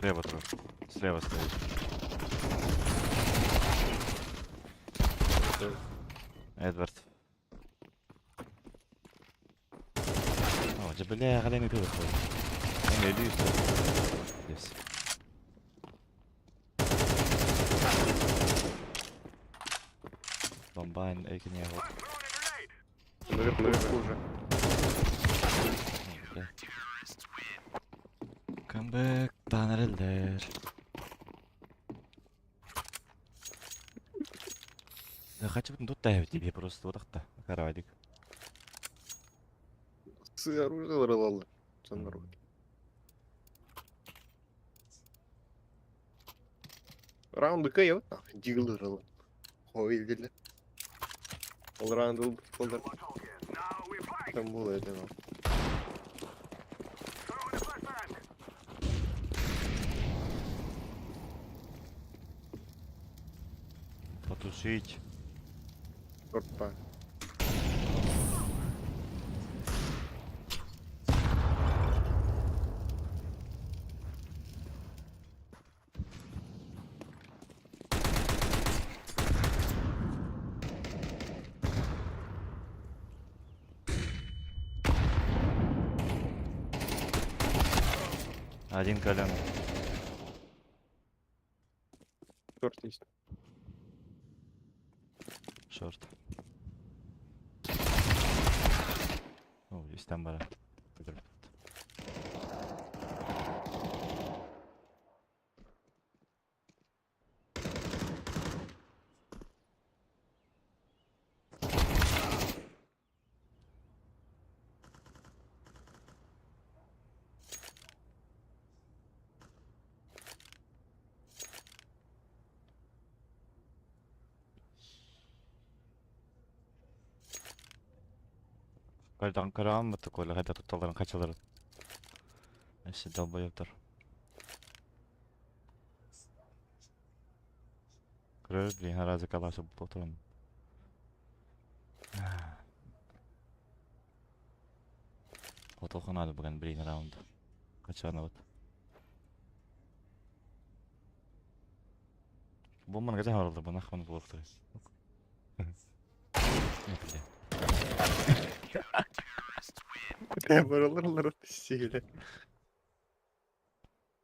A: Слева трое. Слева стоит. Эдвард. О, бля, غالي пиво стоит. Я не люблю. Здесь. Бомбайн, экине вот.
B: Наверху уже.
A: Камбэк, танрелдер. Да хочу тут таю тебе просто вот так-то. Каравадик.
B: С оружия рылалы. Жанр. Раунды кыя вот там, диглы рылы. Ой, дели. Ол раунды болдар. Там было это.
A: Потушить.
B: Опа.
A: Один колен.
B: Шорт есть.
A: Шорт. О, здесь там бара. Кальдан карам мı tık öyle hadi tutalların kaçılır. Neyse dalbayıptır. Kırır блин, разы калашы потом. Отолханады бүгін блин раунд. Kaçan вот. Бомбаны қайда оралды, бұны ақпаны болықты. Не біле.
B: Ne buralar sihirli.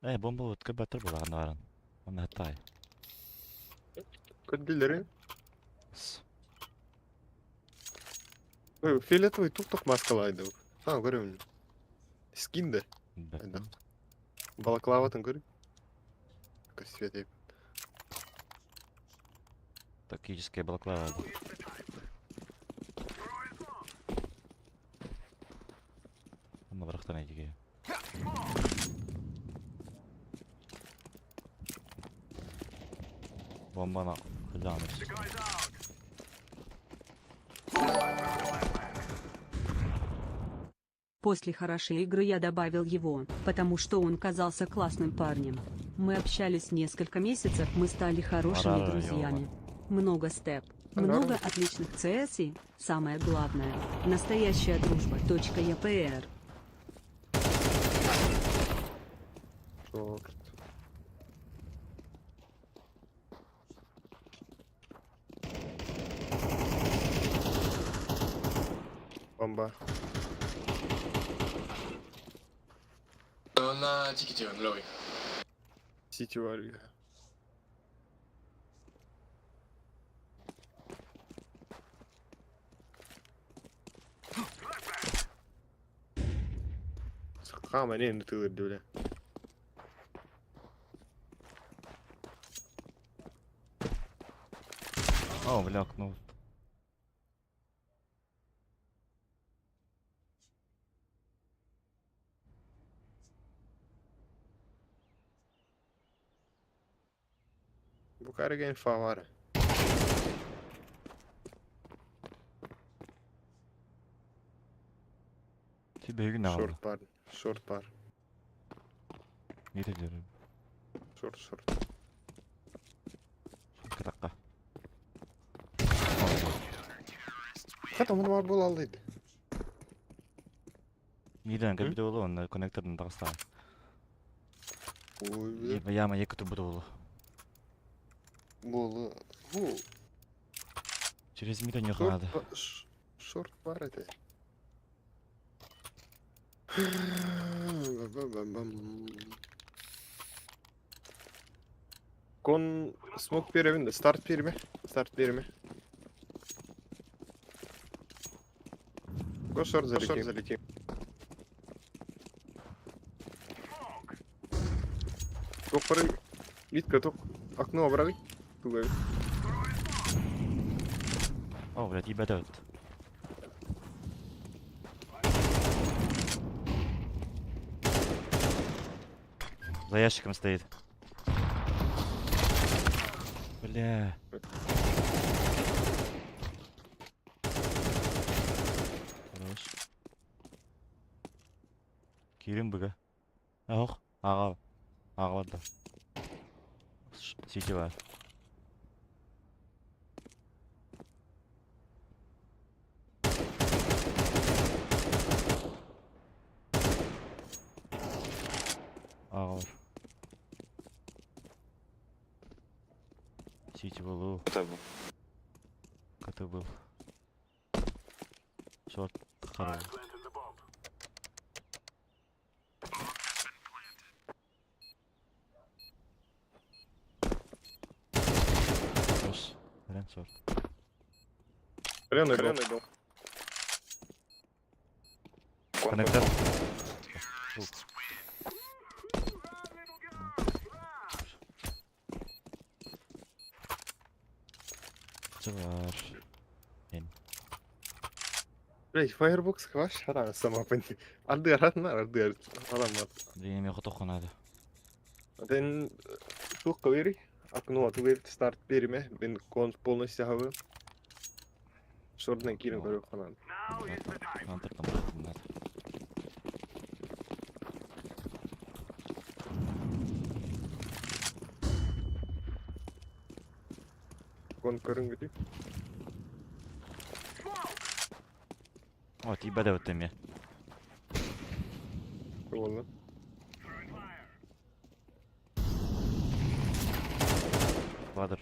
A: Бомба вот кабатыр болағаны барын. Оны аттай.
B: Көдделері. Фиолетовый тук-тук маскалайды. Ха, көрем. Скинді. Балаклаватын көрем. Свет еп.
A: Тактическая балаклава. Оны бірақтан әйтеге. Бомбаны қылжамыз.
F: После хорошей игры я добавил его, потому что он казался классным парнем. Мы общались несколько месяцев, мы стали хорошими
A: Ара-ра,
F: друзьями. Много степ, много отличных CS и, самое главное, настоящая дружба. .епр.
B: Шорт. Бомба.
E: На тикете он левый.
B: Сити варга. Хама не тылырды бля.
A: О, бля, окно.
B: Bu karga infa var.
A: Тебе үйгін ағылды.
B: Short var. Short var.
A: Не дедерім.
B: Short.
A: Катаққа.
B: Хата мұны бар бол алдайды.
A: Миден кәбіде олы, оны коннектордың тағыстағы.
B: Ой, бля.
A: Яма екі түбі олы.
B: Болы. Фу.
A: Через миден не надо.
B: Short var это. Кон смог перевинде. Старт переме. Го шорт залетим. Ток прыг. Митка ток. Окно обрали. Тугай.
A: О, блядь, ебать вот. За ящиком стоит. Бля. Хорош. Кирим быга. Ох, аға да. Сити бар. Аға бар. Сити был.
H: Это был.
A: КТ был. Шорт хорош. Сорт.
B: Зеленый был.
A: Коннектор. Лук. Var.
B: Блять, Firebox хваш шаран сама пойти. Ардыр адам var.
A: Дегенем я хотох надо.
B: Den tuhka veri. Окно отверить, старт переме. Ben кон полностью хавы. Шордный кирин говорю ханан.
A: Контр там надо.
B: Кон көрүнгүдү.
A: О, тиба да өтеме.
B: Болду.
A: Вадыр.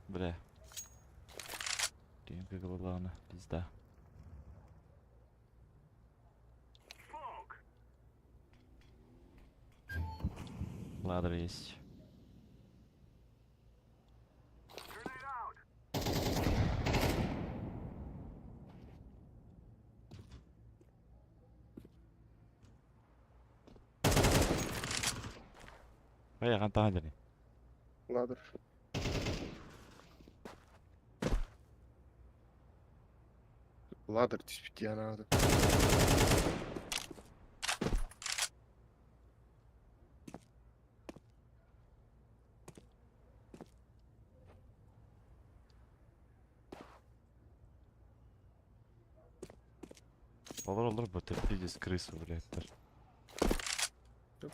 A: Бля. Димка главное, пизда. Ладер есть. Аяған тағандыры.
B: Ладно. Ладер түспүт я надо.
A: Olur bu tepkiyiz krısı блядь.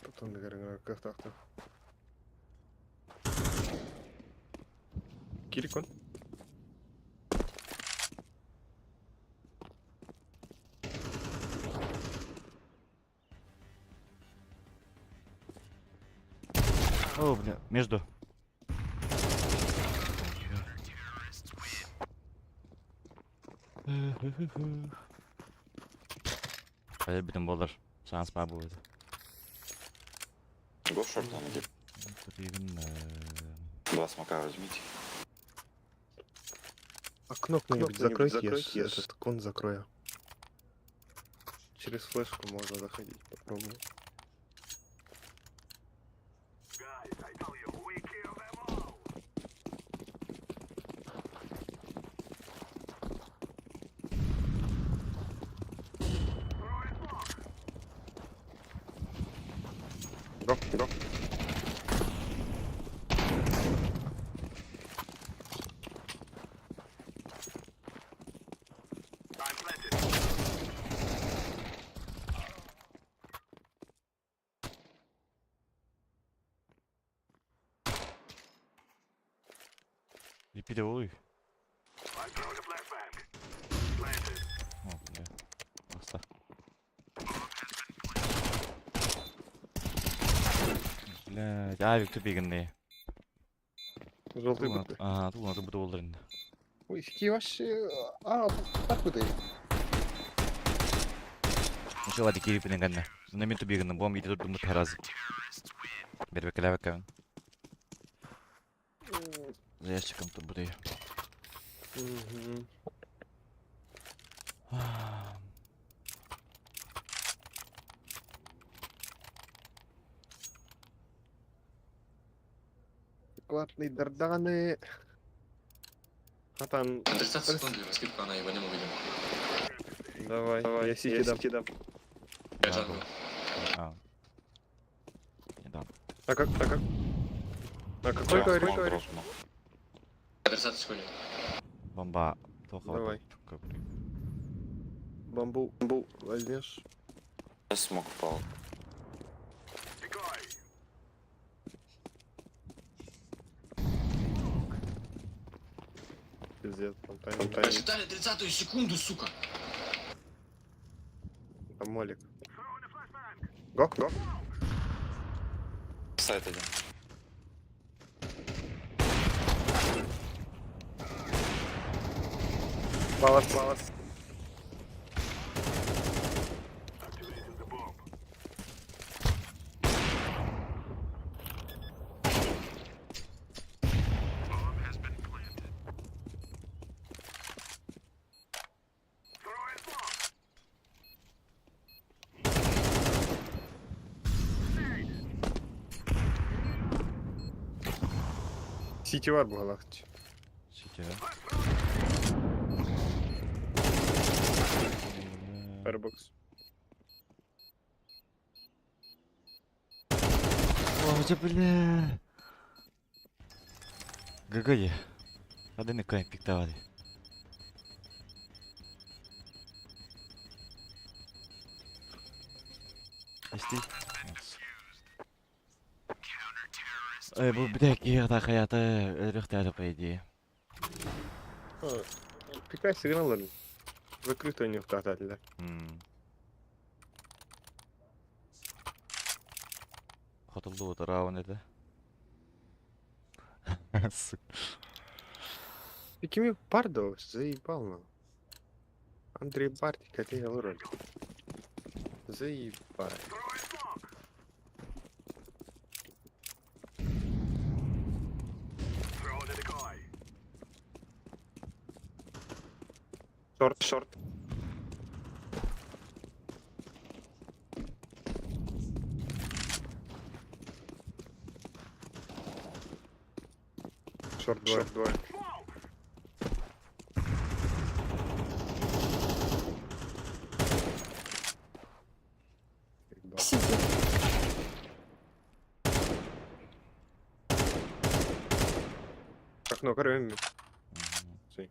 B: Потом наверное как так-то. Кирикон.
A: О, бля, между. Hadi bütün bollar. Şans var bu arada.
H: Го в шорт, иди.
A: Тут even,
H: 2 смока возьмите.
B: Окно кто-нибудь закройте, я этот кон закрою. Через флешку можно заходить, попробуем. Го.
A: bir de oy. О, бля. Просто. Блядь, авик тупигенный.
B: Желтый бык.
A: Ага, тут надо буде болдыр енді.
B: Ой, какие вообще... так буде.
A: Еще ладно, кириппинен гэнне. На мен тупигенный, бом иди турдум таразы. Бербек лавек кавен. За ящиком тут буде.
B: Классные дарданы. Хатан.
E: 30 секунд для скидка, она его не увидим.
B: Давай, я сити дам.
E: Я джангл.
A: А. Не дам.
B: А как? А какой говоришь?
E: 30 секунд.
A: Бомба.
B: Давай. Бамбу возьмешь.
H: Я смог впал.
B: Пиздец, там
E: Посчитали 30-ю секунду, сука.
B: Там молик. Го.
H: Сайт один.
B: Палас. City var bu halakçı.
A: Сити, да?
B: Firebox.
A: Ой, да бля. ГГ. Один край пиктовали. Esti. Bu bir tek yatak hayatı ölükteydi по идее.
B: Пикай сигналların. Закрыто они в тотале.
A: Хотылды вот раунд еді.
B: Ты кеми Пардо заебал нам. Андрей Бартик, это я роль. Заебал. Шорт, шорт. Шорт 2. Шорт 2. Окно кроме. Sí.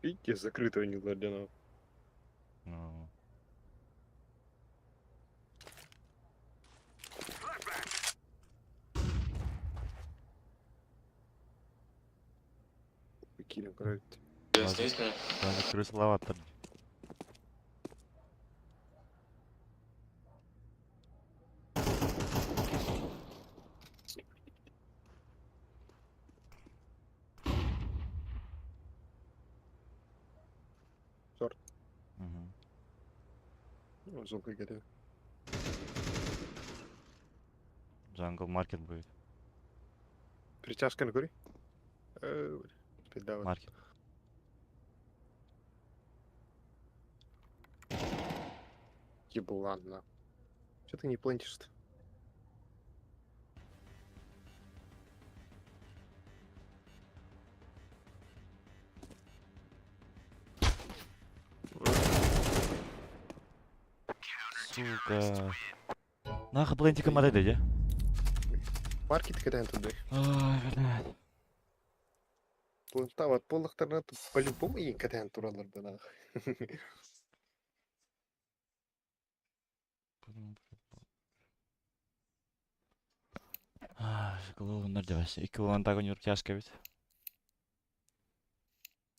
B: Видите, закрытого не гладиного.
A: Ну.
B: Килим, короче.
E: Здесь, да?
A: Даже крысловато.
B: Шорт.
A: Мгм.
B: Ну, звук игры.
A: Джангл маркет будет.
B: Притяжка на кури. Давай.
A: Маркет.
B: Еблан, на. Че ты не плентишь-то?
A: Сука. Нахуй блентика модель, да?
B: Маркет кидаем туда.
A: Ой, блядь.
B: Плента от поллахтарна по-любому и кидаем туралар да нах.
A: Головнар девайсы. 2 балан тагын юр кяшка бит.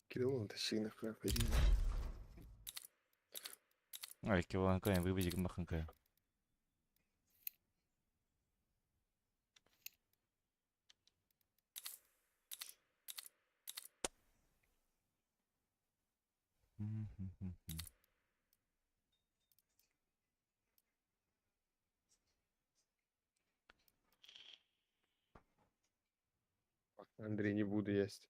B: Кидал он тащина в крафе.
A: 2 балан кайын выбедик махын кайын.
B: Андрей, не буду есть.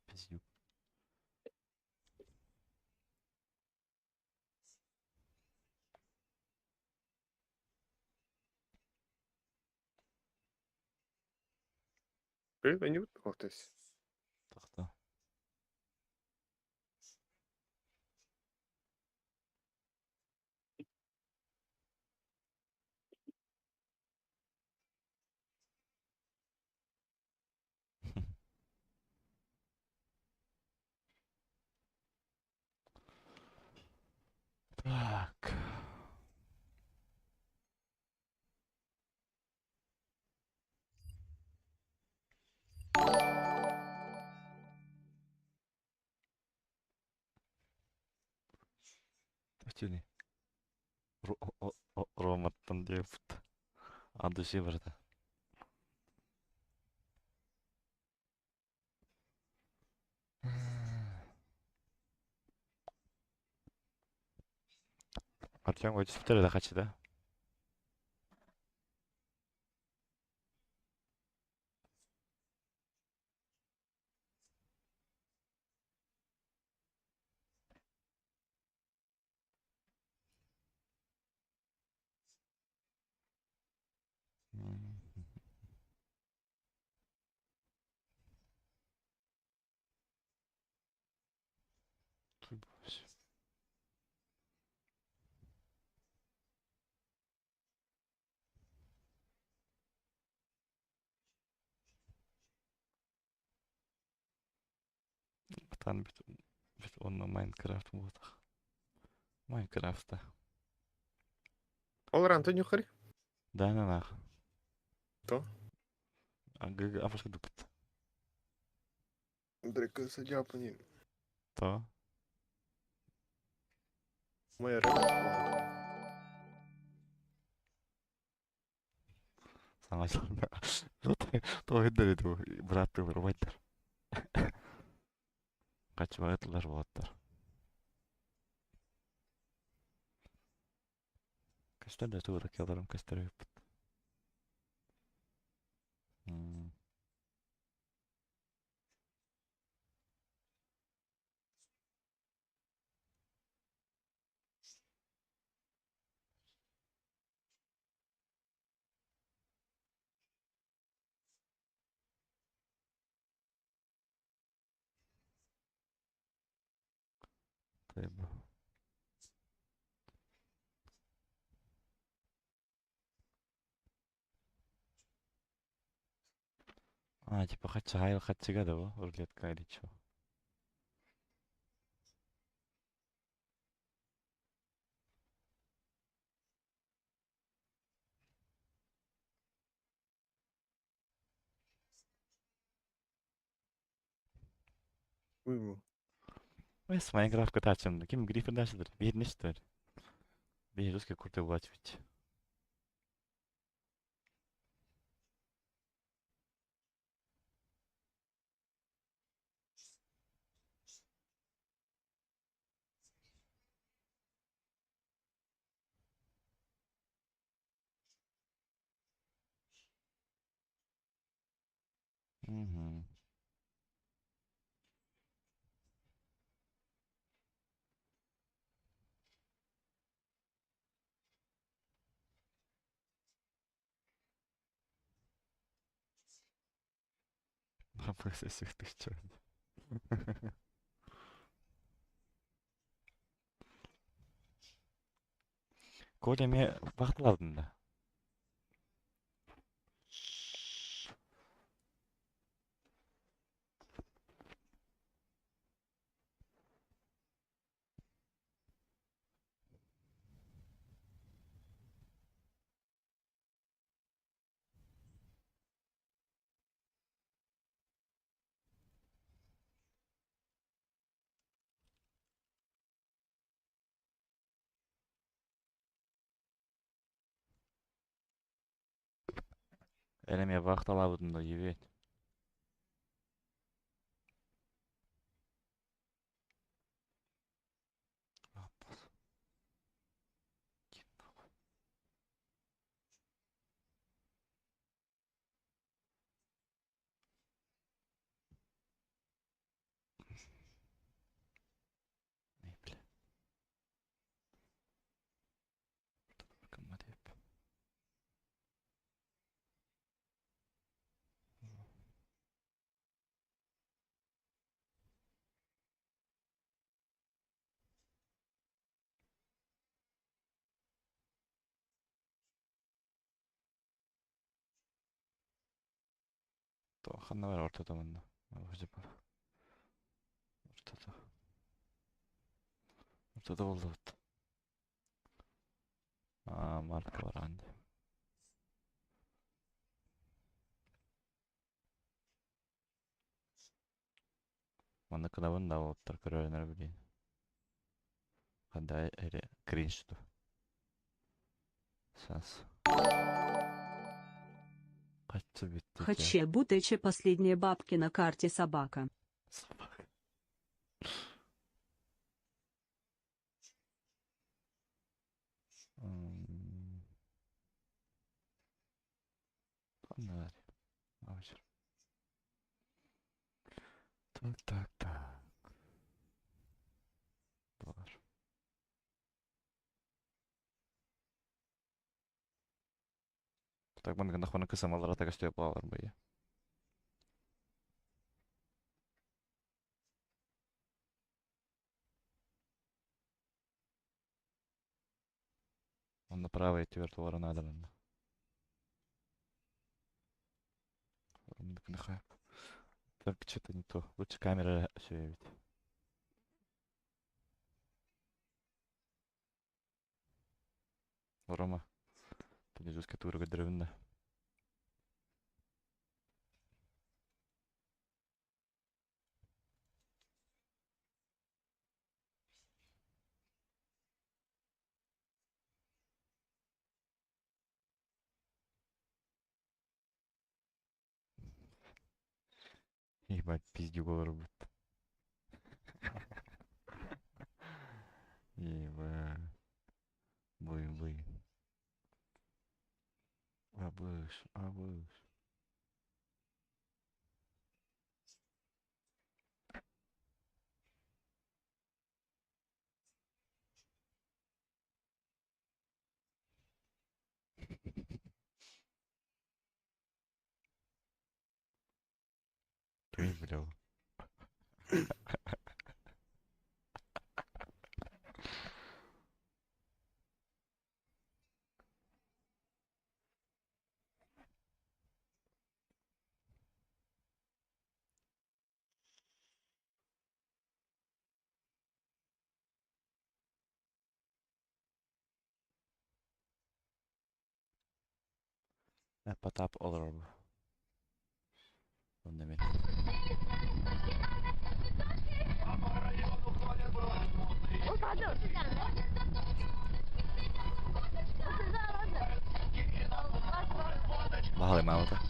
A: Пиздюк.
B: Привет, не выпахтась.
A: Тахта. Так. Тюни. Роматтан деп. Ады şey vardı. Артем өтіп біттірі да қачы да. Тан бит онно Майнкрафт болот. Майнкрафтта.
B: Олар Антон юқары?
A: Да, нах.
B: То?
A: Афашка дупт.
B: Дрека са Japanese.
A: То.
B: Моя ребята.
A: Саңа жална. То хеддер еду. Братты вырубайдар. Качмагытлар болоттар. Кастар да тура келарым кастар өппүт. Тайба. Типа хача хайл хачыга да бу, рулетка или чё?
B: Уйму.
A: С Майнкрафтка тачым. Ким гриффин дашыдыр? Берне что ли? Бей русский курты влачивать. Угу. Процессах ты чё? Коля мне вахтладың да. Элеме вахталабыдың да ебет. То ханна бар ортада мында. Ортада. Ортада болду вот. Марка бар анде. Мында кынабын да болуптар көрөрүнөр билейин. Кандай эре кринжду. Сейчас. Качты битти.
F: Хаче бутыче последние бабки на карте собака.
A: Собака. Фонарь. Вечер. Так. Бар. Так, мен нахуй кысам алар так істеп алар быя. Он направо идти вертуара надо мында. Так, что-то не то. Лучше камера все видеть. Рома. Тоді жорстка тура деревна. Ебать, пиздюгол робот. Ебать. Блин. Абыш. Кем бляу? Потап олар бу. Онда мен. Бағалай мамата.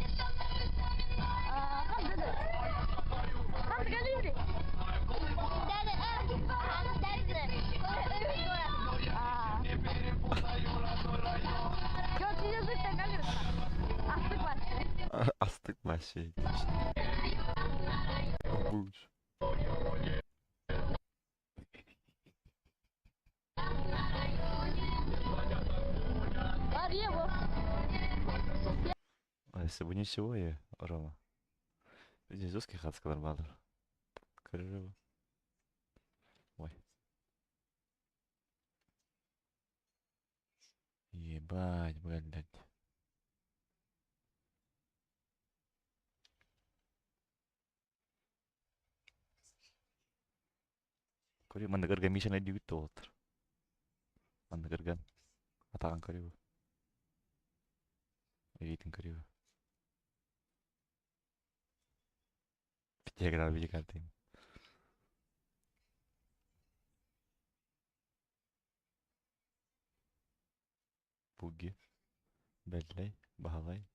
A: Астык вообще. Абыш. А если бы ничего, я, Рома. Здесь жесткий хацкалар бадыр. Крыжево. Ой. Ебать, блядь. Кори мандагар мишан айди битті отыр. Мандагарган. Атаған көрігі. Эйтін көрігі. Питеграл видикартин. Буги. Бәлләй. Бағалай.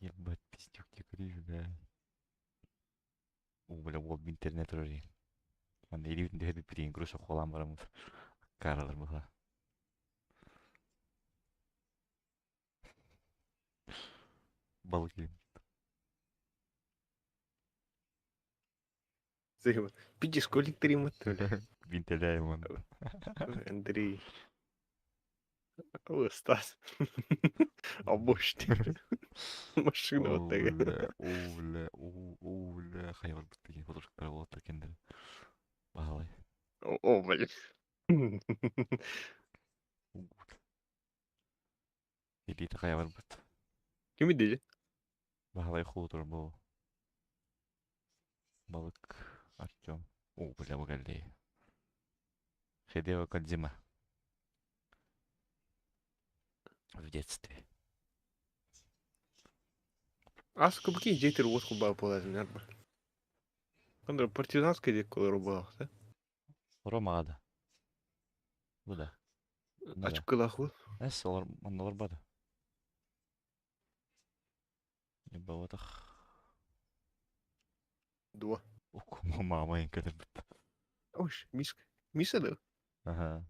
A: Ебать, пиздюк те көрігі, бля. Бля, ол интернет рори. Манда елеудің дөйді бірейін күріш қолан барамыз. Қаралар бұға. Балық елім.
B: Займа. Пиди, школьник тримат, бля.
A: Винтеляем он.
B: Андрей. О, Стас. Обочти. Машина вот такая.
A: Оуля. Хайвар бітті. Фотошықтар болаттыр кендері. Бағалай.
B: О, блин.
A: Елейті хайвар біт.
B: Кем идея?
A: Бағалай құлы бұл. Балық. Артем. Бля, бұғалдей. Хедео Кодзима. В детстве.
B: Аз кабаки джейтер вот хуба полазим, нерба. Андра партизанская дек колы рубах, да?
A: Рома ада. Бұда.
B: Ачып кылаху.
A: Әс, олар бады. Еба отақ.
B: Два.
A: Мама енкелер бітті.
B: Ош, миска. Миса да?
A: Ага.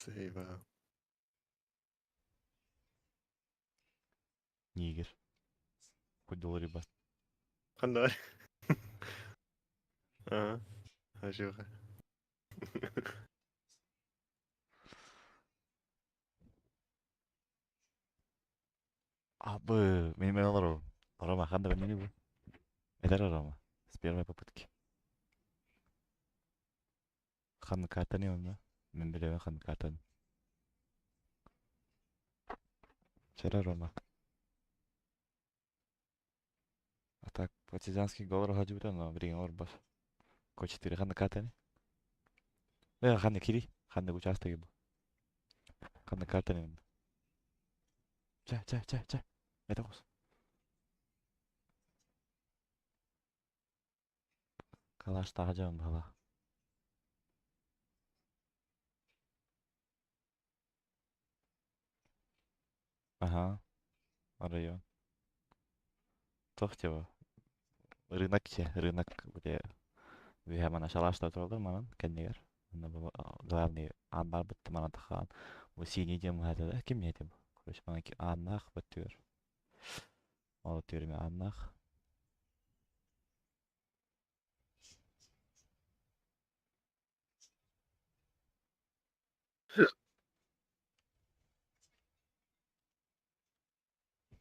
B: Сейва.
A: Нигер. Хоть доллар еба.
B: Хандар. Ага. Ажуха.
A: Абы, мен алару. Рома, ханда мен не бұл? Эдер Рома. С первой попытки. Хан катани он, да? Мен билебен хан катан. Вчера Рома. А так, партизанский гол рахажута, но время орбас. Ко 4 хан катани. Хан кири. Хан участок был. Хан катани. Ча. Это гос. Калаш тахажан бала. Ага, район. Тохтева. Рынок че, рынок где виха мана шалашта туралар манан кеннегер. Анда бу главный андар битти мана тахан. Бу синий дем хата ким не дем. Короче, мана ки аннах битер. Ол терме аннах.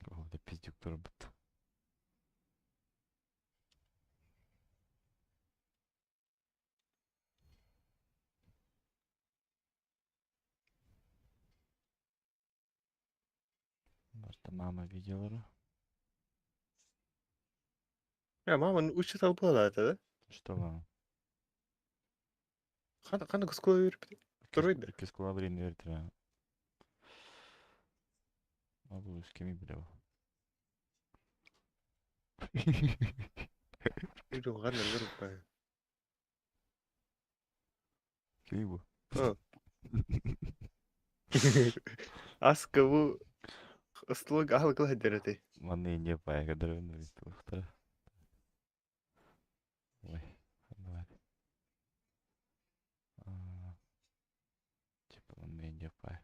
A: О, да пиздюк турбит. Может, мама видела.
B: Ya маман учит албала да?
A: Что мама?
B: Хана кыской берип. Туройду.
A: Кис кулабрин вертира. А bu kimi biliyor?
B: Үйрөн гана берип.
A: Kimi bu?
B: Ha. Аска бу ыстылык алгыла дерете.
A: Маны не пая, когда он видит ухтара. Ой, давай. Типа он не пая.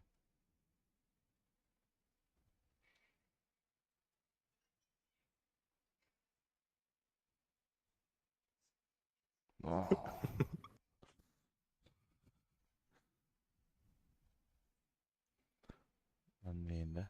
A: Он да?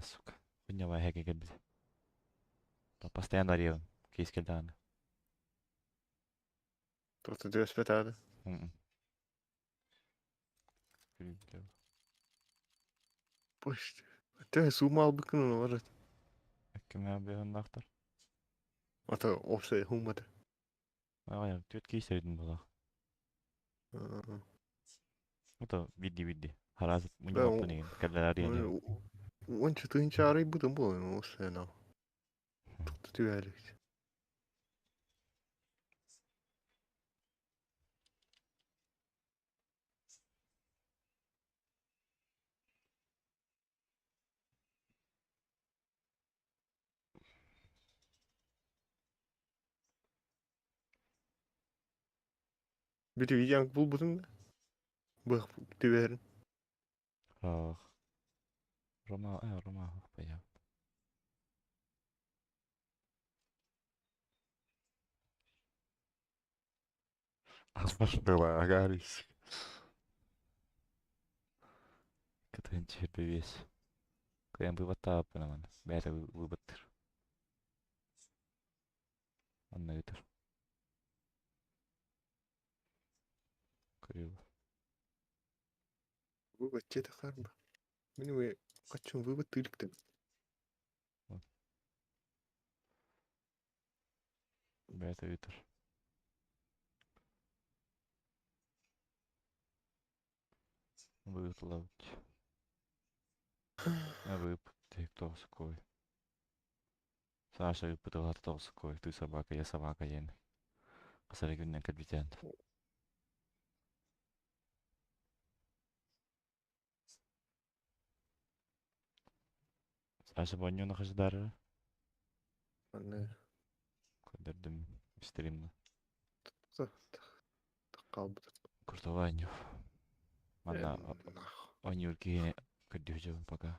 A: Сука. Хуйня хэки гибит. Постоянно ревен. Кейс килдан.
B: Просто две спитали. Почти. Тэ сумал быкны варат.
A: Кем я беган нахтар?
B: Ата опсе хумата.
A: Ай, түйт кейсердин була. Это види. Хараз
B: Да,
A: муньоптан деген. Каллар арияне.
B: Онча тынча арай бутын бу опсе на. Түйәлик. Бити видеоң бул бутын. Бак түйәрин.
A: Ах. Рома пая. Была агарис. Катан черпе весь. Каям бы ватап панаман. Бәйта выбаттыр. Анна витер. Курил.
B: Выбат чета харба. Минуе качун выбат тылыктын.
A: Бәйта витер. Выплавать. Ты кто такой? Саша выпытал кто такой? Ты собака, я собака, ен. Посмотри, компетент. Саша боню нахождары.
B: Анне.
A: Кодердим стримно.
B: Тохта. Қалбыт.
A: Куртованию. Мана онюрки кадюжу пока.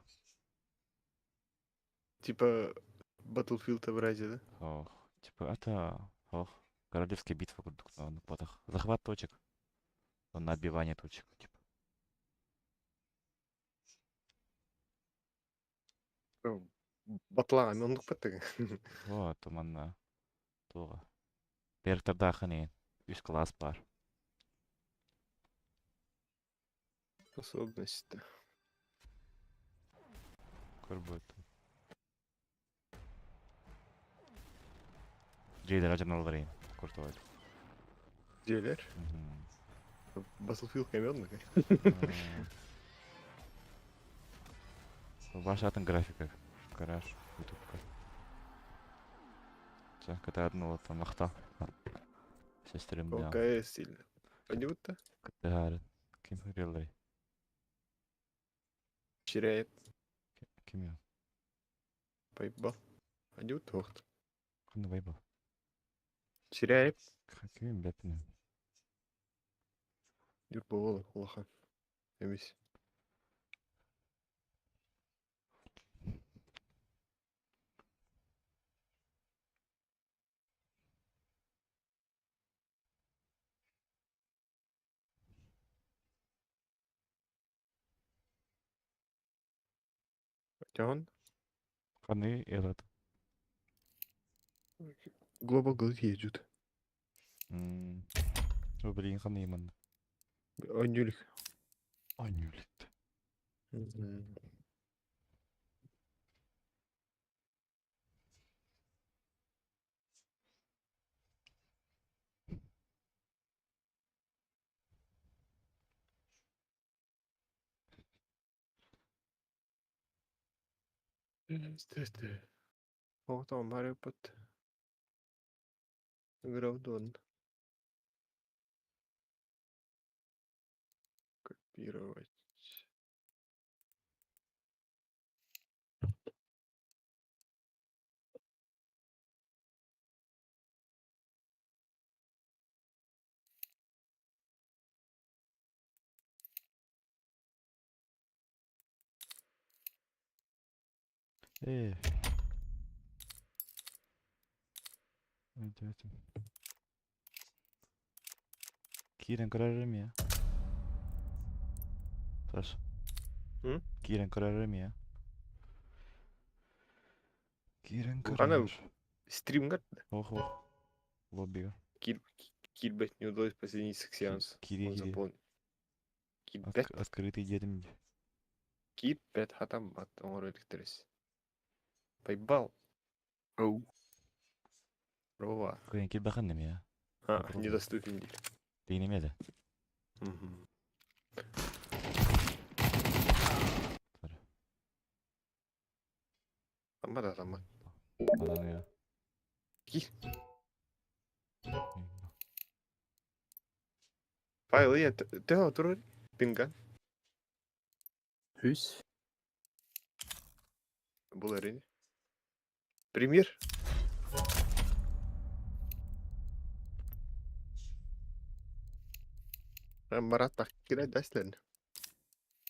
B: Типа Battlefield вроде, да?
A: Ох, типа это... Ох, королевская битва курдук на потах. Захват точек. Набивание точек, типа.
B: Батлаған ондық бітті.
A: Вот, манна. Туға. Беріктерді ақыны. 3 класс бар.
B: Особенности.
A: Көрбөт. Жейдер ажырналар ең. Куртовайды.
B: Диелер. Battlefield камерный.
A: Ваш атын графика. Гараж. Ютубка. Все, когда одно вот махта. Сестрым да.
B: Какая сильно. Пойдет-то?
A: Категарын. Ким хыреллай.
B: Теряет.
A: Ким я?
B: Пайба. Пойдет тохт.
A: Кынды байбал.
B: Теряет.
A: Ким бәпінім.
B: Юр болы. Лоха. Эмис. Тян.
A: Қаны елат.
B: Global Good ежут.
A: Өбілейін қаны емін.
B: Анюлик.
A: Анюлит.
B: Стесте. О, там Марио Пот. Гравдон. Копировать.
A: Өйтім. Кирен көрәрім я. Саш. Кирен көрәрім я. Кирен
B: Ана
A: көрәр.
B: стрим гад.
A: Ох, ох. Лоббига.
B: Кирбет не удалось присоединиться к сеансу. Он
A: Кири.
B: заполнил. Кирбет.
A: Открытый дедім.
B: Кирбет хатам бат. Он электрис. Пайбал. Оу. Права.
A: Кырын кир бақындым я.
B: Недоступен değil.
A: Дейнемеді.
B: Tamam da tamam.
A: Адан я.
B: Ки. Файлы я ты отыр пинган.
I: Хүс.
B: Бұл әрине. Пример. Марат так кирәк дәсләрне.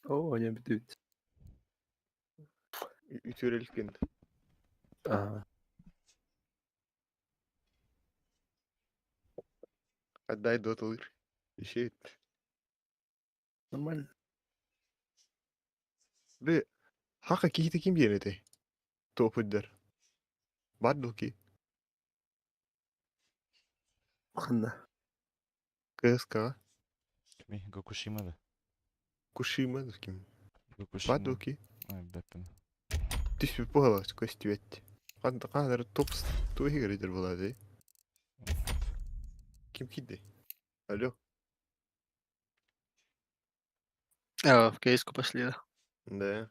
I: О, не бит.
B: Үтөрелген. Отдай дотылыр. Ишет.
I: Нормально.
B: Бе хака кийти ким дiyенете? Топыддар. Бардыл ки.
I: Қанда.
B: КСК.
A: Кими, Гокушимада.
B: Кушима ким.
A: Гокушима.
B: Бардыл ки.
A: Ай, бәпін.
B: Тиспи похалас костюет. Қандар топ туйгеридер болады. Ким киде? Алло.
I: В кейску пошли, да.
B: Да.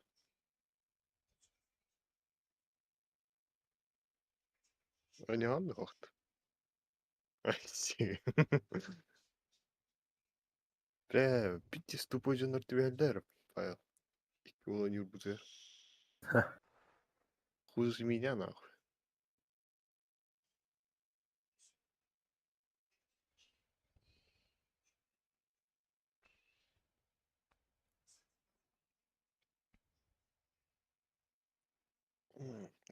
B: Онян охт. Ай, си. Бля, питти ступой жанр тюэлдер. Файл. Икки улан юрбузер. Хуже меня нахуй.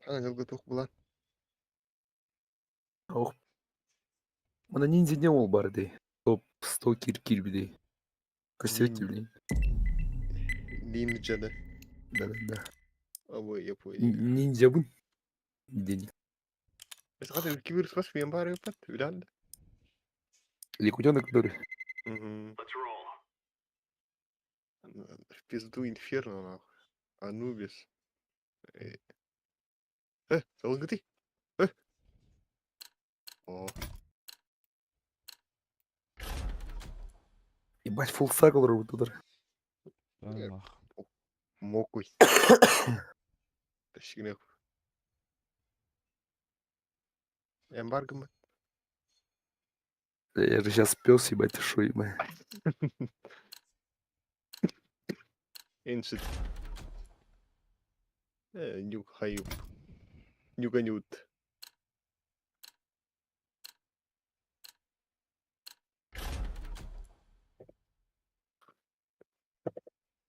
B: Аңылғы тұқ бұлан.
I: Ох. Мана ниндзя не ол бар дей. Топ 100 кир бдей. Көрсетті білейін.
B: Ниндзяда.
I: Да.
B: Абой, я понял.
I: Ниндзя бун. Денег.
B: Бес қады үлкебір спас мен бар өппат, біланды.
I: Ликутенок, который.
B: В пизду инферно, нахуй. Анубис. Салынғы ты? О,
I: Ебать, фулл сакл робот удар.
A: Нах.
B: мокуй. Тащигіне. Эмбарго мы.
I: Я же сейчас пес, ебать, ты шо, ебать.
B: Эншит. Нюк хаю. Нюганют.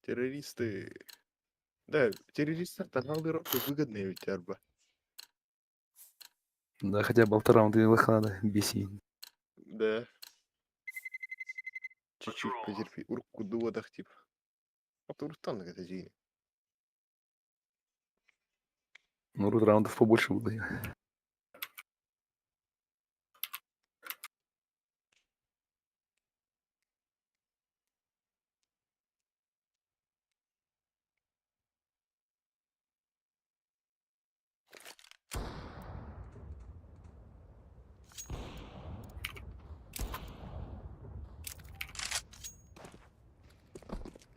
B: Террористы. Да, террористы торговые роботы выгодные ведь, арба.
I: Да, хотя бы 1,5 раунда их надо бесить.
B: Да. Чуть-чуть потерпи. Урку доводах, типа. А то уртан это день.
I: Ну, рут раундов побольше было.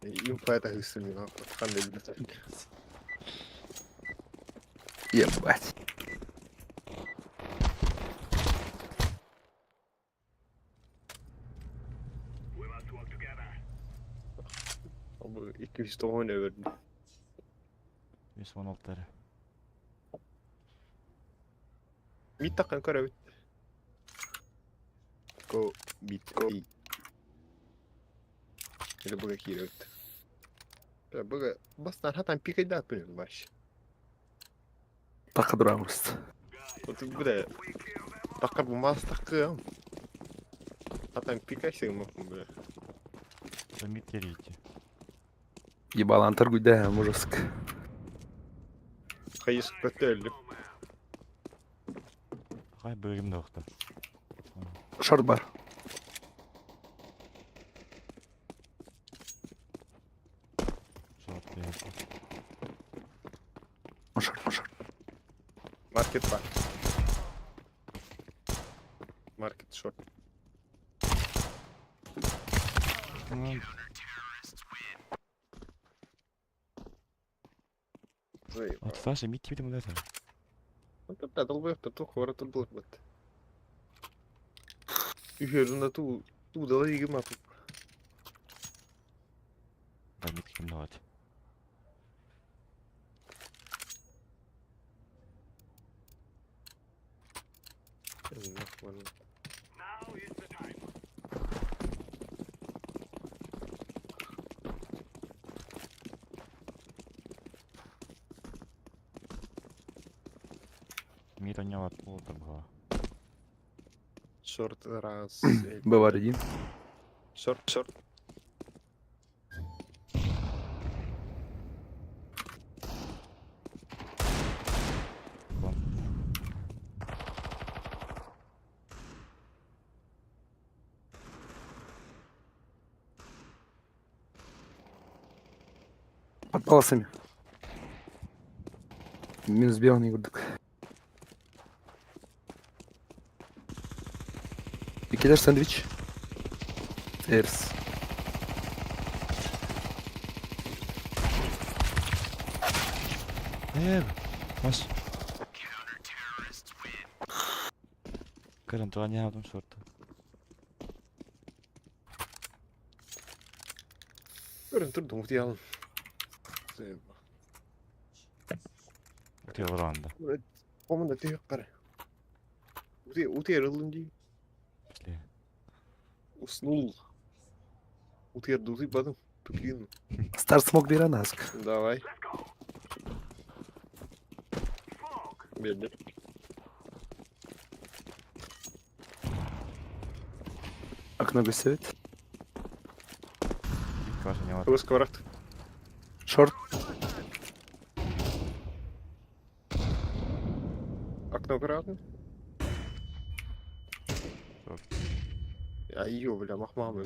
B: Инфа это гыстами, нахуй. Ханды любят.
I: Ебать.
B: Ama 210 verdim.
A: 116'ları.
B: Mid takkan kara bit. Go mid go. Или бога кирают. Да, бога бастан хатан пикай да пенен баш.
I: Так драмост.
B: Вот бля. Такка бу мас такка. Хатан пикай сен бля.
A: Мид терите.
I: Ебал антаргуй, да, мужеск.
B: Хайс котель.
A: Хай бölümde yoktu.
I: Шорт бар.
A: Short geldi.
I: Шорт.
B: Маркет бар. Маркет шорт.
A: От Саши мид типа мудаса.
B: Вот это долбоёб, то хора тут был вот. Үйер на ту дала егем апып.
A: Да мид kimde var? Мид у него откуда было.
B: Шорт раз.
I: Бывар один.
B: Шорт.
I: Под полосами. Минус белый урдык. И кидаешь сэндвич. Эрс.
A: Баш. Kırın tuğan yaptım short'ta.
B: Görün dur dumut yalın.
A: Ötüyor oranda.
B: Onun da tüy kara. Утер лунди.
A: Пошли.
B: Уснул. Утер дузы потом. Туклин.
I: Старт смог Биранаск.
B: Давай. Бедный.
I: Окно гостевит.
A: Ваша не
B: Кто скорот?
I: Шорт.
B: Окно аккуратно.
A: Шорт.
B: Айё, бля, махмамы.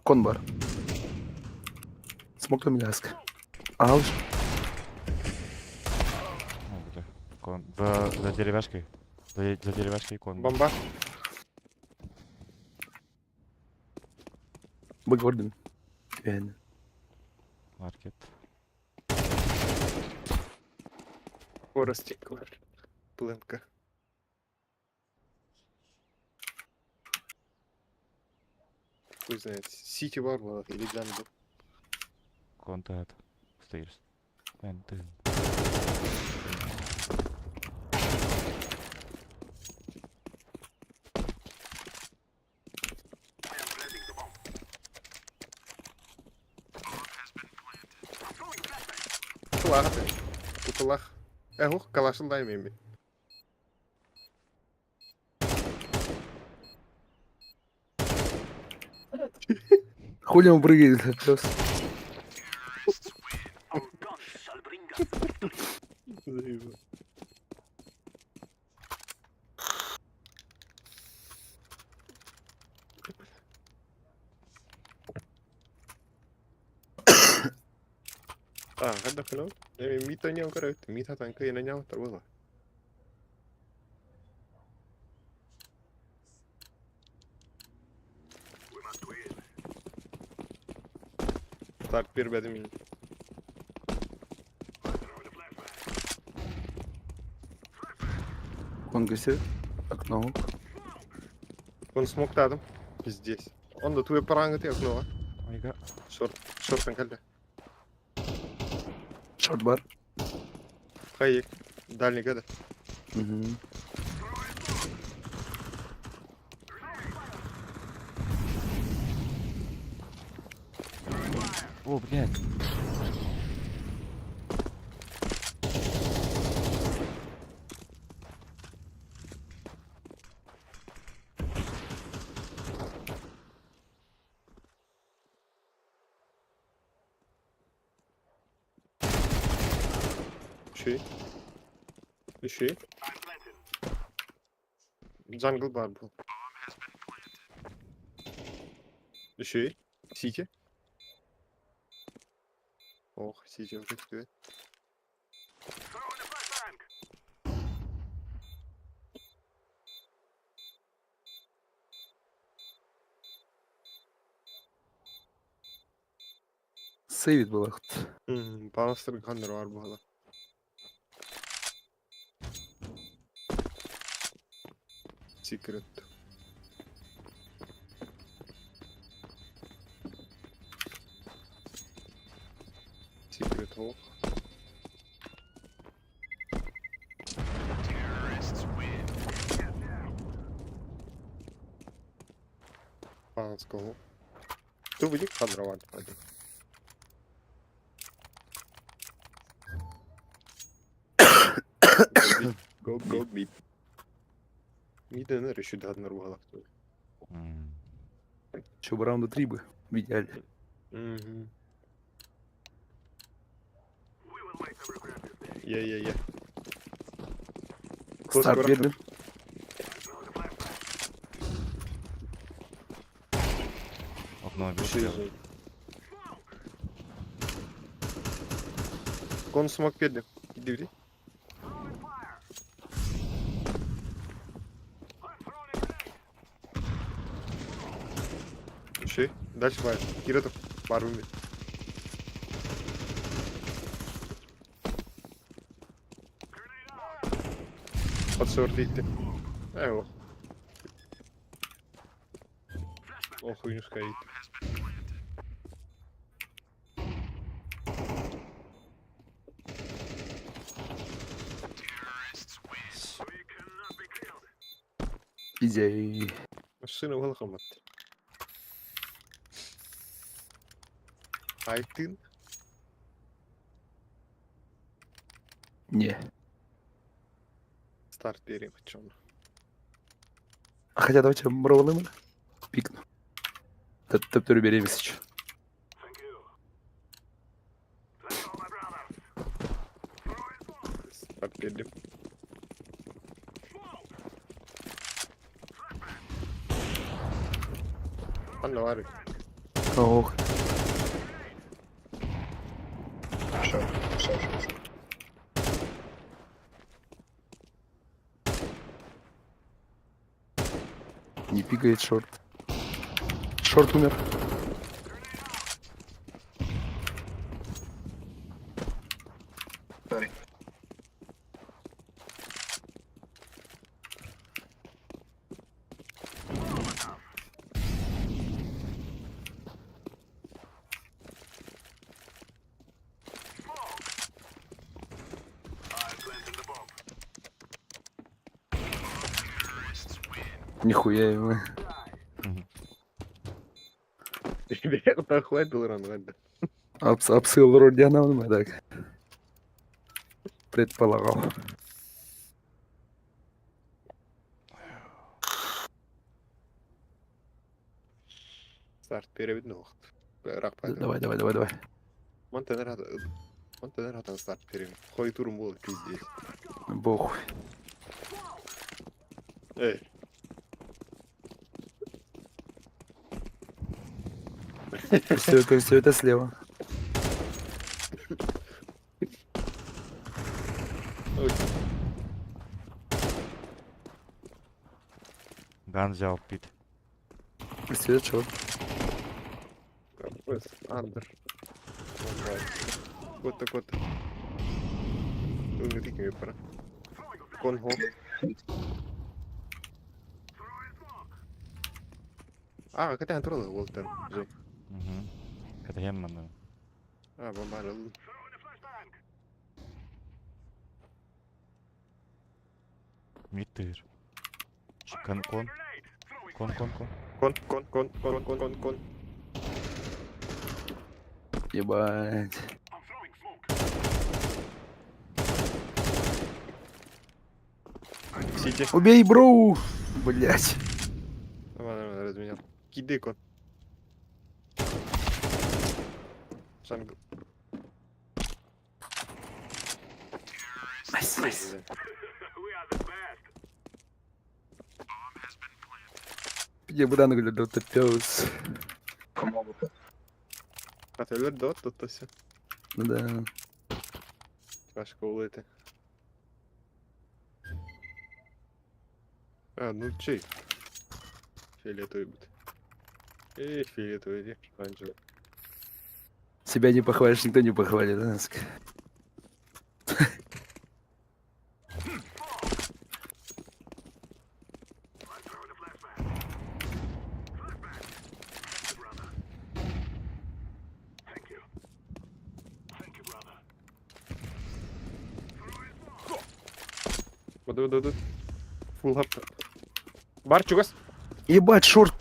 I: Конбар. Смог там ляск. Алж.
A: Ну, бля. За деревяшкой. За деревяшкой кон.
B: Бомба.
I: Бэкворден. Yani.
A: Маркет.
B: Скоростик var. Пленка. Хуй знает. Сити var mı? Или Джангл.
A: Контакт. Стоишь. Ты.
B: Кулах. Кулах. Ого, калашындаймын мен.
I: Хули он прыгает? Пёс.
B: Заебал. Hadda falan. Mit oynuyorum karaydı. Mit atan kıyına ne yaptı valla. Start bir bedim iyi.
I: Он гостевит. Окно.
B: Он смоктаdım. Пиздец. Он да туе парангати окно.
A: Ойга.
B: Шортан kaldı.
I: Шорт бар.
B: Hayır. Дальний гада.
I: Угу.
A: О, блядь.
B: Şey. Jungle var bu. Şey. City. Oh, City уже çıktı.
I: Сейвит был.
B: Balaster Gunner var bu hala. Secret. Secret Hawk. Панского. Кто будет кадровать? Go mid. Mid'e nereye şu dadınlar bu halak?
I: Еще бы раунда 3 бы в идеале.
B: Ye.
I: Старт бедный.
A: Окно
B: Bir şey
A: обещал.
B: yok. Konu smoke verdim. Gidiyor. Şey, дальше var. Gir atıp. Var mı? Подсорти gitti. Eyvah. Oh, oyunuz kayıt.
I: Идея.
B: Машина welcome. Айтын.
I: Не.
B: Старт перим, чё он?
I: А хотя давайте Мроволым пикну. Тептерю Беремисич.
B: Старт перим. Anna var.
I: Ох. Не пикает шорт. Шорт умер. Нихуя его.
B: Ребята, хватит рано, ладно.
I: Апсыл вроде она он так. Предполагал.
B: Старт перевід ногт. Рак пайда.
I: Давай.
B: Монтенер атан старт перим. Хой турум болды пиздец.
I: Бог.
B: Эй.
I: Все это слева.
B: Ой,
A: Ган взял пит.
I: Все это шорт.
B: капец. Андер. Кота. Тут тільки мені пора. Конго. А, ката контроли Волтер. Жи.
A: Угу. Это Гемман.
B: А, бомбара.
A: Митыр. Чикан кон. Кон.
B: Кон.
I: Ебать.
B: Сити.
I: Убей, броу! Блять.
B: Нормально, разменял. Кидай кон. Шанг.
I: Найс. Я бы рано глядел, ты пёс.
B: А ти дот, тут то все.
I: Ну да.
B: Важко улити. А, ну чей? Фиолетовый будет. Фиолетовый, где? Оранжевый.
I: Себя не похвалишь, никто не похвалит, да, Наска?
B: Вот. Фулл хап. Бар, чугас.
I: Ебать, шорт!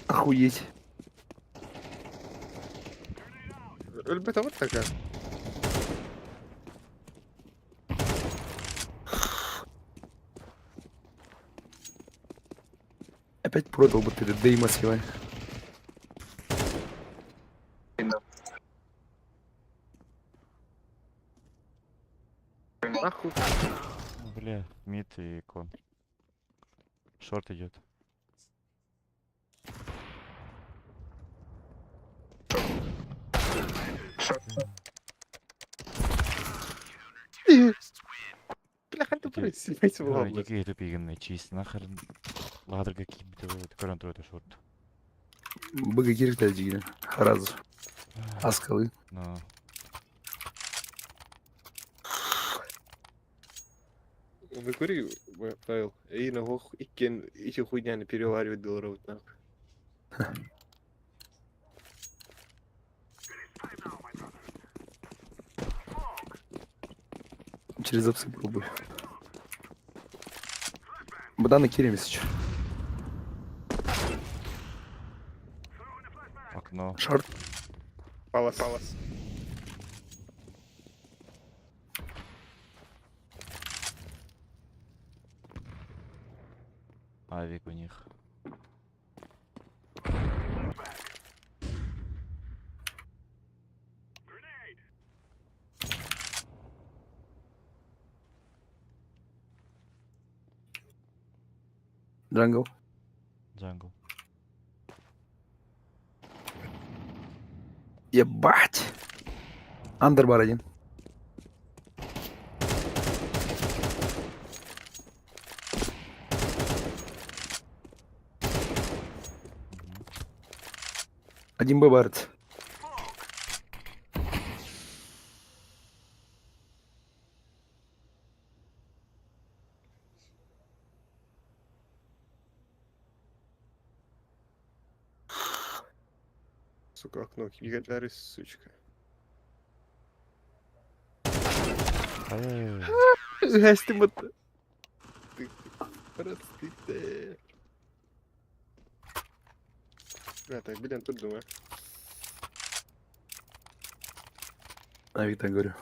I: Охуеть.
B: Ребята, вот такая.
I: Опять продал бы ты Дейма сливай.
B: Нахуй.
A: Бля, мид и кон. Шорт идет.
B: Бляха, ты присылайся в
A: Ой,
B: лаблы.
A: какие тупиганные чист, нахер. Ладр какие-то көрін тұрады шорт.
I: Быга кирта дигина. Харазу. Аскалы.
A: Но
B: Ну кури, Павел. И на гох, и кен, и хуйня не переваривать долларов нахуй.
I: Через апсы пробуй. Богдан Киремисович.
A: окно.
I: Шорт.
B: Палас.
A: Авик у них.
I: Джангл.
A: Джангл.
I: Ебать! Андербар один. Один Б барится.
B: Сука, окно. Егодляры, сучка.
A: Ай-яй-яй.
B: Гасти мото. Ты простите. Так, блин, тут думаю.
I: Авик так говорю.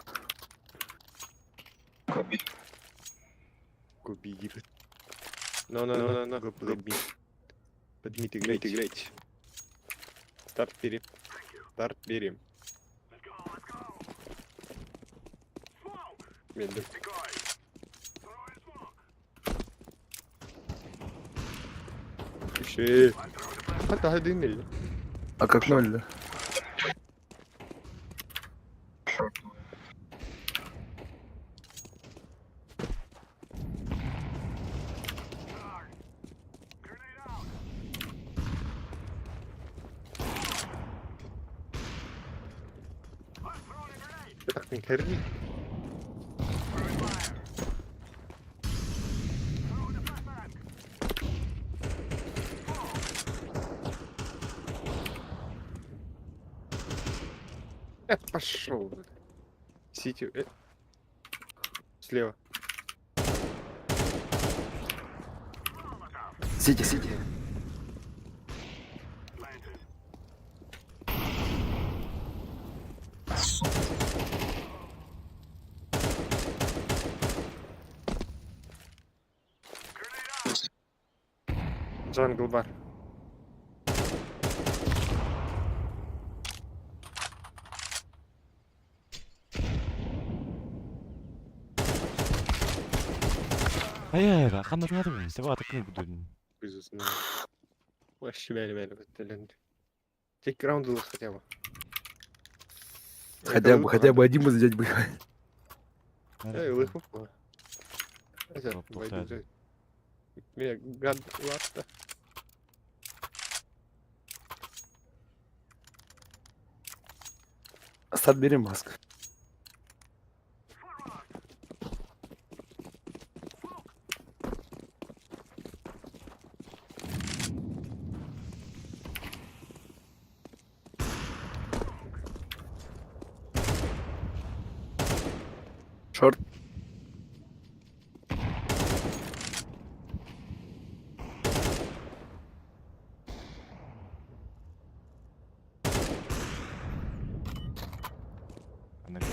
B: Купи гибет. No. Go play mid. Под мид играйте. Старт берем. Медленно. Еще. Hadi dinle.
I: А как 0, да?
B: Так, не херни. Пошел. Сити. Слева.
I: Сити.
B: Джангл бар.
A: Ай-яй-яй, қандай жатыр мен істеп атып кім
B: Безусловно. Вообще бәлі бәттерленді. Тек раундылық хотя бы.
I: Хотя бы один бы взять бы.
B: Лыхов было.
A: Топ, тоқтайды.
B: Меня гад лапта.
I: Старт берем, Маск. Шорт.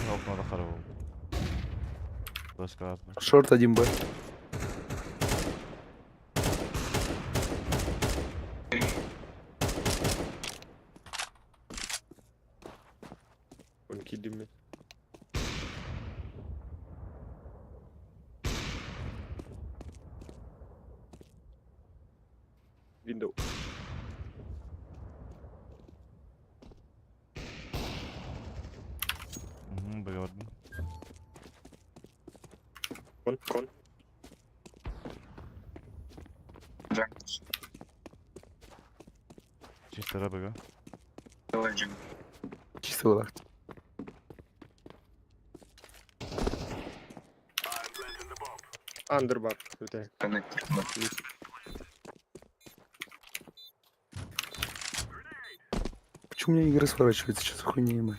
A: Окнада қарап ол. Доска
I: Шорт 1Б.
B: Он кидами. Window.
A: Б-көрдім.
B: Кон.
A: Чистера Б-га.
I: Чисто лак.
B: Андербар. Это.
I: Почему у меня игры сворачиваются? Что за хуйня ему?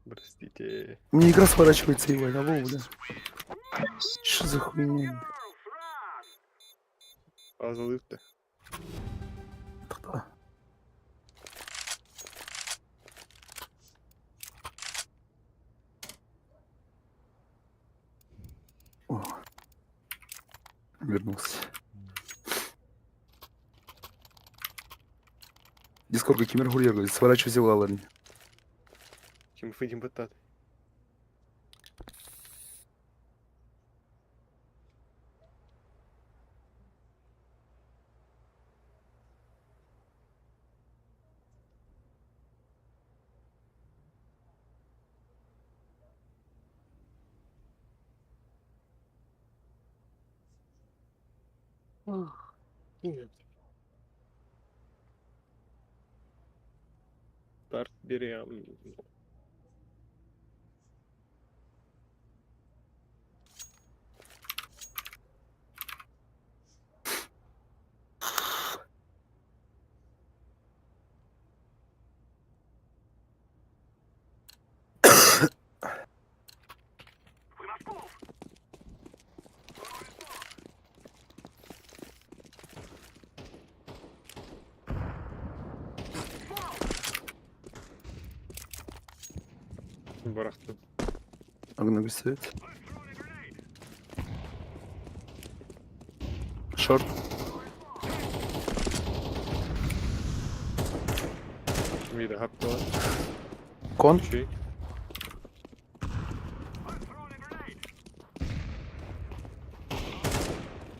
B: Простите.
I: У меня игра сворачивается, его, алло, бля. Что за хуйня?
B: Азалык-то.
I: Тогда. вернулся. Дискордga kimler hurriyor? Сворачивайся в аларни.
B: Kim fıcım bıttat. Start берем. Bıraktım.
I: Огна свет. Шорт.
B: Mide hakkı var.
I: Кон.
B: Şey.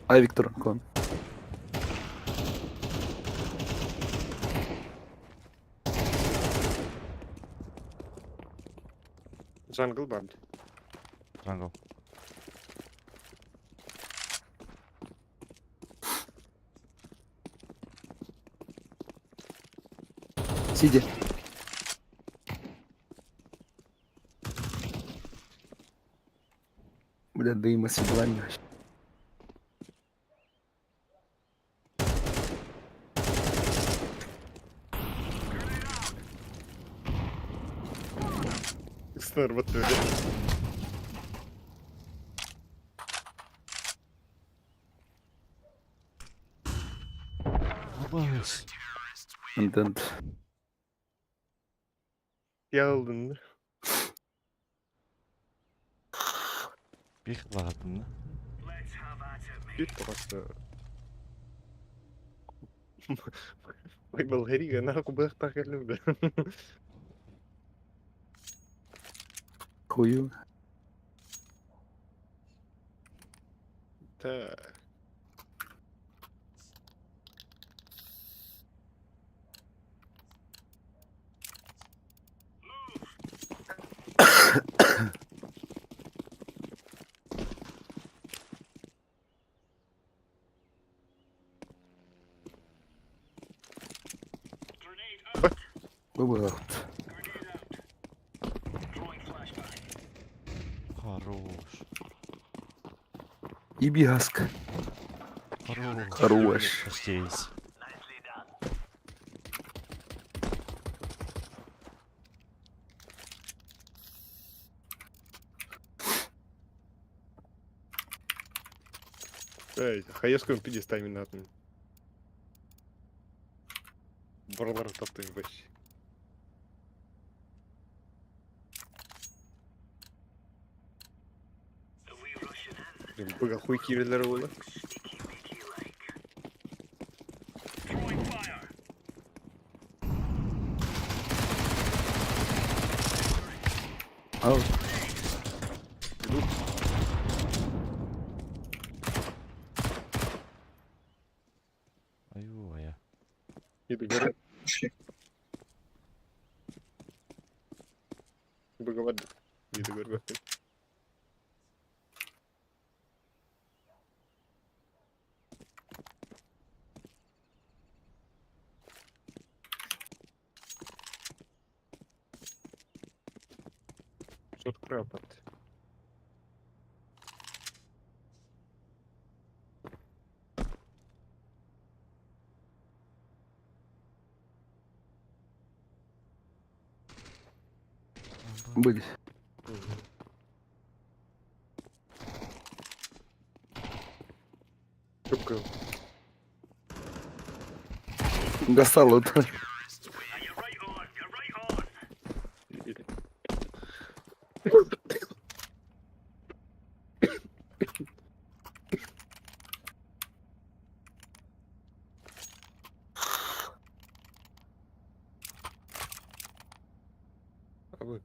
I: Ай, Виктор, кон.
B: Jungle band.
A: Джангл.
I: Сиди. Бля, дыма седлами.
B: Снэр вот это.
A: Абас.
I: Контент.
B: Aldın mı?
A: Bir ладно.
B: Bir просто. Ой, Болгария, нахуй бы так и любит.
I: Хую.
B: Так.
I: Бывает.
A: Хорош.
I: И бигаск.
A: Хорош.
I: Хорош.
A: Почти есть.
B: Эй, хаеском пидестами надо. Барлар таптың вообще. Быга хуй кирилер было.
I: Ау.
A: Ай-ой.
B: Иду город. Быга вода. Иду город. Что-то крапот.
I: Были.
B: Трубка.
I: Гастал это.
B: Abi.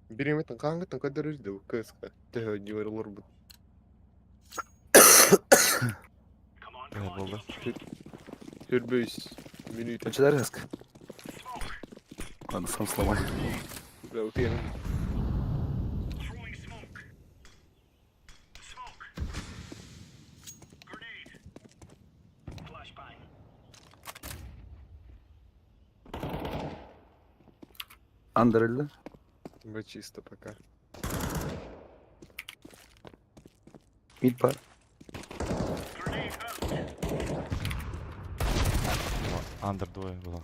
B: Birimetin kangatın kadar üzde bu kızka. Tehe civarılır bu.
A: Болды.
B: Türbüs. Minüt.
I: Почитай резко. Ладно, сам сломай.
B: Ve uteyelim.
I: Андер öldü.
B: Ve чисто пока.
I: Mid par.
A: Андер двое было.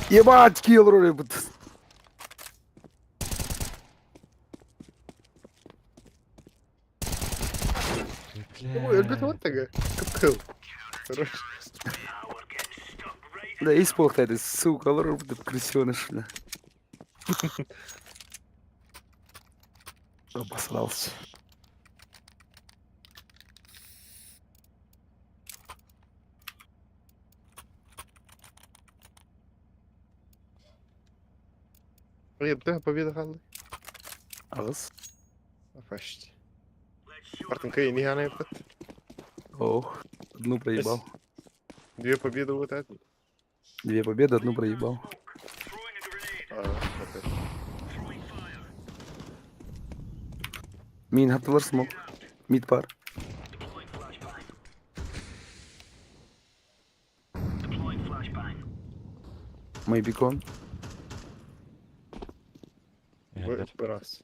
I: Ебать, килл роли.
B: Bu elbet var taga. Kıpkıl. Хорош.
I: Да, и спортайды, сука, алар деп крысёныш, бля. Обосрался.
B: Ебді победа қалды.
I: Ağız.
B: Почти. Артынка не она ебет.
I: Ох, одну проебал.
B: Две победы вот это.
I: 2 победы, одну проебал.
B: Опять.
I: Min attılar smoke. Mid par. Maybe con.
A: Geldiler.
B: Biraz.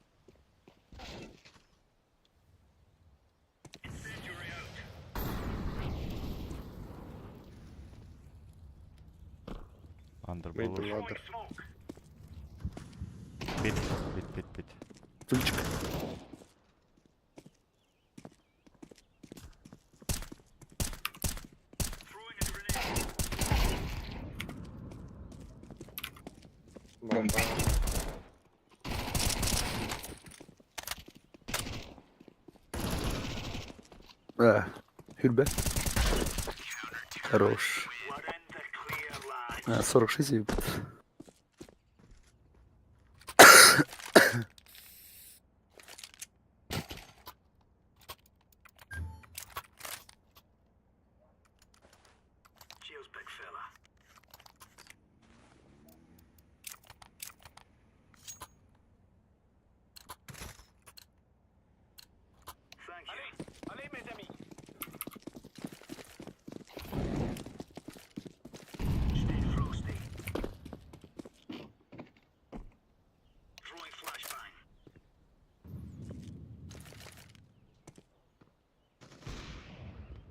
A: Андер
B: Maybe
A: болуш.
B: ladder.
A: Бит.
I: Тульчик.
B: Bomba.
I: Hülbe. Хорош. 46 ебать.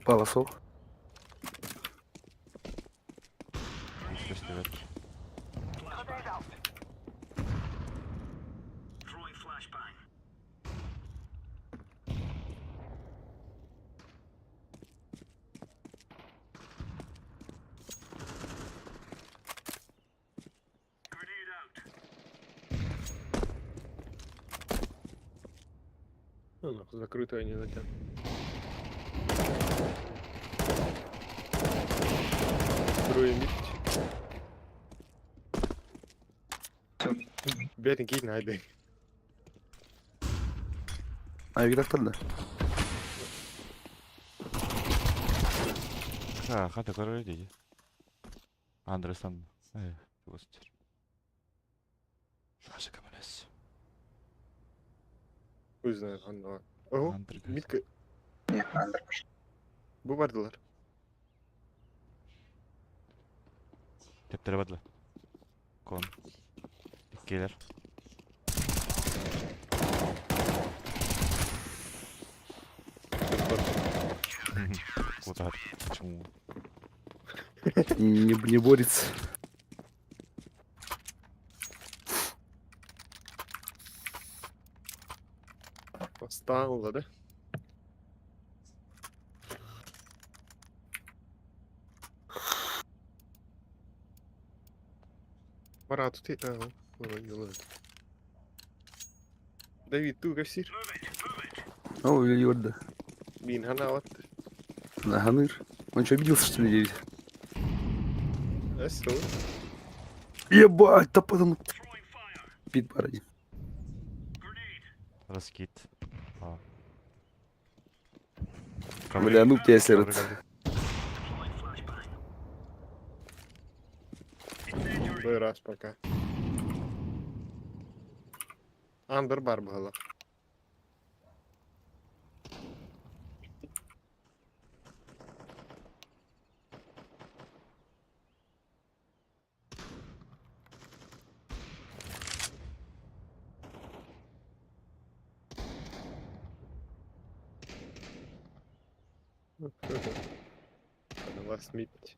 I: Паласов.
A: Üstü evet.
B: Ну, нахуй, закрытую они затянут. Трое мид. Бедный кит найди.
I: Ayvik atıldı.
A: Hadi kararı değil. Andresan. Göster. Наша камерас.
B: Хуй знает, Анна. Ого,
A: Андер.
B: мидка. Bu vardılar.
A: Teptere badla. Kon. Dikkeler. Вот так. Почему?
I: Не борется.
B: Поставила, да? Марат, ты... Давид, ты кассир?
I: Ой, Йорда.
B: Мин хана вот.
I: Наганыр. Он что, обиделся, что ли, 9?
B: Эсо.
I: Ебать, да потом... Пит паради.
A: Раскид. А.
I: Бля, ну тебя
A: Ковры
I: сердце.
B: Бой раз пока. Андербар было. Вас мить.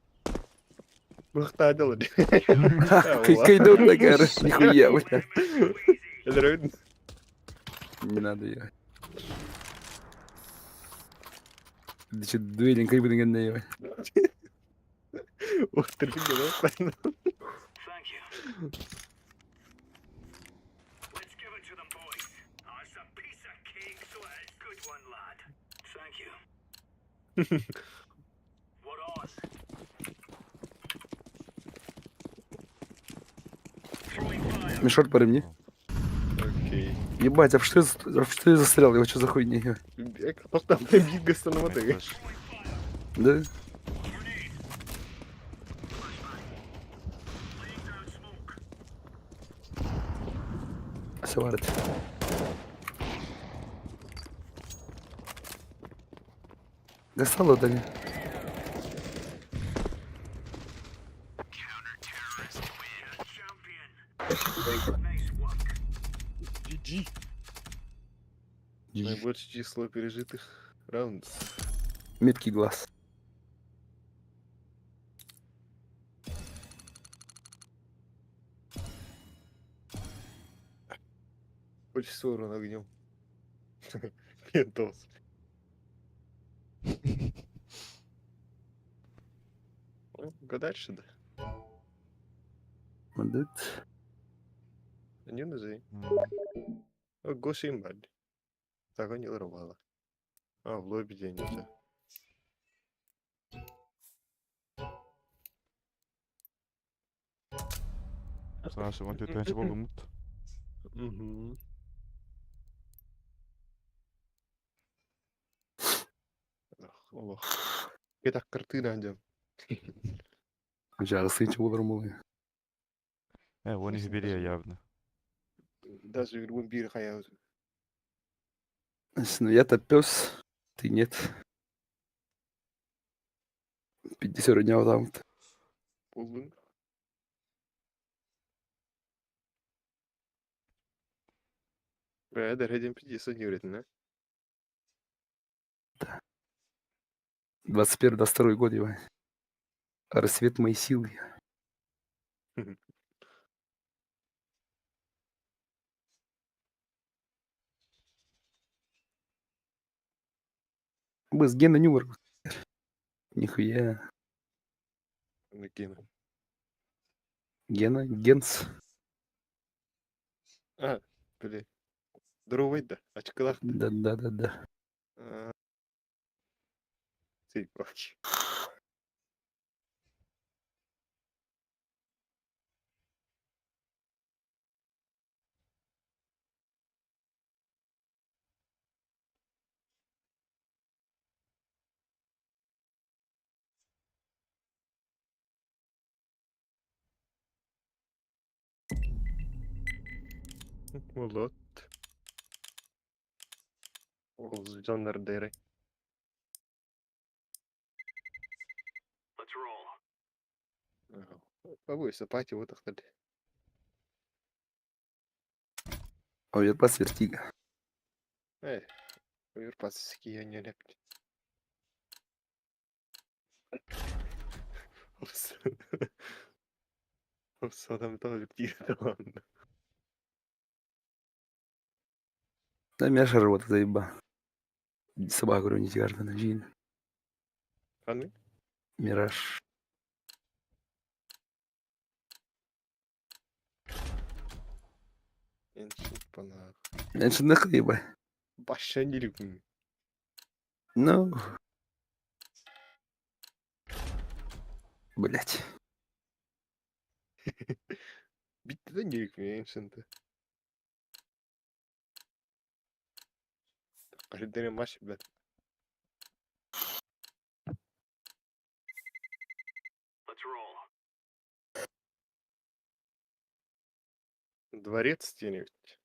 B: Бахтадил.
I: Кайдот такая, нихуя, бля.
B: Эльройд.
I: Не надо я. Ты что, дуэлинг как бы нагадаю.
B: Ух ты, фигня, да?
I: Мишорт по ремне.
B: Окей.
I: Ебать, а что я застрял? Его что за хуйня?
B: Бег, просто бега становится.
A: Флеш.
I: Да? Все варит. Достало дали.
B: GG. Наибольшее число пережитых раундов.
I: Меткий глаз.
B: Больше всего урона огнем. Пентос. Ну, дальше, да.
I: Молодец.
B: Не назови.
A: М.
B: Гоша имбаль. Так он не рвало. А, в лобби день уже.
A: Саша, want you to answer Volumut?
B: Угу. Ох. Это картина, Андя.
I: Жарсы ничего нормально.
A: Вон их бери явно.
B: Даже в любом мире хая.
I: Ну я-то пес, ты нет. 50 дня вот там.
B: Полбын. Да, редем 50 не вредно, да?
I: 21-22 год, его. Рассвет моей силы. Без Гена Нюмер. Нихуя.
B: Накину.
I: Гена, Генс.
B: А, блин. Здоровый, да? Очкалах.
I: Да.
B: Ты прочь. Молод. Олз Джон Ардери. Побойся, пати, вот так далее.
I: Оверпас Вертига.
B: Верпасский я не лепки. Все там тоже вертига, ладно.
I: Да меня шарот заеба. Собака, говорю, не тяжко на жизнь.
B: Аны?
I: Мираж.
B: Эншит пана.
I: Я что нахуй, ебать.
B: Баша не люблю.
I: Ну. Блять.
B: Bitti de gerekmiyor Ancient'ı. Kalitenin maç ben. Дворец где-нибудь.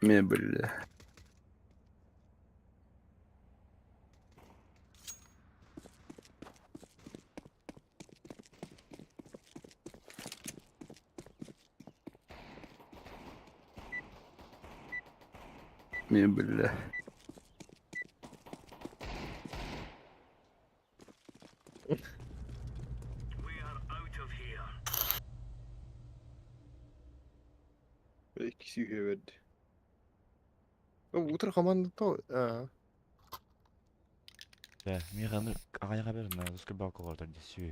I: Мебель. Мебель.
B: Böyle ikisi üye verdi. Утро команда то.
A: Да, миғаны ағайға берін, ұсқы балқы ғордар десу.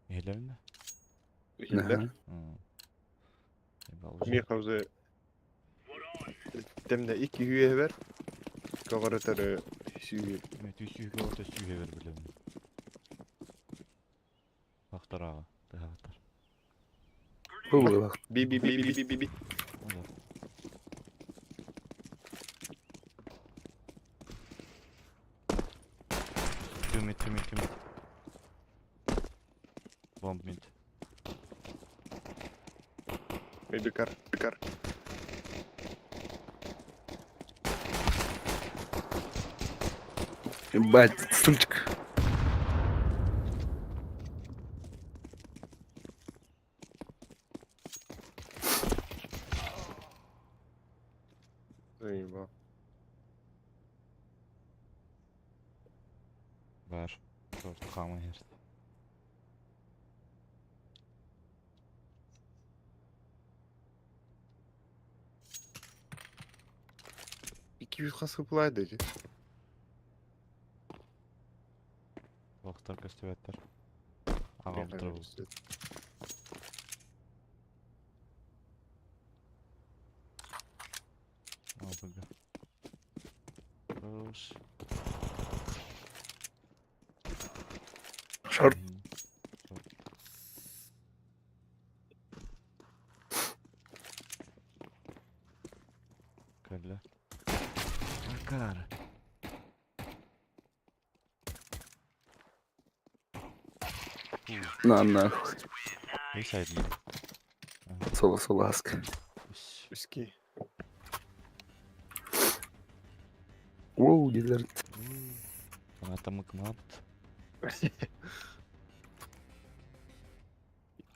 A: Ехелерін?
B: Üyeler. Мехавзы. Темде iki üye ver. Kavaratları üye.
A: Түйсүйге орта сүйге бер білем. Бақтар аға, дағаттар.
I: Бұл бақ.
B: Би.
A: Тümit. Bomb mid.
B: Бекар.
I: Ебать, стульчик.
B: Заебал.
A: Бар. Просто қамын ерді.
B: İki yüz kaskı pulay dedi.
A: Бақтар көстебеттер. Ағам тұр бұл. Al bugü. Koş.
I: Шорт.
A: Көлі. Акар.
I: На нахуй.
A: İyi saydın.
I: Sola ask.
B: Üski.
I: Воу, дезерт.
A: Атамык мат.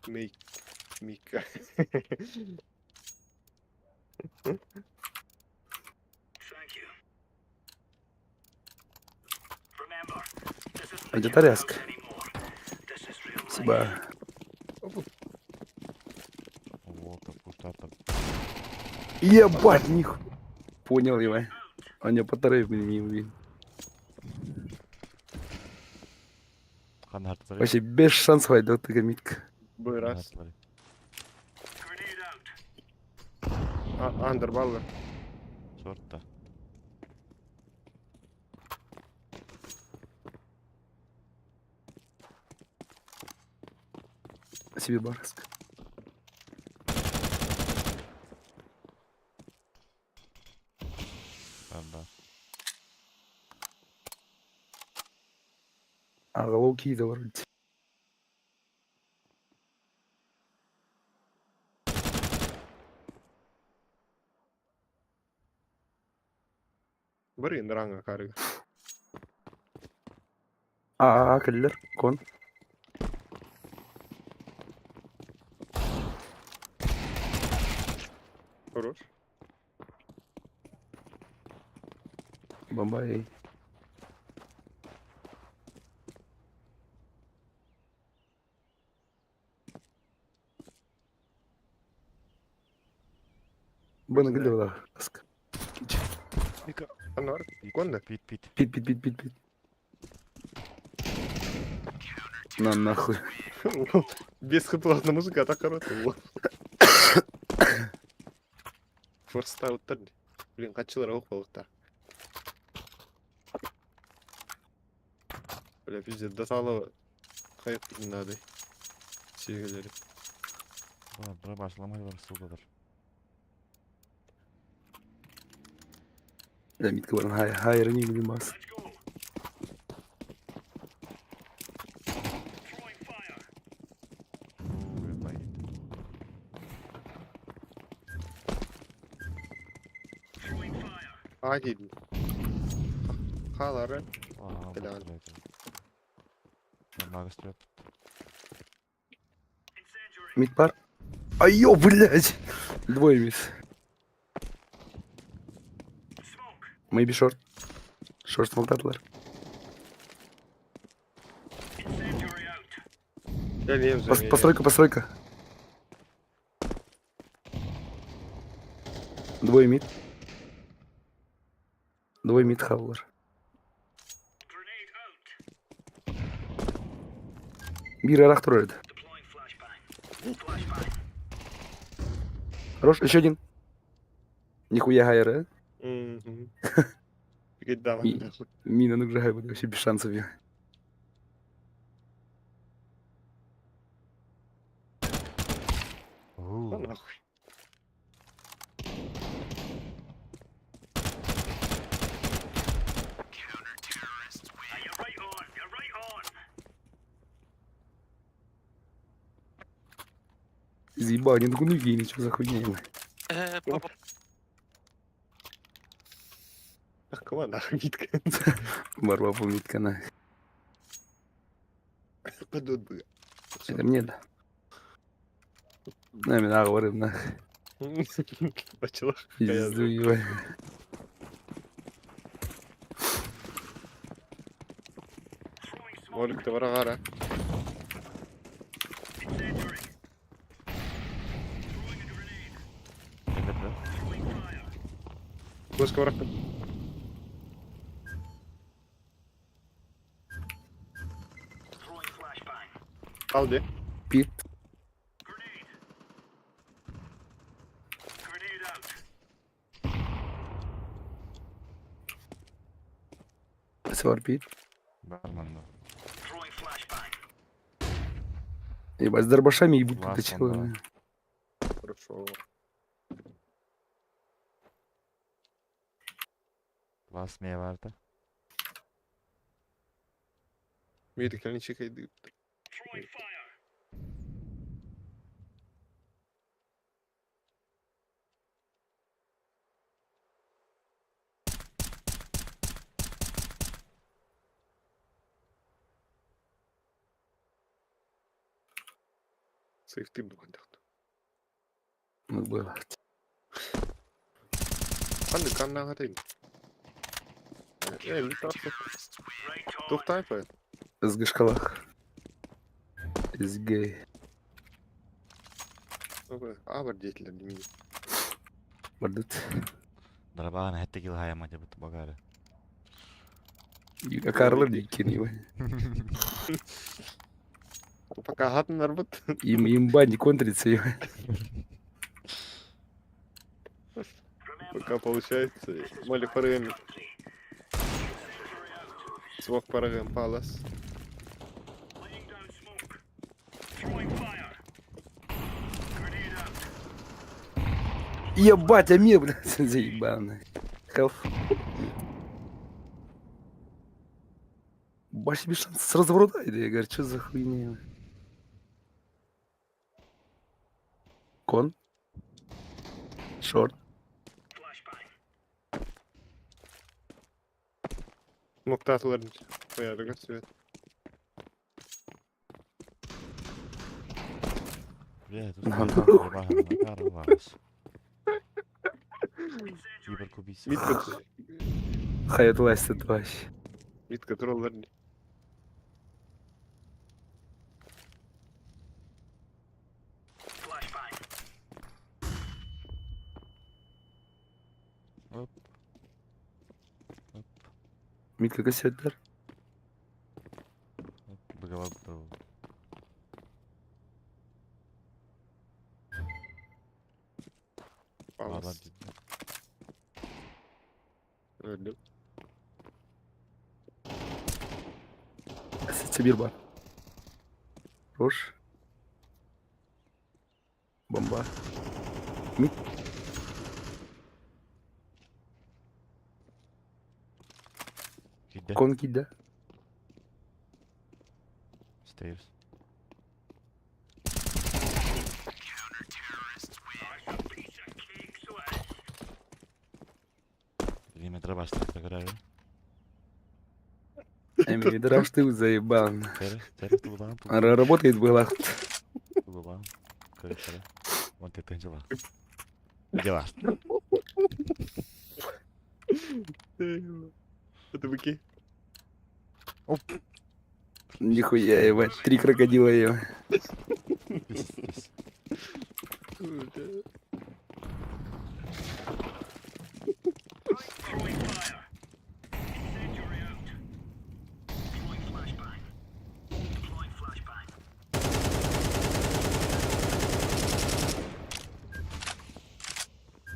B: Мика.
I: Где-то резко. Спасибо.
A: Вот, пустата.
I: Ебать, них. Понял его. Он меня по тарелке не убил.
A: Қанартыры.
I: Вообще без шансов айдет эта митка.
B: Бой раз. Андербаллер.
A: Шортта.
I: Себе барск.
A: Да.
I: А головки заворотить.
B: Бери ранга карга.
I: Киллер. Кон.
B: Хорош.
I: Бомбай. Bana geliyor da. Kask.
B: Anlar.
A: Пит,
B: Конда?
A: пит, пит.
I: Пит. На нахуй.
B: Бесхиплатная музыка, а так короткая. Форста ауттар. Блин, качылар оқпалықтар. Бля, пиздец, досалова хайп надо. Сигалери.
A: Бұра башламай бар, суғыдыр.
I: Да, митка var. Hayır, не bileyim bas.
A: Ой,
B: Один. Халары.
A: Aa,
B: Helal.
A: bak buraya. Normal gösteriyor.
I: Мид пар. Айо, блядь. Двое мид. Maybe short. Short смоктатылар.
B: Я не знаю.
I: Постройка. Двое мид. Двое мид хавлар. Бир арах турает. Хорош, еще один. Нихуя хайра.
B: Гиддава.
I: Мина нагружай, буду вообще без шансов я.
B: Ну нахуй.
I: Заебал, не догону гейни, что за хуйня?
B: Ах, кого нахуй нитка?
I: Барба помнит канал.
B: Падут бы.
I: Это мне да. На меня говорим на.
B: Бачила.
I: Пизду его.
B: Молик товарагара. Пушка врага. Алди.
I: Пит. Свар пит.
A: Бармен, да.
I: Ебать, с дробашами ебут
A: Классно,
I: тут челы.
B: Хорошо.
A: Вас смея vardı.
B: Медикальный чекайды. Сейфти бывает.
I: Ну, было.
B: Ханды канна гатайм. Литавшы. Тухтай поет.
I: С гашкалах. С гей.
B: Абар деятелер демейді.
I: Бардут.
A: Дарабаған хәтті кел хайама деп бұты бағары.
I: Юга карлар дейкен ебать.
B: Пока хатындар бұд.
I: Имба не контрится ебать.
B: Пока получается. Моли парагами. Свок парагам палас.
I: Ебать, а мне, блядь, заебанный. Хелф. Баш без шанс с разворота, я говорю, что за хуйня? Кон. Шорт.
B: Моктатылар. Поярыға свет.
A: Бля, тут
I: Ну,
A: дарабаған макары varmış. Киберкубийцы.
B: Митка.
I: Хаят власть это вообще.
B: Митка троллар.
I: Митка кассеттер.
A: Быгала был. Ладно,
B: Палас. Öldüm.
I: Кассетте bir бар. Рош. Бомба. Мид.
A: Gitti.
I: Кон кида.
A: Stairs. Периметра бastı. Tekrar.
I: Эмидра, ты заебал.
A: Терес тулан.
I: Работает было.
A: Тулан. Короче. Вот это дела. Дела.
B: Это быки.
I: Нихуя, ебать. 3 крокодила ее.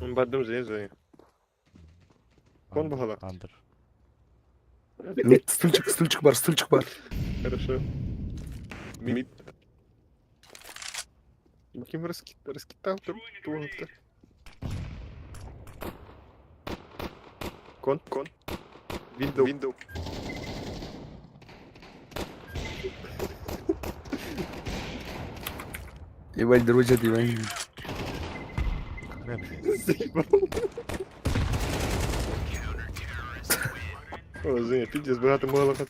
B: Он бадым зей. Кон багалак.
A: Андер.
I: Мид, стульчик бар, стульчик бар.
B: Хорошо. Мид. Bakayım раскидал туалетта. Кон. Window.
I: Ебать, друзья, ебать.
B: О, Женя, пиздец, багато молока.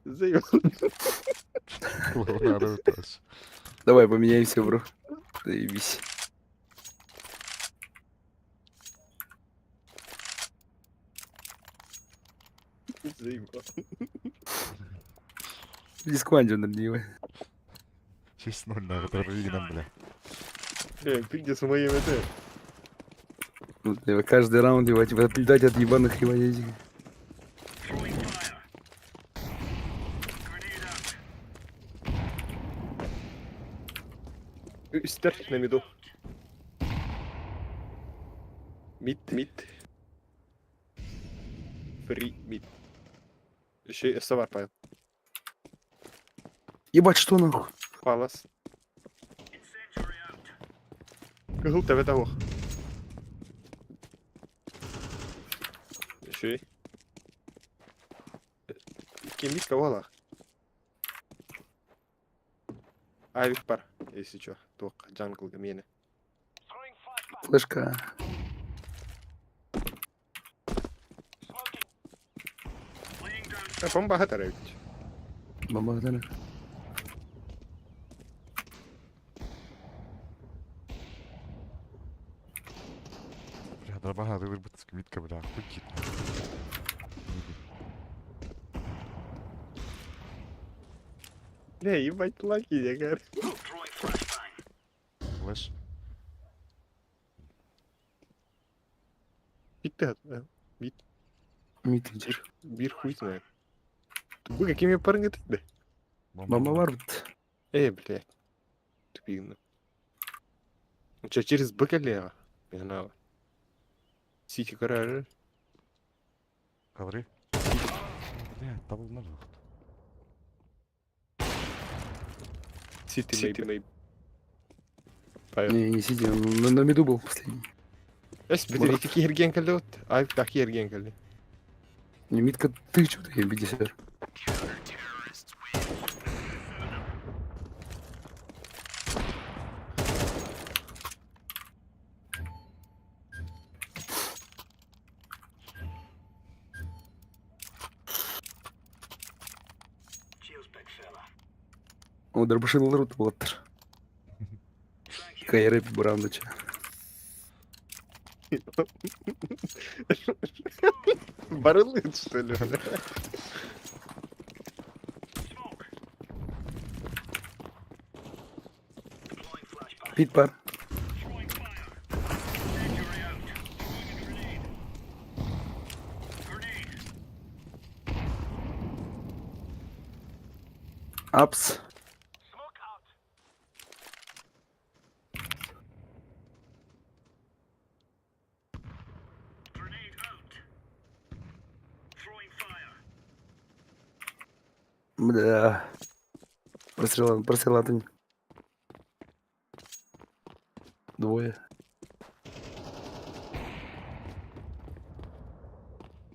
B: Заебал.
A: Надо тоже.
I: Давай поменяемся, бро. Заебись.
B: Заебал.
I: Дисквандио над ним.
A: 6-0 на Гаторвигном, бля.
B: Пиздец, в моем это.
I: Ну, каждый раунд, ебать, отлетать от ебаных ебаней.
B: Üstler на миду. Мид. Фри мид. Еще совар паял.
I: Ебать, что нахуй?
B: Палас. Кыгыл тебе того. Еще и. Кемит кого Авик пар, если чё. Только джангл гамена.
I: Флешка.
B: По-моему, багато рейдж.
I: Бомба, да?
A: Бля, да багато виробити сквітка, бля. Хуй.
B: Не, ебать, лаки, я говорю.
A: Флеш.
B: Питат,
I: Мид идешь.
B: бир хуй знает. Вы какими парнями ты, да?
I: Бомба варвард.
B: Блядь. Тупик. Ну что, через БК лево? Не знаю. Сити гаража.
A: Коври. Бля, дабл ножик.
B: Сити мейб.
I: Не сиди, он на миду был последний.
B: Эс, бедер, iki hergen kaldı ot. Ay, tak hergen kaldı.
I: Не, мидка, ты что-то я бедисер. О, дробашил рот вот. Кайры Брамдыча.
B: Барылык, что ли?
I: Пит пар. Апс. Бля. Просрела ты. Двое.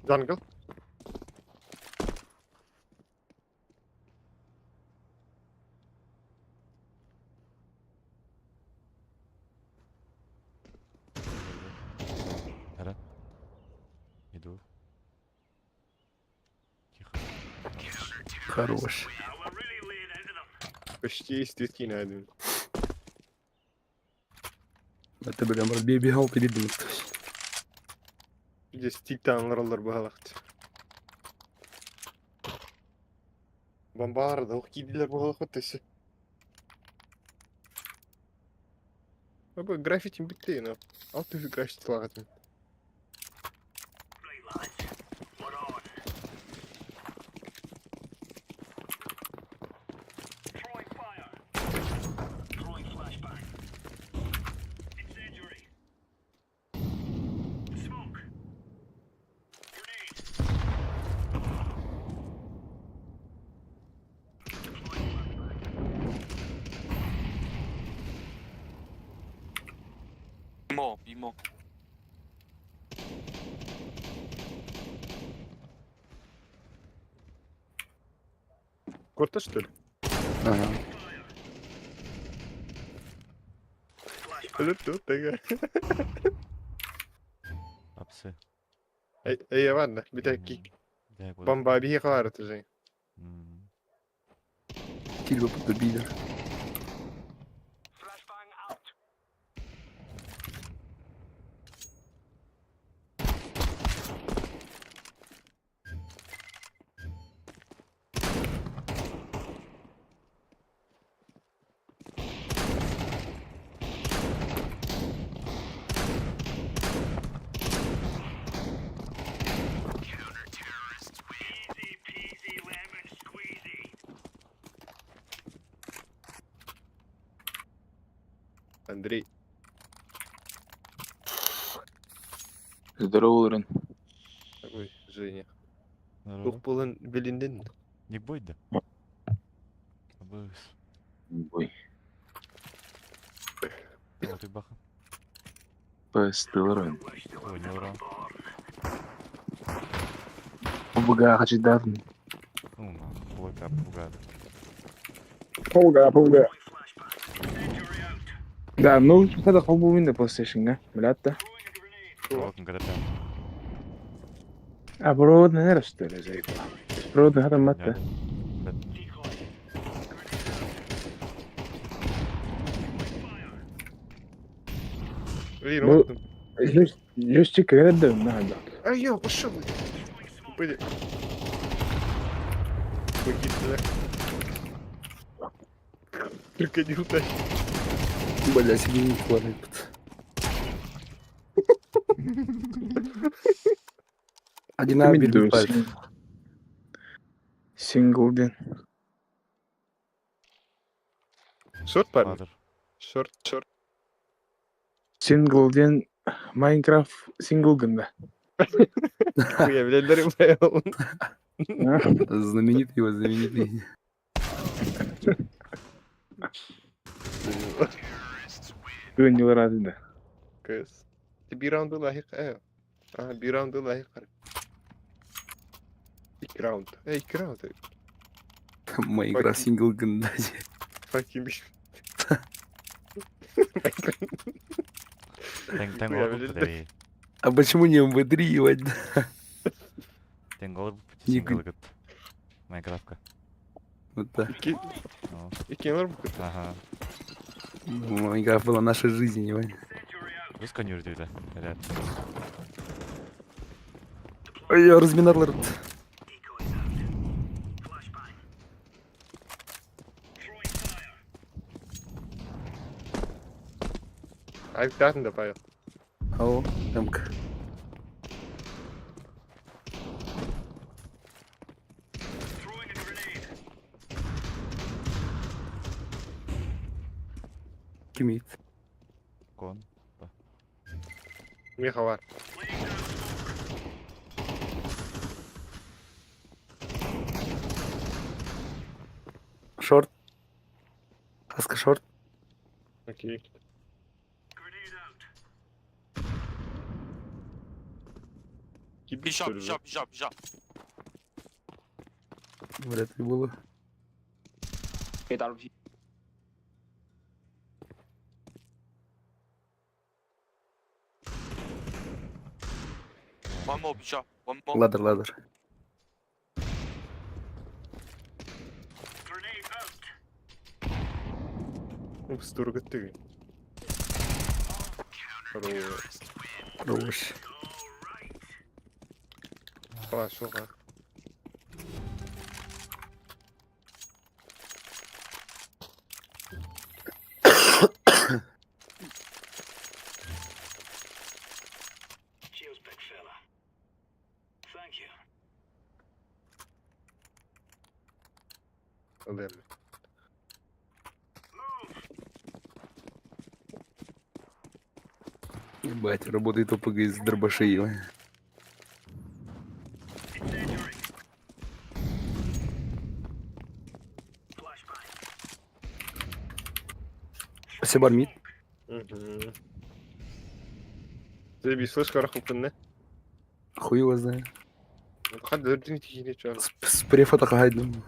B: Jungle.
A: Ара. Иду. Тихо.
I: Хорош.
B: Почти истинский найден.
I: Это, бля, Марбей бегал перед ним.
B: Здесь титанлар багалакт. Бомбарда, ухидилер багалакт есе. Abi grafitim bitti yine. Alt üstü grafiti lazım.
H: Imo.
B: Корта что ли?
I: Ага.
B: Тут такая.
A: Апсы.
B: Ey ладно, bir dakika.
A: Да, куда?
B: Bomba bir hakaret уже.
I: Кильва подбили.
B: Андрей.
J: Здорово, Лорен.
B: Ой, Женя.
A: Здорово.
B: Тух болын белинден.
A: Не бойда. Абыс.
J: Бой.
A: Вот и баха.
J: Песты, Лорен.
A: Ой, не урон.
J: Побуга, хочу давно.
A: Плойка,
J: Побуга. Да, ну, هذا قبول من PlayStation, ملاته.
A: Вот он когда
J: أبرودنا نرست ولا زي كده. أبرودنا هذا متى.
B: Эй,
J: Ну,
B: Ротом.
J: Люстик рядом надо.
B: Ай, я пошел. Пойди. Выкидывай. Только не удай.
I: Бля, себе не хватит. Один абель пальцев.
J: Синглден.
B: Шорт, парень.
A: Ладер.
B: Шорт.
J: Синглден. Майнкрафт Синглден, да.
B: Хуя, блядь, нарываю.
I: Знаменитый его, знаменитый.
J: Гönül razıydı.
B: Kız. Bir round layık. Aha, bir round layık. İki round. İki round.
I: Моя игра сингл гандази.
B: Fucking
A: Tengo
B: Хуя,
A: лоб
B: блядь.
A: подари.
I: А почему не МВ3 ебать?
A: Tengo лоб
I: Не
A: сингл гад. Майнкрафтка.
I: Вот так.
B: İki var mı?
A: Ага.
I: Майнкрафт была наша жизнь, ебать.
A: Высканер дейді. Ряд.
I: Ой, я разминарлар.
B: Ay, bir tane de payı.
I: Ау, Эмка. Кимит.
A: Кон.
B: Меха var.
I: Шорт. Хаска шорт.
B: Окей. Кибит, что ли, да?
E: Бежал.
I: Вряд ли было.
E: One more bежал. One more.
I: Ладер, ладер.
B: Устурга ты. Хорош.
I: Хорош.
B: Хорошо, га. Ладно.
I: Ебать, работает ОПГ из дробашей. Спасибо, Армид.
B: Угу. Заебись, слышь, карахуп не?
I: Хуй его знает.
B: Хад дөрдүн тигине чар.
I: Спрефа так хайдым.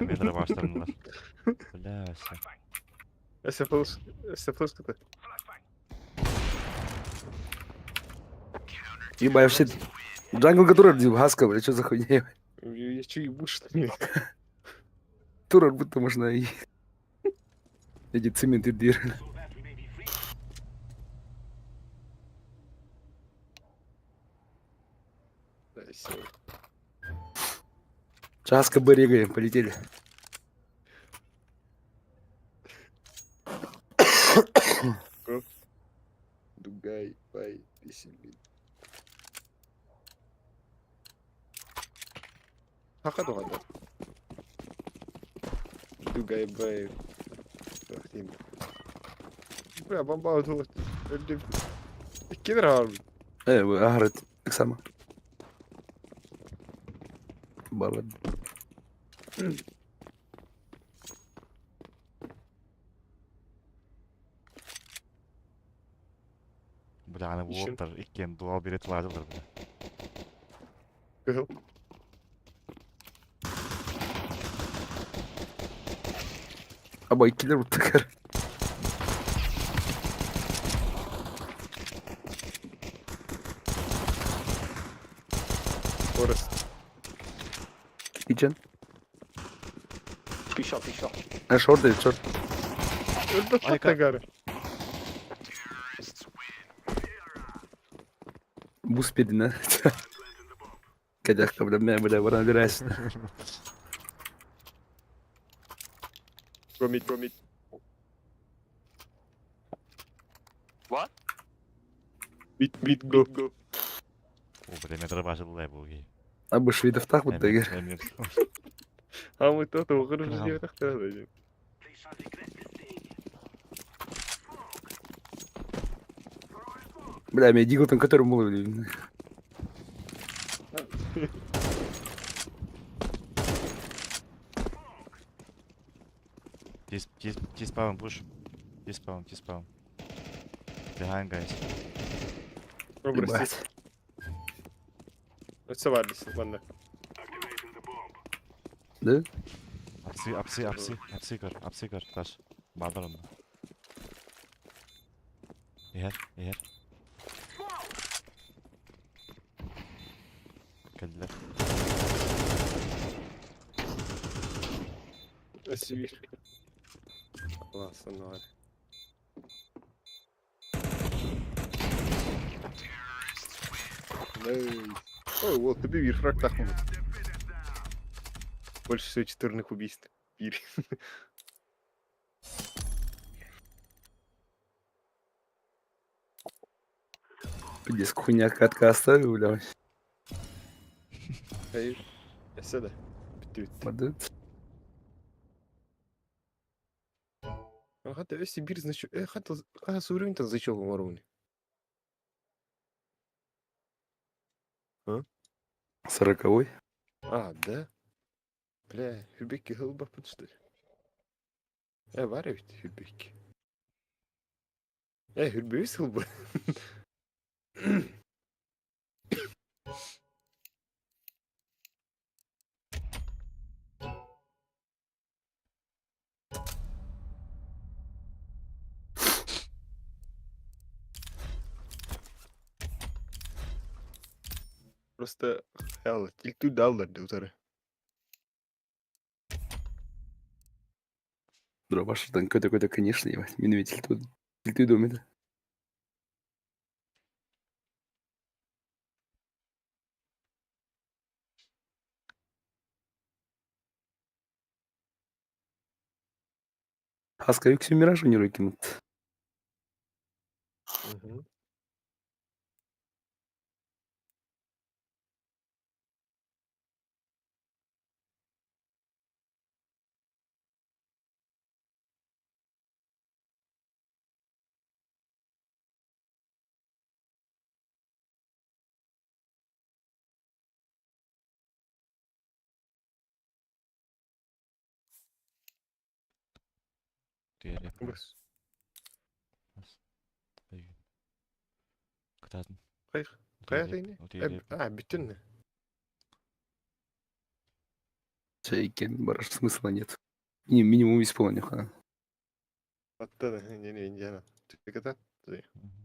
A: Метро баштарындар. Бля, все.
B: СФЛС какой?
I: Ебать, вообще... Джангл, который родил, Хаска, бля, что за хуйня?
B: Я чё ебу, что ли?
I: Турор будто можно и... Эти цементы дыр.
B: Да, всё.
I: Хаска, Берегаем, полетели.
B: Дугай, бай, писюли. Хака дугада. Дугай, бай. Рахтин. Бля, бомба отут. Кидер harbi.
I: Агрет, так само. Балад.
A: Бля, аны
B: Ишин.
A: болуптар. Иккен дуал берет важылдар, бля.
B: Кыгыл.
I: Абай киллер вот такая.
B: Форест.
I: Кичен.
D: Пішов.
I: Шорт или шорт?
B: Это фотогары.
I: Бус передина. Кадяшка, бля, вора набирайся.
B: Гомить.
E: What?
B: Бит, го.
A: О, бля, метро башылдай бул гей.
I: Абы швидов так вот тагер.
B: А мы то-то угрыш не так-то.
I: Бля, меня дигл там, который мол.
A: T-spawn push. T-spawn. Behind, guys.
B: Прости. Это вардис, ладно.
I: Да?
A: Апсикар, таш. Бадар онда. Егер. Келдилер.
B: Спасибо. Классно, ну. Ой, вот, ты вир фраг тахму. Больше всего 14 убийств. Вир.
I: Пиздец, хуйня катка оставил, бля.
B: Hayır. Ese de. Bitti bitti.
I: Молодец.
B: Hatta если bir значок. Hatta уровень-то значок var onun.
I: 40-й.
B: А, да? Бля, Хюбекки Хелбапут, что ли? Var ya işte Hülbeki. Hülbeki Hılbı. Просто hell, tiltü dallar diyorlar.
I: Дробашырдан көтө-көтө, конечно, ебать. Менімен тилту домеді. Хаска yüksü Мираж oynuyor Кимут.
B: Hı.
A: Diğer yapımız.
B: Bas.
A: Kıtadın.
B: Hayır. Hayat yine. Bütün mü?
I: Чайкен, бараш, смысла нет. Минимум исполнил,
B: Hatta da yeni incana. Tıkıdan.
A: Мгм.